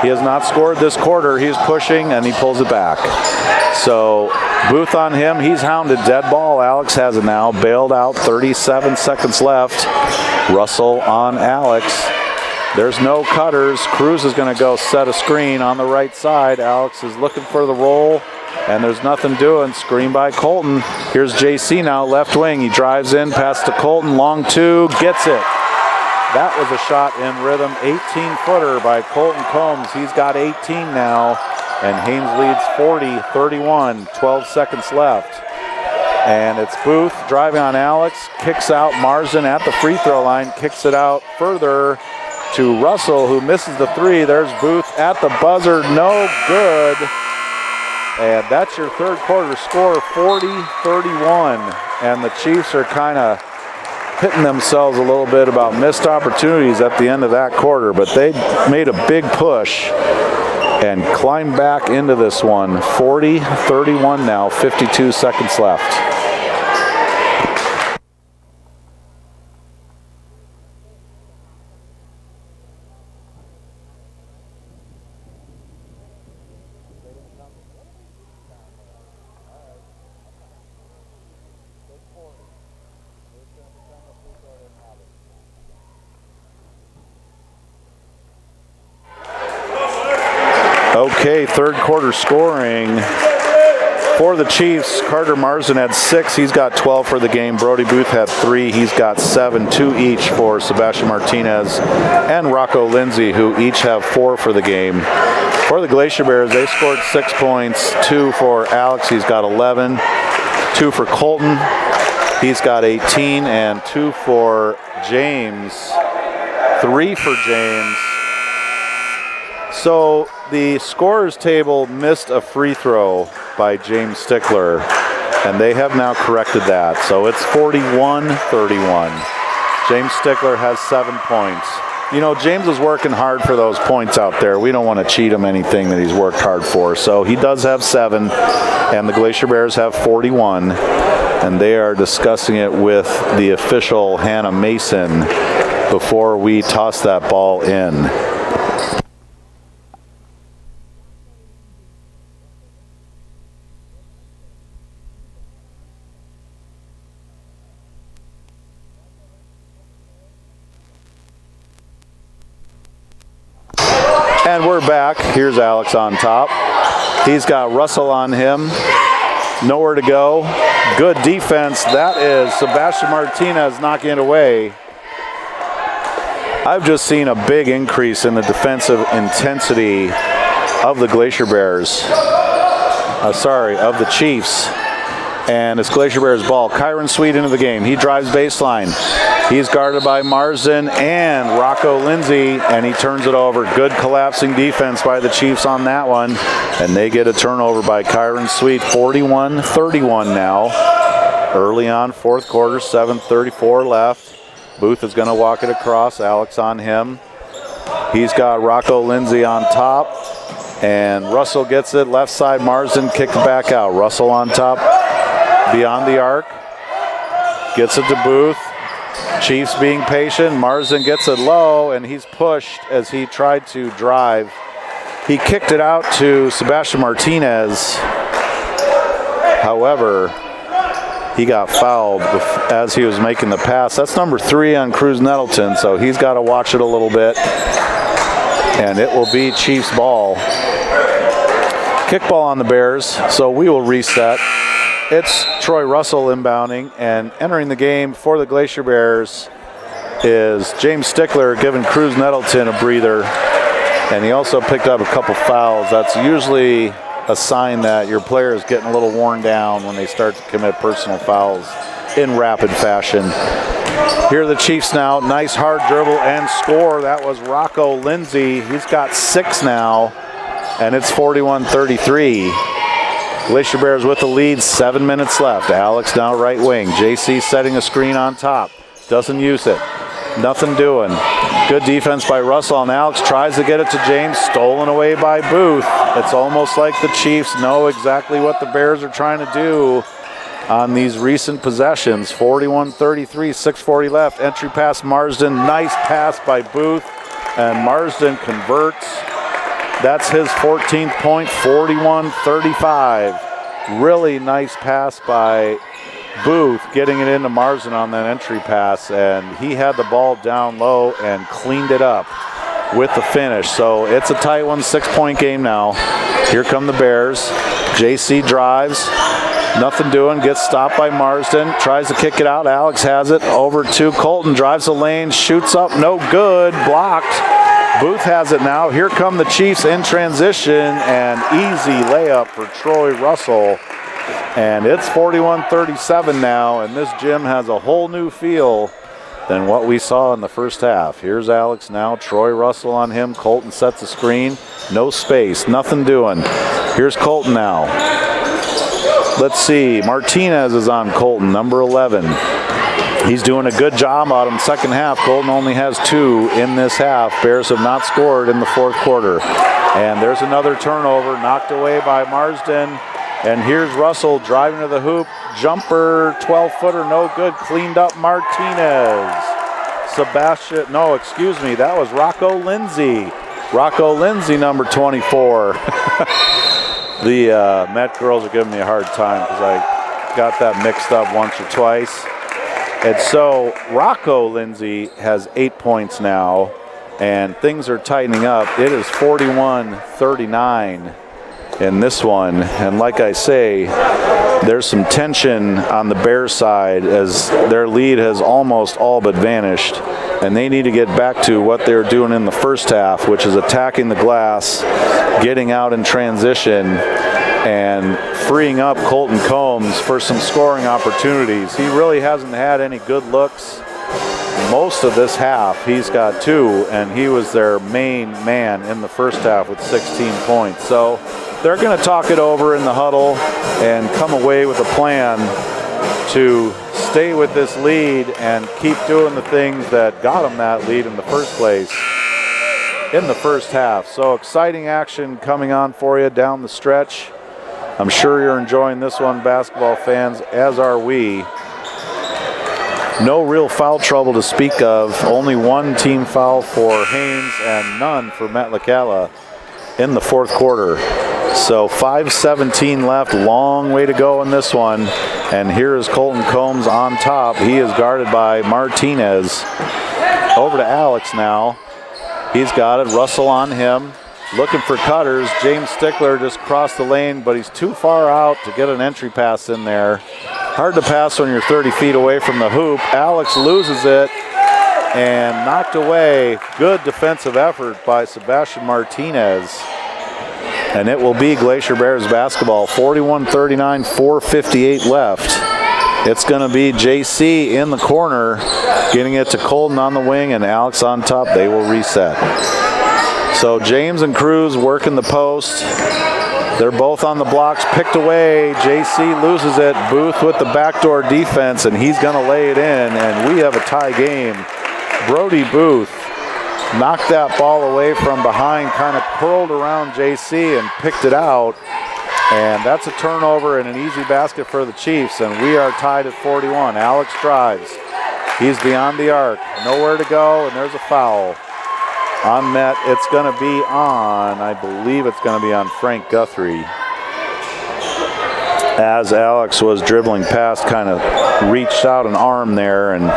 He has not scored this quarter. He's pushing, and he pulls it back. So Booth on him. He's hounded. Dead ball. Alex has it now. Bailed out. 37 seconds left. Russell on Alex. There's no cutters. Cruz is going to go set a screen on the right side. Alex is looking for the roll, and there's nothing doing. Screen by Colton. Here's JC now, left wing. He drives in, pass to Colton. Long two. Gets it. That was a shot in rhythm. 18-footer by Colton Combs. He's got 18 now. And Haines leads 40-31, 12 seconds left. And it's Booth driving on Alex, kicks out Marsden at the free throw line, kicks it out further to Russell, who misses the three. There's Booth at the buzzer, no good. And that's your third quarter score, 40-31. And the Chiefs are kind of hitting themselves a little bit about missed opportunities at the end of that quarter, but they made a big push and climb back into this one. 40-31 now, 52 seconds left. Okay, third quarter scoring. For the Chiefs, Carter Marsden had 6. He's got 12 for the game. Brody Booth had 3. He's got 7, 2 each for Sebastian Martinez and Rocco Lindsay, who each have 4 for the game. For the Glacier Bears, they scored 6 points. 2 for Alex. He's got 11. 2 for Colton. He's got 18. And 2 for James. 3 for James. So the scorers table missed a free throw by James Stickler, and they have now corrected that. So it's 41-31. James Stickler has 7 points. You know, James is working hard for those points out there. We don't want to cheat him anything that he's worked hard for. So he does have 7, and the Glacier Bears have 41, and they are discussing it with the official Hannah Mason before we toss that ball in. And we're back. Here's Alex on top. He's got Russell on him. Nowhere to go. Good defense. That is Sebastian Martinez knocking it away. I've just seen a big increase in the defensive intensity of the Glacier Bears. Of the Chiefs. And it's Glacier Bears ball. Kyron Sweet into the game. He drives baseline. He's guarded by Marsden and Rocco Lindsay, and he turns it over. Good collapsing defense by the Chiefs on that one, and they get a turnover by Kyron Sweet. 41-31 now. Early on, fourth quarter, 7:34 left. Booth is going to walk it across. Alex on him. He's got Rocco Lindsay on top, and Russell gets it. Left side, Marsden kicks back out. Russell on top, beyond the arc. Gets it to Booth. Chiefs being patient. Marsden gets it low, and he's pushed as he tried to drive. He kicked it out to Sebastian Martinez. However, he got fouled as he was making the pass. That's number 3 on Cruz Nettleton, so he's got to watch it a little bit. And it will be Chiefs ball. Kickball on the Bears, so we will reset. It's Troy Russell inbounding, and entering the game for the Glacier Bears is James Stickler giving Cruz Nettleton a breather, and he also picked up a couple fouls. That's usually a sign that your player is getting a little worn down when they start to commit personal fouls in rapid fashion. Here are the Chiefs now. Nice hard dribble and score. That was Rocco Lindsay. He's got 6 now, and it's 41-33. Glacier Bears with the lead, 7 minutes left. Alex now right wing. JC setting a screen on top. Doesn't use it. Nothing doing. Good defense by Russell, and Alex tries to get it to James. Stolen away by Booth. It's almost like the Chiefs know exactly what the Bears are trying to do on these recent possessions. 41-33, 6:40 left. Entry pass Marsden. Nice pass by Booth, and Marsden converts. That's his 14th point, 41-35. Really nice pass by Booth, getting it into Marsden on that entry pass, and he had the ball down low and cleaned it up with the finish. So it's a tight one, 6-point game now. Here come the Bears. JC drives, nothing doing, gets stopped by Marsden, tries to kick it out. Alex has it over to Colton, drives the lane, shoots up, no good, blocked. Booth has it now. Here come the Chiefs in transition, and easy layup for Troy Russell. And it's 41-37 now, and this gym has a whole new feel than what we saw in the first half. Here's Alex now. Troy Russell on him. Colton sets a screen. No space. Nothing doing. Here's Colton now. Let's see. Martinez is on Colton, number 11. He's doing a good job on him second half. Colton only has 2 in this half. Bears have not scored in the fourth quarter. And there's another turnover knocked away by Marsden. And here's Russell driving to the hoop. Jumper, 12-footer, no good. Cleaned up Martinez. That was Rocco Lindsay. Rocco Lindsay, number 24. The Met girls are giving me a hard time because I got that mixed up once or twice. And so Rocco Lindsay has 8 points now. and things are tightening up. It is 41-39 in this one, and like I say, there's some tension on the Bears side as their lead has almost all but vanished, and they need to get back to what they were doing in the first half, which is attacking the glass, getting out in transition, and freeing up Colton Combs for some scoring opportunities. He really hasn't had any good looks most of this half. He's got 2, and he was their main man in the first half with 16 points. So they're going to talk it over in the huddle and come away with a plan to stay with this lead and keep doing the things that got them that lead in the first place in the first half. So exciting action coming on for you down the stretch. I'm sure you're enjoying this one, basketball fans, as are we. No real foul trouble to speak of. Only 1 team foul for Haines and none for Metlakatla in the fourth quarter. So 5:17 left, long way to go in this one. And here is Colton Combs on top. He is guarded by Martinez. Over to Alex now. He's got it, Russell on him. Looking for cutters. James Stickler just crossed the lane, but he's too far out to get an entry pass in there. Hard to pass when you're 30 feet away from the hoop. Alex loses it and knocked away. Good defensive effort by Sebastian Martinez. And it will be Glacier Bears basketball. 41-39, 4:58 left. It's going to be JC in the corner, getting it to Colton on the wing and Alex on top. They will reset. So James and Cruz working the post. They're both on the blocks, picked away. JC loses it. Booth with the backdoor defense, and he's going to lay it in, and we have a tie game. Brody Booth knocked that ball away from behind, kind of curled around JC and picked it out. And that's a turnover and an easy basket for the Chiefs, and we are tied at 41. Alex drives. He's beyond the arc. Nowhere to go, and there's a foul. On Met, it's going to be on, I believe it's going to be on Frank Guthrie. As Alex was dribbling past, kind of reached out an arm there, and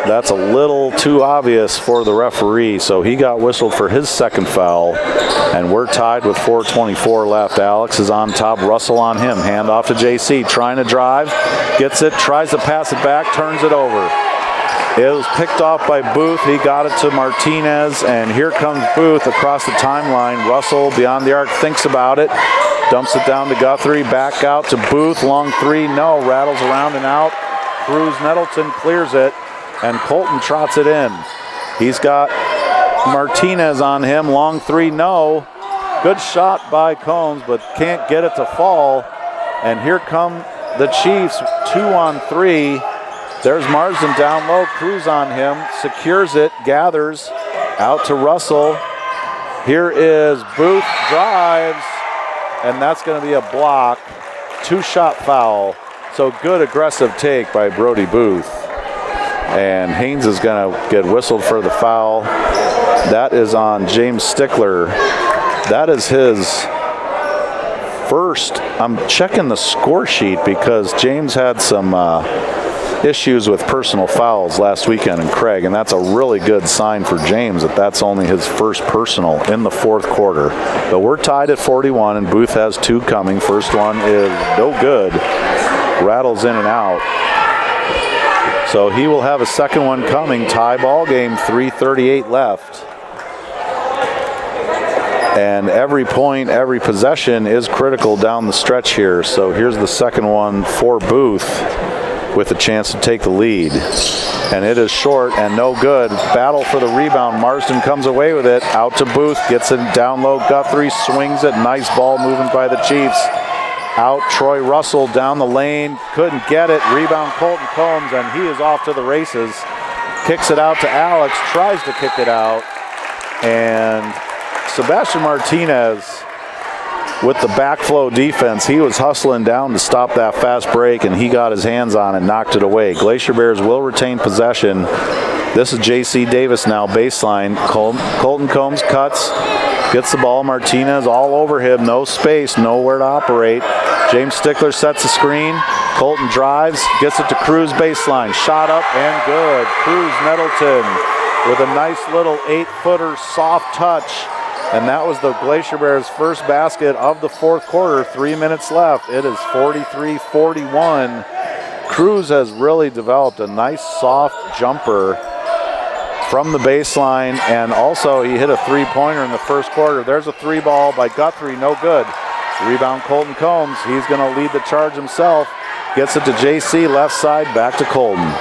that's a little too obvious for the referee, so he got whistled for his second foul, and we're tied with 4:24 left. Alex is on top, Russell on him, hand off to JC, trying to drive, gets it, tries to pass it back, turns it over. It was picked off by Booth. He got it to Martinez, and here comes Booth across the timeline. Russell beyond the arc thinks about it, dumps it down to Guthrie, back out to Booth, long 3, no, rattles around and out. Cruz Nettleton clears it, and Colton trots it in. He's got Martinez on him, long 3, no. Good shot by Combs, but can't get it to fall. And here come the Chiefs, 2-on-3. There's Marsden down low, Cruz on him, secures it, gathers, out to Russell. Here is Booth, drives, and that's going to be a block. 2-shot foul. So good aggressive take by Brody Booth. And Haines is going to get whistled for the foul. That is on James Stickler. That is his first. I'm checking the score sheet because James had some issues with personal fouls last weekend in Craig, and that's a really good sign for James that that's only his first personal in the fourth quarter. But we're tied at 41, and Booth has 2 coming. First one is no good. Rattles in and out. So he will have a second one coming. Tie ball game, 3:38 left. And every point, every possession is critical down the stretch here. So here's the second one for Booth with a chance to take the lead. And it is short and no good. Battle for the rebound. Marsden comes away with it. Out to Booth, gets it down low. Guthrie swings it. Nice ball moving by the Chiefs. Out Troy Russell down the lane. Couldn't get it. Rebound Colton Combs, and he is off to the races. Kicks it out to Alex. Tries to kick it out. And Sebastian Martinez with the backflow defense, he was hustling down to stop that fast break, and he got his hands on it, knocked it away. Glacier Bears will retain possession. This is J.C. Davis now, baseline. Colton Combs cuts, gets the ball. Martinez all over him, no space, nowhere to operate. James Stickler sets the screen. Colton drives, gets it to Cruz baseline. Shot up and good. Cruz Nettleton with a nice little 8-footer soft touch. And that was the Glacier Bears' first basket of the fourth quarter. 3 minutes left. It is 43-41. Cruz has really developed a nice soft jumper from the baseline, and also he hit a three-pointer in the first quarter. There's a three ball by Guthrie, no good. Rebound Colton Combs. He's going to lead the charge himself. Gets it to JC, left side, back to Colton.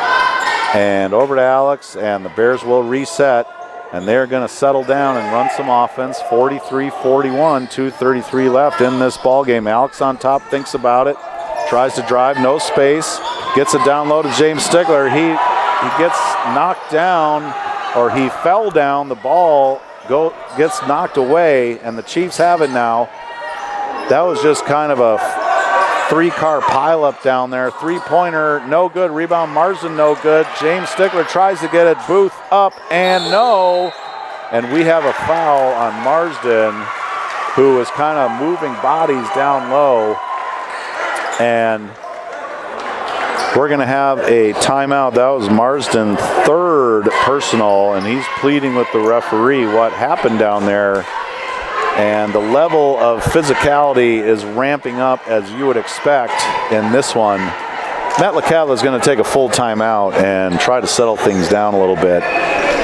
And over to Alex, and the Bears will reset. And they're going to settle down and run some offense. 43-41, 2:33 left in this ball game. Alex on top, thinks about it, tries to drive, no space, gets it down low to James Stigler. He gets knocked down, or he fell down. The ball gets knocked away, and the Chiefs have it now. That was just kind of a three-car pileup down there. Three-pointer, no good. Rebound Marsden, no good. James Stigler tries to get it. Booth up and no. And we have a foul on Marsden, who is kind of moving bodies down low. And we're going to have a timeout. That was Marsden's third personal, and he's pleading with the referee what happened down there. And the level of physicality is ramping up as you would expect in this one. Metlakatla is going to take a full timeout and try to settle things down a little bit.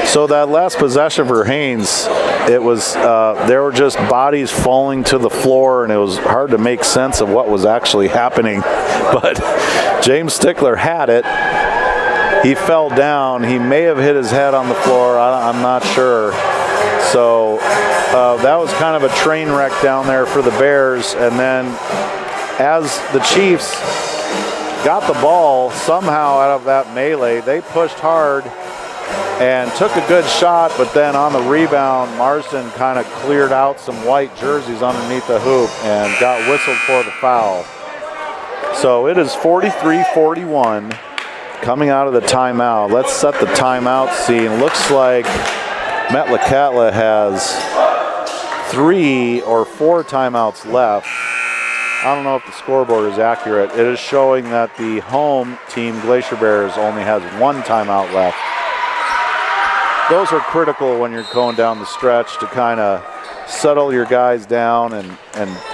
So that last possession for Haines, it was there were just bodies falling to the floor, and it was hard to make sense of what was actually happening. But James Stigler had it. He fell down. He may have hit his head on the floor. I'm not sure. So that was kind of a train wreck down there for the Bears. And then as the Chiefs got the ball somehow out of that melee, they pushed hard and took a good shot, but then on the rebound, Marsden kind of cleared out some white jerseys underneath the hoop and got whistled for the foul. So it is 43-41 coming out of the timeout. Let's set the timeout scene. Looks like Metlakatla has 3 or 4 timeouts left. I don't know if the scoreboard is accurate. It is showing that the home team, Glacier Bears, only has 1 timeout left. Those are critical when you're going down the stretch to kind of settle your guys down and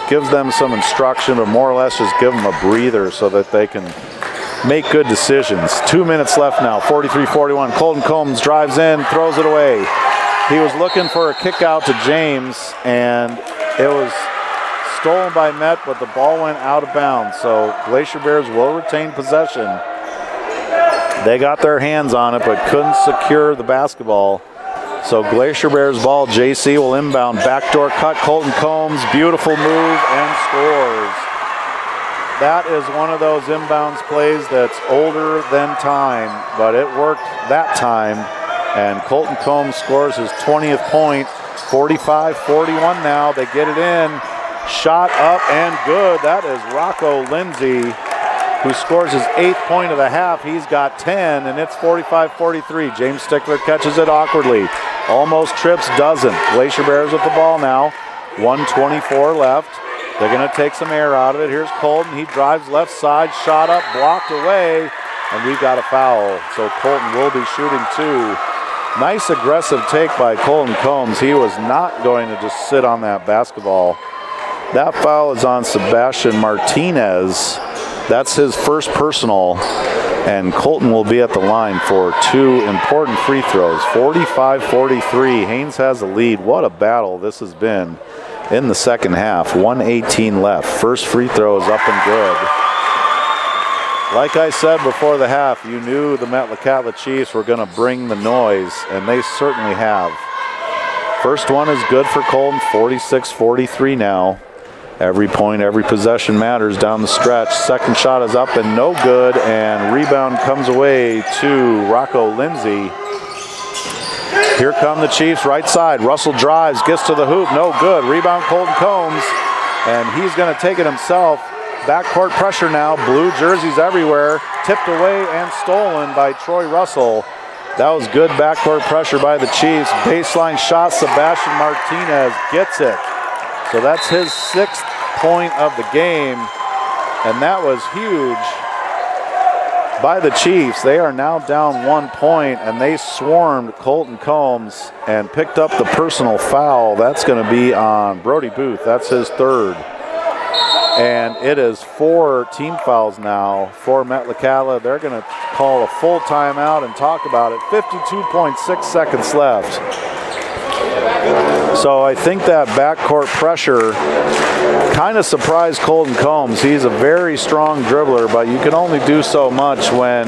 gives them some instruction, but more or less just give them a breather so that they can make good decisions. 2 minutes left now, 43-41. Colton Combs drives in, throws it away. He was looking for a kick out to James, and it was stolen by Met, but the ball went out of bounds. So Glacier Bears will retain possession. They got their hands on it, but couldn't secure the basketball. So Glacier Bears ball. JC will inbound. Backdoor cut. Colton Combs. Beautiful move and scores. That is one of those inbounds plays that's older than time, but it worked that time. And Colton Combs scores his 20th point. 45-41 now. They get it in. Shot up and good. That is Rocco Lindsay, who scores his 8th point of the half. He's got 10, and it's 45-43. James Stigler catches it awkwardly. Almost trips, doesn't. Glacier Bears with the ball now. 1:24 left. They're going to take some air out of it. Here's Colton. He drives left side, shot up, blocked away, and we've got a foul. So Colton will be shooting 2. Nice aggressive take by Colton Combs. He was not going to just sit on that basketball. That foul is on Sebastian Martinez. That's his first personal, and Colton will be at the line for 2 important free throws. 45-43. Haines has the lead. What a battle this has been in the second half. 1:18 left. First free throw is up and good. Like I said before the half, you knew the Metlakatla Chiefs were going to bring the noise, and they certainly have. First one is good for Colton. 46-43 now. Every point, every possession matters down the stretch. Second shot is up and no good, and rebound comes away to Rocco Lindsay. Here come the Chiefs right side. Russell drives, gets to the hoop, no good. Rebound Colton Combs, and he's going to take it himself. Backcourt pressure now, blue jerseys everywhere. Tipped away and stolen by Troy Russell. That was good backcourt pressure by the Chiefs. Baseline shot, Sebastian Martinez gets it. So that's his 6th point of the game, and that was huge. by the Chiefs. They are now down 1 point, and they swarmed Colton Combs and picked up the personal foul. That's going to be on Brody Booth. That's his third. And it is 4 team fouls now for Metlakatla. They're going to call a full timeout and talk about it. 52.6 seconds left. So I think that backcourt pressure kind of surprised Colton Combs. He's a very strong dribbler, but you can only do so much when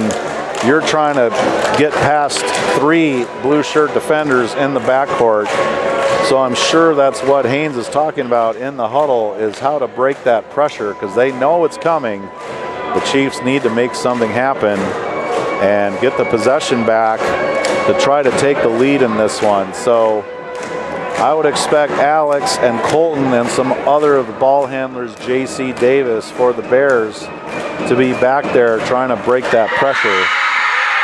you're trying to get past 3 blue shirt defenders in the backcourt. So I'm sure that's what Haines is talking about in the huddle, is how to break that pressure, because they know it's coming. The Chiefs need to make something happen and get the possession back to try to take the lead in this one. So I would expect Alex and Colton and some other of the ball handlers, J.C. Davis for the Bears, to be back there trying to break that pressure.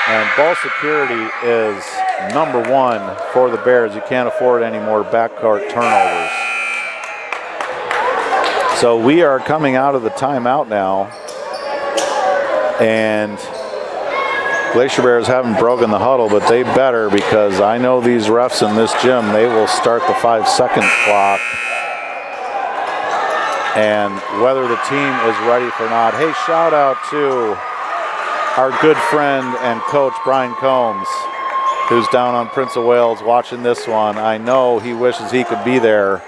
And ball security is number 1 for the Bears. You can't afford any more backcourt turnovers. So we are coming out of the timeout now. And Glacier Bears haven't broken the huddle, but they better, because I know these refs in this gym, they will start the 5-second clock. And whether the team is ready for not. Hey, shout out to our good friend and coach, Brian Combs, who's down on Prince of Wales watching this one. I know he wishes he could be there.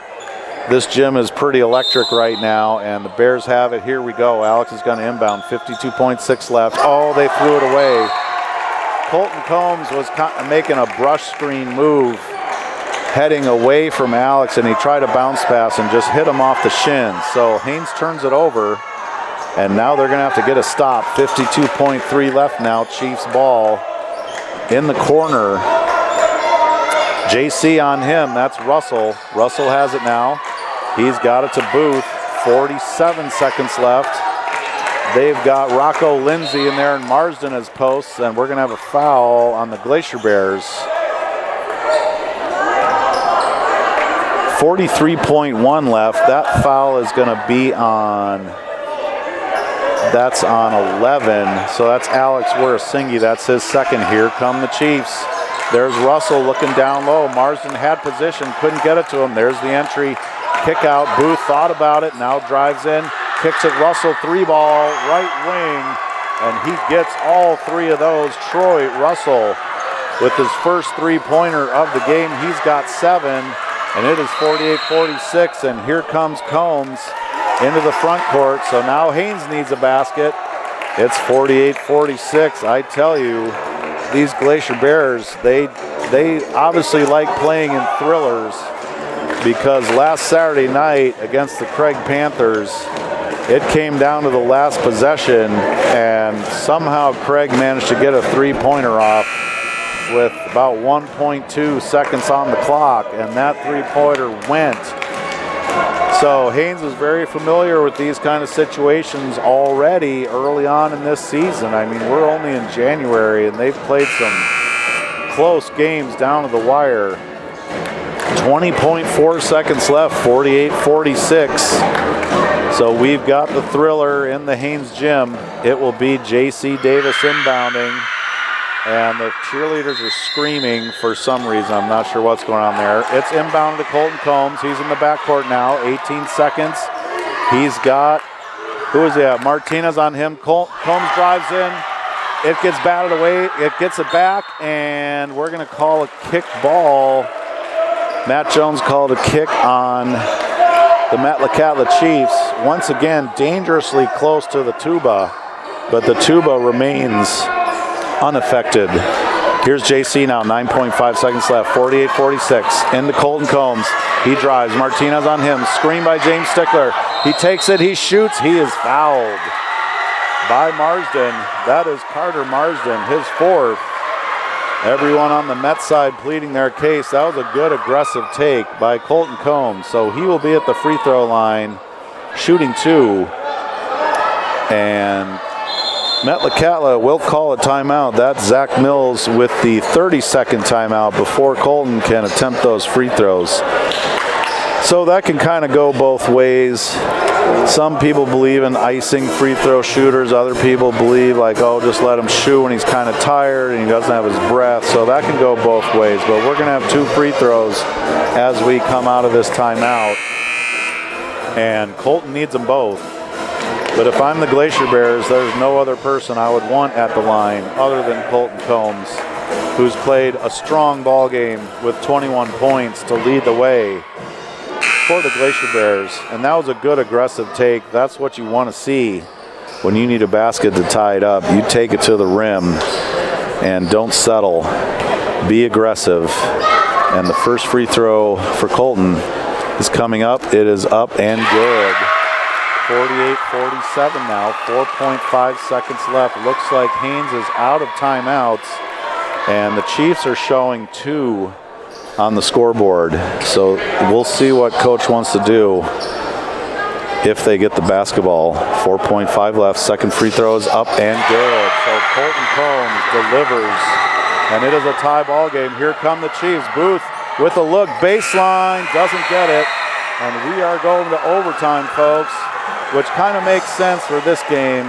This gym is pretty electric right now, and the Bears have it. Here we go. Alex is going to inbound. 52.6 left. Oh, they threw it away. Colton Combs was making a brush screen move, heading away from Alex, and he tried a bounce pass and just hit him off the shin. So Haines turns it over, and now they're going to have to get a stop. 52.3 left now. Chiefs ball in the corner. JC on him. That's Russell. Russell has it now. He's got it to Booth. 47 seconds left. They've got Rocco Lindsay in there and Marsden as posts, and we're going to have a foul on the Glacier Bears. 43.1 left. That foul is going to be on, that's on 11. So that's Alex Warasingi. That's his second. Here come the Chiefs. There's Russell looking down low. Marsden had position, couldn't get it to him. There's the entry. Kick out. Booth thought about it, now drives in. Kicks it. Russell, 3-ball, right wing, and he gets all 3 of those. Troy Russell with his first 3-pointer of the game. He's got 7, and it is 48-46, and here comes Combs into the front court. So now Haines needs a basket. It's 48-46. I tell you, these Glacier Bears, they obviously like playing in thrillers, because last Saturday night against the Craig Panthers, it came down to the last possession, and somehow Craig managed to get a 3-pointer off with about 1.2 seconds on the clock, and that 3-pointer went. So Haines is very familiar with these kind of situations already early on in this season. I mean, we're only in January, and they've played some close games down to the wire. 20.4 seconds left, 48-46. So we've got the thriller in the Haines gym. It will be J.C. Davis inbounding, and the cheerleaders are screaming for some reason. I'm not sure what's going on there. It's inbound to Colton Combs. He's in the backcourt now, 18 seconds. He's got, who is that? Martinez on him. Combs drives in. It gets batted away. It gets it back, and we're going to call a kick ball. Matt Jones called a kick on the Metlakatla Chiefs. Once again, dangerously close to the tuba, but the tuba remains unaffected. Here's JC now, 9.5 seconds left, 48-46. Into Colton Combs. He drives. Martinez on him. Screen by James Stickler. He takes it. He shoots. He is fouled by Marsden. That is Carter Marsden, his 4th. Everyone on the Met side pleading their case. That was a good aggressive take by Colton Combs. So he will be at the free throw line shooting 2. And Metlakatla will call a timeout. That's Zach Mills with the 30-second timeout before Colton can attempt those free throws. So that can kind of go both ways. Some people believe in icing free throw shooters. Other people believe like, oh, just let him shoot when he's kind of tired and he doesn't have his breath. So that can go both ways. But we're going to have 2 free throws as we come out of this timeout. And Colton needs them both. But if I'm the Glacier Bears, there's no other person I would want at the line other than Colton Combs, who's played a strong ball game with 21 points to lead the way for the Glacier Bears. And that was a good aggressive take. That's what you want to see when you need a basket to tie it up. You take it to the rim and don't settle. Be aggressive. And the first free throw for Colton is coming up. It is up and good. 48-47 now, 4.5 seconds left. Looks like Haines is out of timeouts, and the Chiefs are showing 2 on the scoreboard. So we'll see what coach wants to do if they get the basketball. 4.5 left, second free throw is up and good. So Colton Combs delivers, and it is a tie ball game. Here come the Chiefs. Booth with a look, baseline, doesn't get it, and we are going to overtime, folks, which kind of makes sense for this game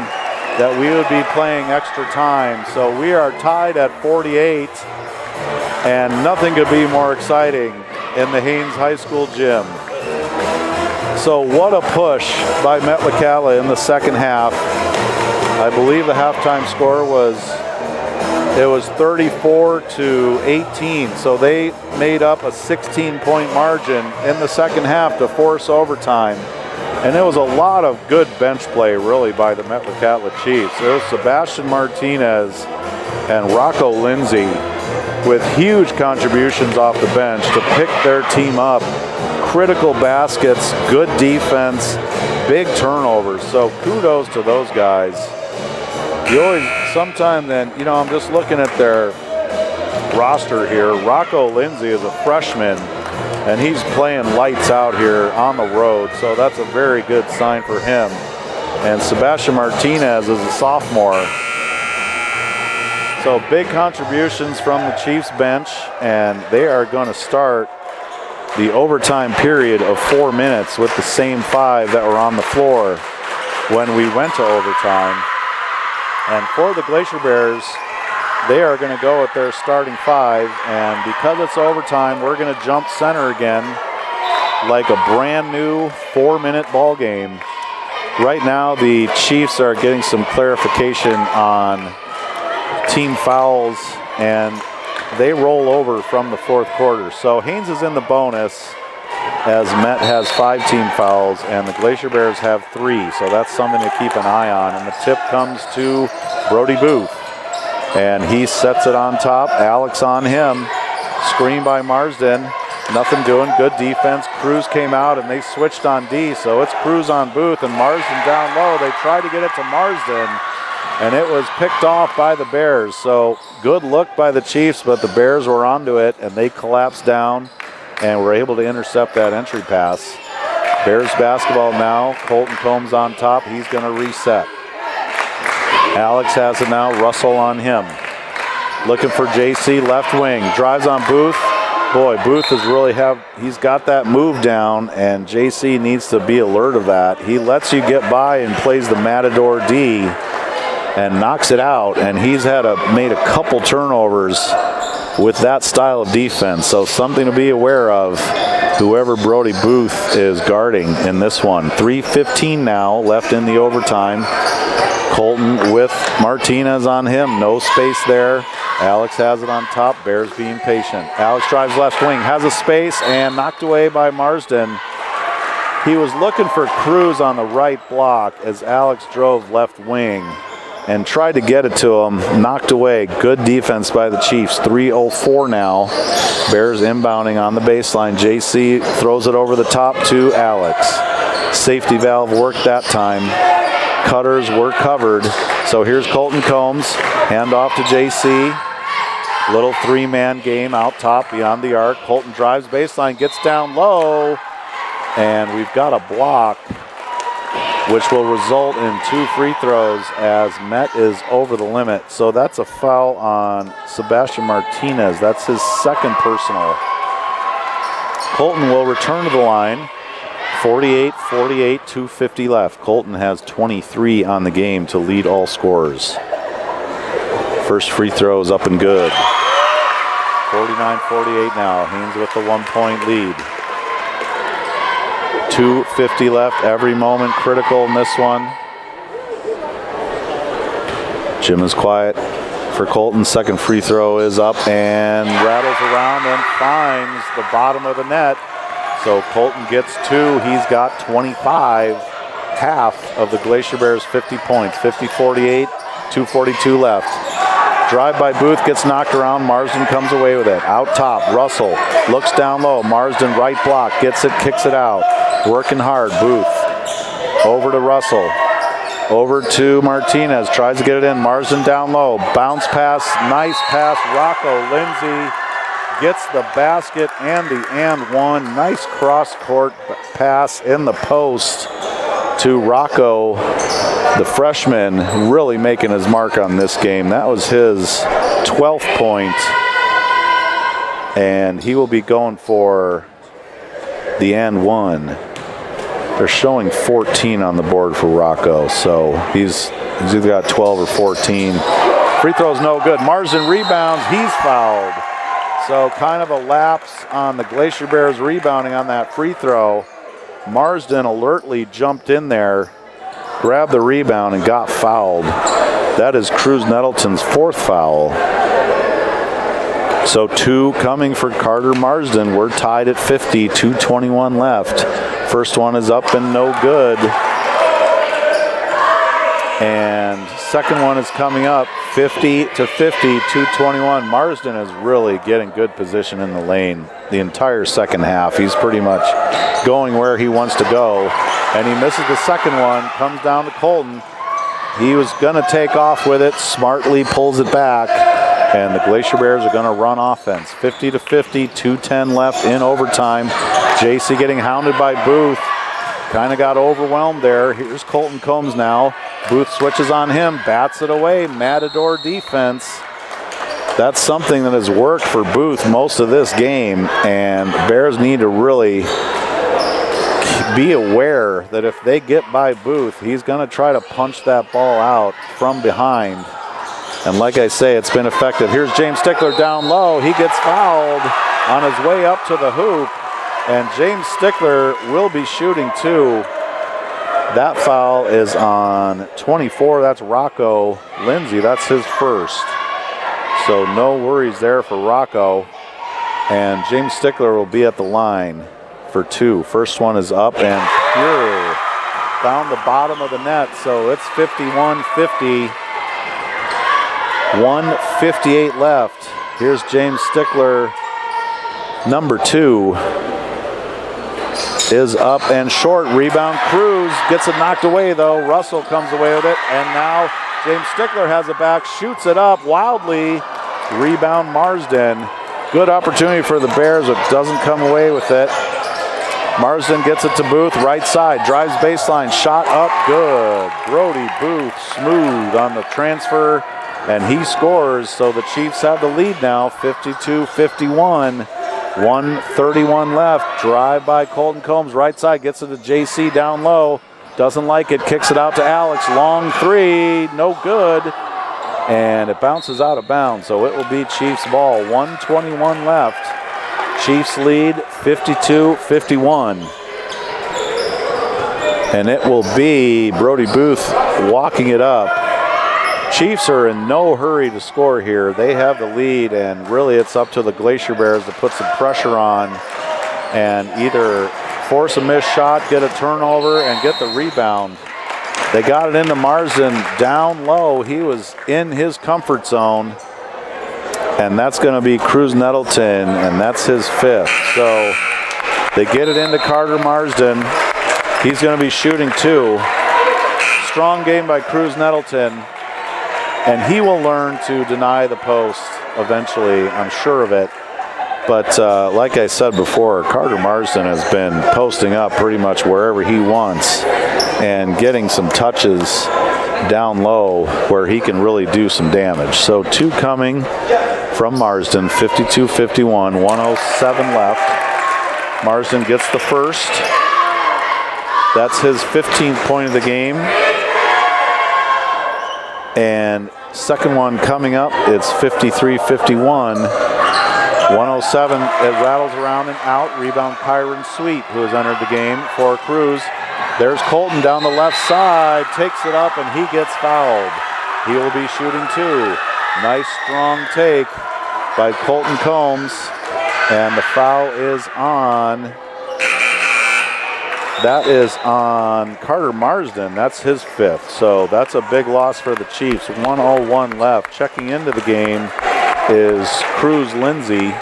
that we would be playing extra time. So we are tied at 48, and nothing could be more exciting in the Haines High School gym. So what a push by Metlakatla in the second half. I believe the halftime score was 34-18. So they made up a 16-point margin in the second half to force overtime. And it was a lot of good bench play, really, by the Metlakatla Chiefs. It was Sebastian Martinez and Rocco Lindsay with huge contributions off the bench to pick their team up. Critical baskets, good defense, big turnovers. So kudos to those guys. You always, sometimes then, you know, I'm just looking at their roster here. Rocco Lindsay is a freshman, and he's playing lights out here on the road, so that's a very good sign for him. And Sebastian Martinez is a sophomore. So big contributions from the Chiefs bench, and they are going to start the overtime period of 4 minutes with the same 5 that were on the floor when we went to overtime. And for the Glacier Bears, they are going to go with their starting 5, and because it's overtime, we're going to jump center again like a brand new 4-minute ball game. Right now, the Chiefs are getting some clarification on team fouls, and they roll over from the fourth quarter. So Haines is in the bonus as Met has 5 team fouls and the Glacier Bears have 3. So that's something to keep an eye on. And the tip comes to Brody Booth, and he sets it on top. Alex on him. Screen by Marsden. Nothing doing. Good defense. Cruz came out and they switched on D. So it's Cruz on Booth and Marsden down low. They tried to get it to Marsden, and it was picked off by the Bears. So good look by the Chiefs, but the Bears were onto it and they collapsed down and were able to intercept that entry pass. Bears basketball now. Colton Combs on top. He's going to reset. Alex has it now. Russell on him. Looking for JC, left wing. Drives on Booth. Boy, Booth is really he's got that move down, and JC needs to be alert of that. He lets you get by and plays the Matador D and knocks it out, and he's made a couple turnovers with that style of defense. So something to be aware of, whoever Brody Booth is guarding in this one. 3:15 now left in the overtime. Colton with Martinez on him. No space there. Alex has it on top. Bears being patient. Alex drives left wing. Has a space and knocked away by Marsden. He was looking for Cruz on the right block as Alex drove left wing and tried to get it to him. Knocked away. Good defense by the Chiefs. 3:04 now. Bears inbounding on the baseline. JC throws it over the top to Alex. Safety valve worked that time. Cutters were covered. So here's Colton Combs. Hand off to JC. Little 3-man game out top beyond the arc. Colton drives baseline, gets down low, and we've got a block, which will result in 2 free throws as Met is over the limit. So that's a foul on Sebastian Martinez. That's his second personal. Colton will return to the line. 48-48, 2:50 left. Colton has 23 on the game to lead all scorers. First free throw is up and good. 49-48 now. Haines with the 1-point lead. 2:50 left. Every moment critical in this one. Jim is quiet for Colton. Second free throw is up and rattles around and finds the bottom of the net. So Colton gets 2. He's got 25. Half of the Glacier Bears 50 points. 50-48, 2:42 left. Drive by Booth gets knocked around. Marsden comes away with it. Out top, Russell looks down low. Marsden right block, gets it, kicks it out. Working hard, Booth. Over to Russell. Over to Martinez, tries to get it in. Marsden down low. Bounce pass, nice pass. Rocco Lindsay gets the basket and the and one. Nice cross-court pass in the post to Rocco, the freshman, really making his mark on this game. That was his 12th point, and he will be going for the and one. They're showing 14 on the board for Rocco, so he's either got 12 or 14. Free throw's no good. Marsden rebounds, he's fouled. So kind of a lapse on the Glacier Bears rebounding on that free throw. Marsden alertly jumped in there, grabbed the rebound, and got fouled. That is Cruz Nettleton's 4th foul. So 2 coming for Carter Marsden. We're tied at 50, 2:21 left. First one is up and no good. And second one is coming up, 50-50, 2:21. Marsden is really getting good position in the lane the entire second half. He's pretty much going where he wants to go. And he misses the second one, comes down to Colton. He was going to take off with it, smartly pulls it back. And the Glacier Bears are going to run offense. 50-50, 2:10 left in overtime. JC getting hounded by Booth. Kind of got overwhelmed there. Here's Colton Combs now. Booth switches on him, bats it away. Matador defense. That's something that has worked for Booth most of this game. And Bears need to really be aware that if they get by Booth, he's going to try to punch that ball out from behind. And like I say, it's been effective. Here's James Stickler down low. He gets fouled on his way up to the hoop. And James Stickler will be shooting 2. That foul is on 24. That's Rocco Lindsay. That's his first. So no worries there for Rocco. And James Stickler will be at the line for 2. First one is up and pure. Found the bottom of the net. So it's 51-50. 1:58 left. Here's James Stickler, number 2, is up and short. Rebound, Cruz gets it knocked away though. Russell comes away with it, and now James Stickler has it back, shoots it up wildly. Rebound, Marsden. Good opportunity for the Bears, but doesn't come away with it. Marsden gets it to Booth, right side, drives baseline, shot up, good. Brody Booth, smooth on the transfer. And he scores, so the Chiefs have the lead now, 52-51. 1:31 left. Drive by Colton Combs, right side, gets it to JC down low. Doesn't like it, kicks it out to Alex. Long 3, no good. And it bounces out of bounds, so it will be Chiefs ball. 1:21 left. Chiefs lead 52-51. And it will be Brody Booth walking it up. Chiefs are in no hurry to score here. They have the lead, and really it's up to the Glacier Bears to put some pressure on and either force a missed shot, get a turnover, and get the rebound. They got it into Marsden down low. He was in his comfort zone, and that's going to be Cruz Nettleton, and that's his 5th. So they get it into Carter Marsden. He's going to be shooting 2. Strong game by Cruz Nettleton. And he will learn to deny the post eventually, I'm sure of it. But like I said before, Carter Marsden has been posting up pretty much wherever he wants and getting some touches down low where he can really do some damage. So 2 coming from Marsden, 52-51, 1:07 left. Marsden gets the first. That's his 15th point of the game. And second one coming up, it's 53-51. 107, it rattles around and out. Rebound Kyron Sweet, who has entered the game for Cruz. There's Colton down the left side, takes it up, and he gets fouled. He will be shooting two. Nice strong take by Colton Combs, and the foul is on. That is on Carter Marsden. That's his fifth. So that's a big loss for the Chiefs. 1:01 left. Checking into the game is Cruz Lindsay.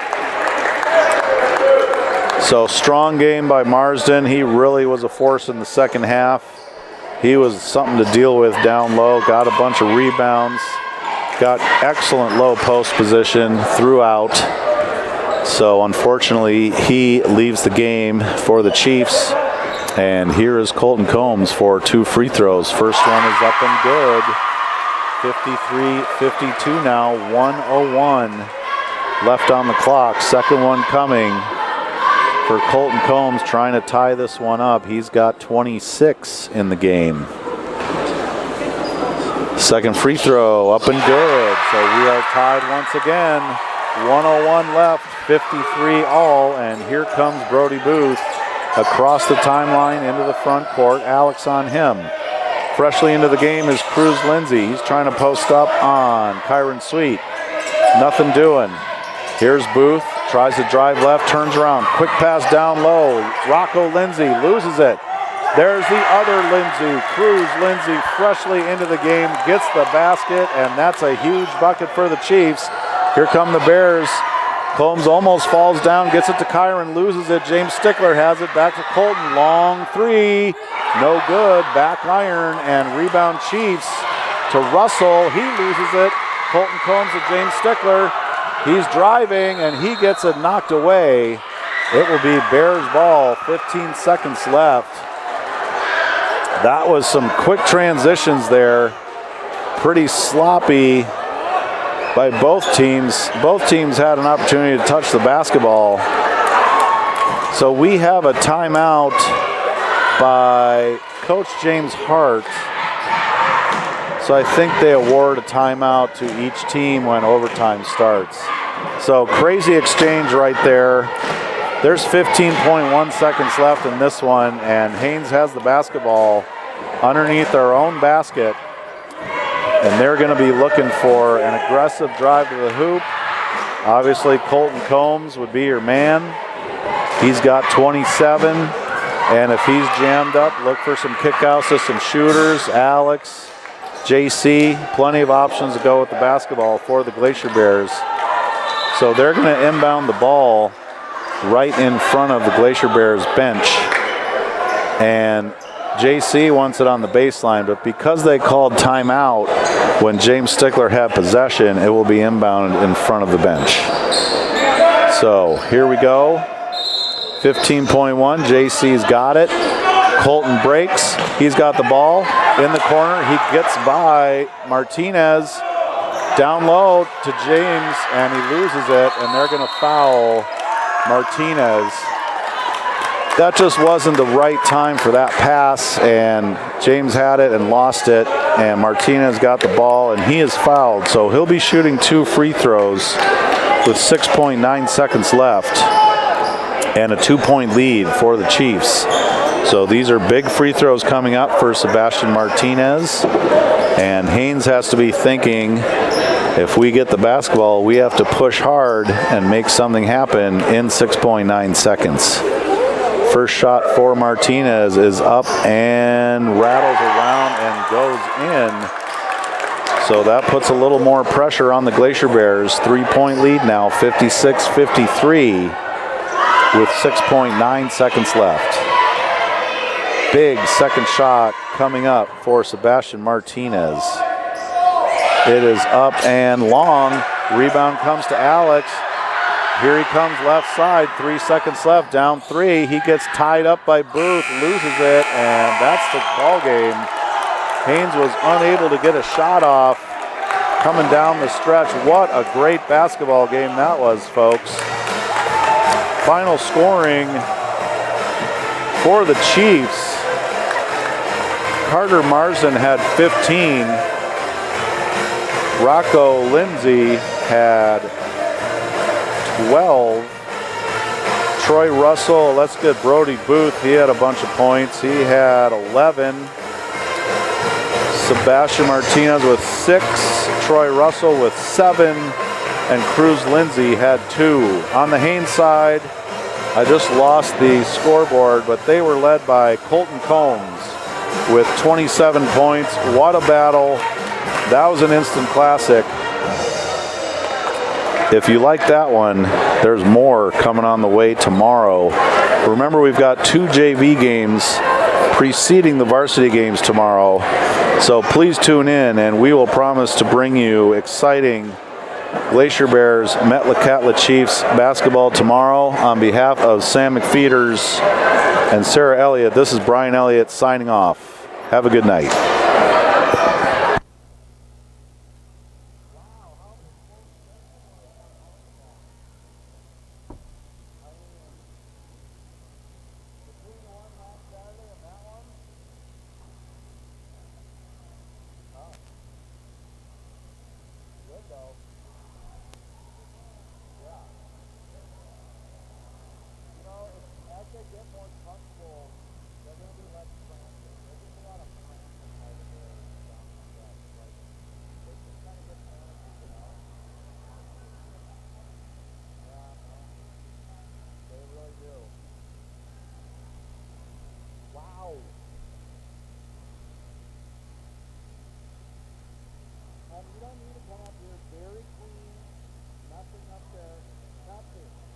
So strong game by Marsden. He really was a force in the second half. He was something to deal with down low. Got a bunch of rebounds. Got excellent low post position throughout. So unfortunately, he leaves the game for the Chiefs. And here is Colton Combs for two free throws. First one is up and good. 53-52 now, 1:01 left on the clock. Second one coming for Colton Combs, trying to tie this one up. He's got 26 in the game. Second free throw, up and good. So we are tied once again. 1:01 left, 53 all, and here comes Brody Booth across the timeline into the front court. Alex on him. Freshly into the game is Cruz Lindsay. He's trying to post up on Kyron Sweet. Nothing doing. Here's Booth. Tries to drive left, turns around. Quick pass down low. Rocco Lindsay loses it. There's the other Lindsay. Cruz Lindsay freshly into the game. Gets the basket, and that's a huge bucket for the Chiefs. Here come the Bears. Combs almost falls down, gets it to Kyron, loses it. James Stickler has it back to Colton. Long three, no good. Back iron and rebound Chiefs to Russell. He loses it. Colton Combs to James Stickler. He's driving and he gets it knocked away. It will be Bears ball, 15 seconds left. That was some quick transitions there. Pretty sloppy by both teams. Both teams had an opportunity to touch the basketball. So we have a timeout by Coach James Hart. So I think they award a timeout to each team when overtime starts. So crazy exchange right there. There's 15.1 seconds left in this one, and Haines has the basketball underneath their own basket. And they're going to be looking for an aggressive drive to the hoop. Obviously, Colton Combs would be your man. He's got 27. And if he's jammed up, look for some kickouts to some shooters. Alex, JC, plenty of options to go with the basketball for the Glacier Bears. So they're going to inbound the ball right in front of the Glacier Bears bench. And JC wants it on the baseline, but because they called timeout when James Stickler had possession, it will be inbounded in front of the bench. So here we go. 15.1, JC's got it. Colton breaks. He's got the ball in the corner. He gets by Martinez down low to James, and he loses it, and they're going to foul Martinez. That just wasn't the right time for that pass, and James had it and lost it, and Martinez got the ball, and he is fouled. So he'll be shooting two free throws with 6.9 seconds left and a 2-point lead for the Chiefs. So these are big free throws coming up for Sebastian Martinez, and Haines has to be thinking, if we get the basketball, we have to push hard and make something happen in 6.9 seconds. First shot for Martinez is up and rattles around and goes in. So that puts a little more pressure on the Glacier Bears. 3-point lead now, 56-53 with 6.9 seconds left. Big second shot coming up for Sebastian Martinez. It is up and long. Rebound comes to Alex. Here he comes left side, 3 seconds left, down 3. He gets tied up by Booth, loses it, and that's the ball game. Haines was unable to get a shot off coming down the stretch. What a great basketball game that was, folks. Final scoring For the Chiefs, Carter Marsden had 15. Rocco Lindsay had 12. Troy Russell, let's get Brody Booth. He had a bunch of points. He had 11. Sebastian Martinez with 6. Troy Russell with 7. And Cruz Lindsay had 2. On the Haines side, I just lost the scoreboard, but they were led by Colton Combs with 27 points. What a battle. That was an instant classic. If you like that one, there's more coming on the way tomorrow. Remember, we've got 2 JV games preceding the varsity games tomorrow. So please tune in, and we will promise to bring you exciting Glacier Bears Metlakatla Chiefs basketball tomorrow. On behalf of Sam McFeeters and Sarah Elliott, this is Brian Elliott signing off. Have a good night. You don't need to come up here very clean, nothing up there, nothing.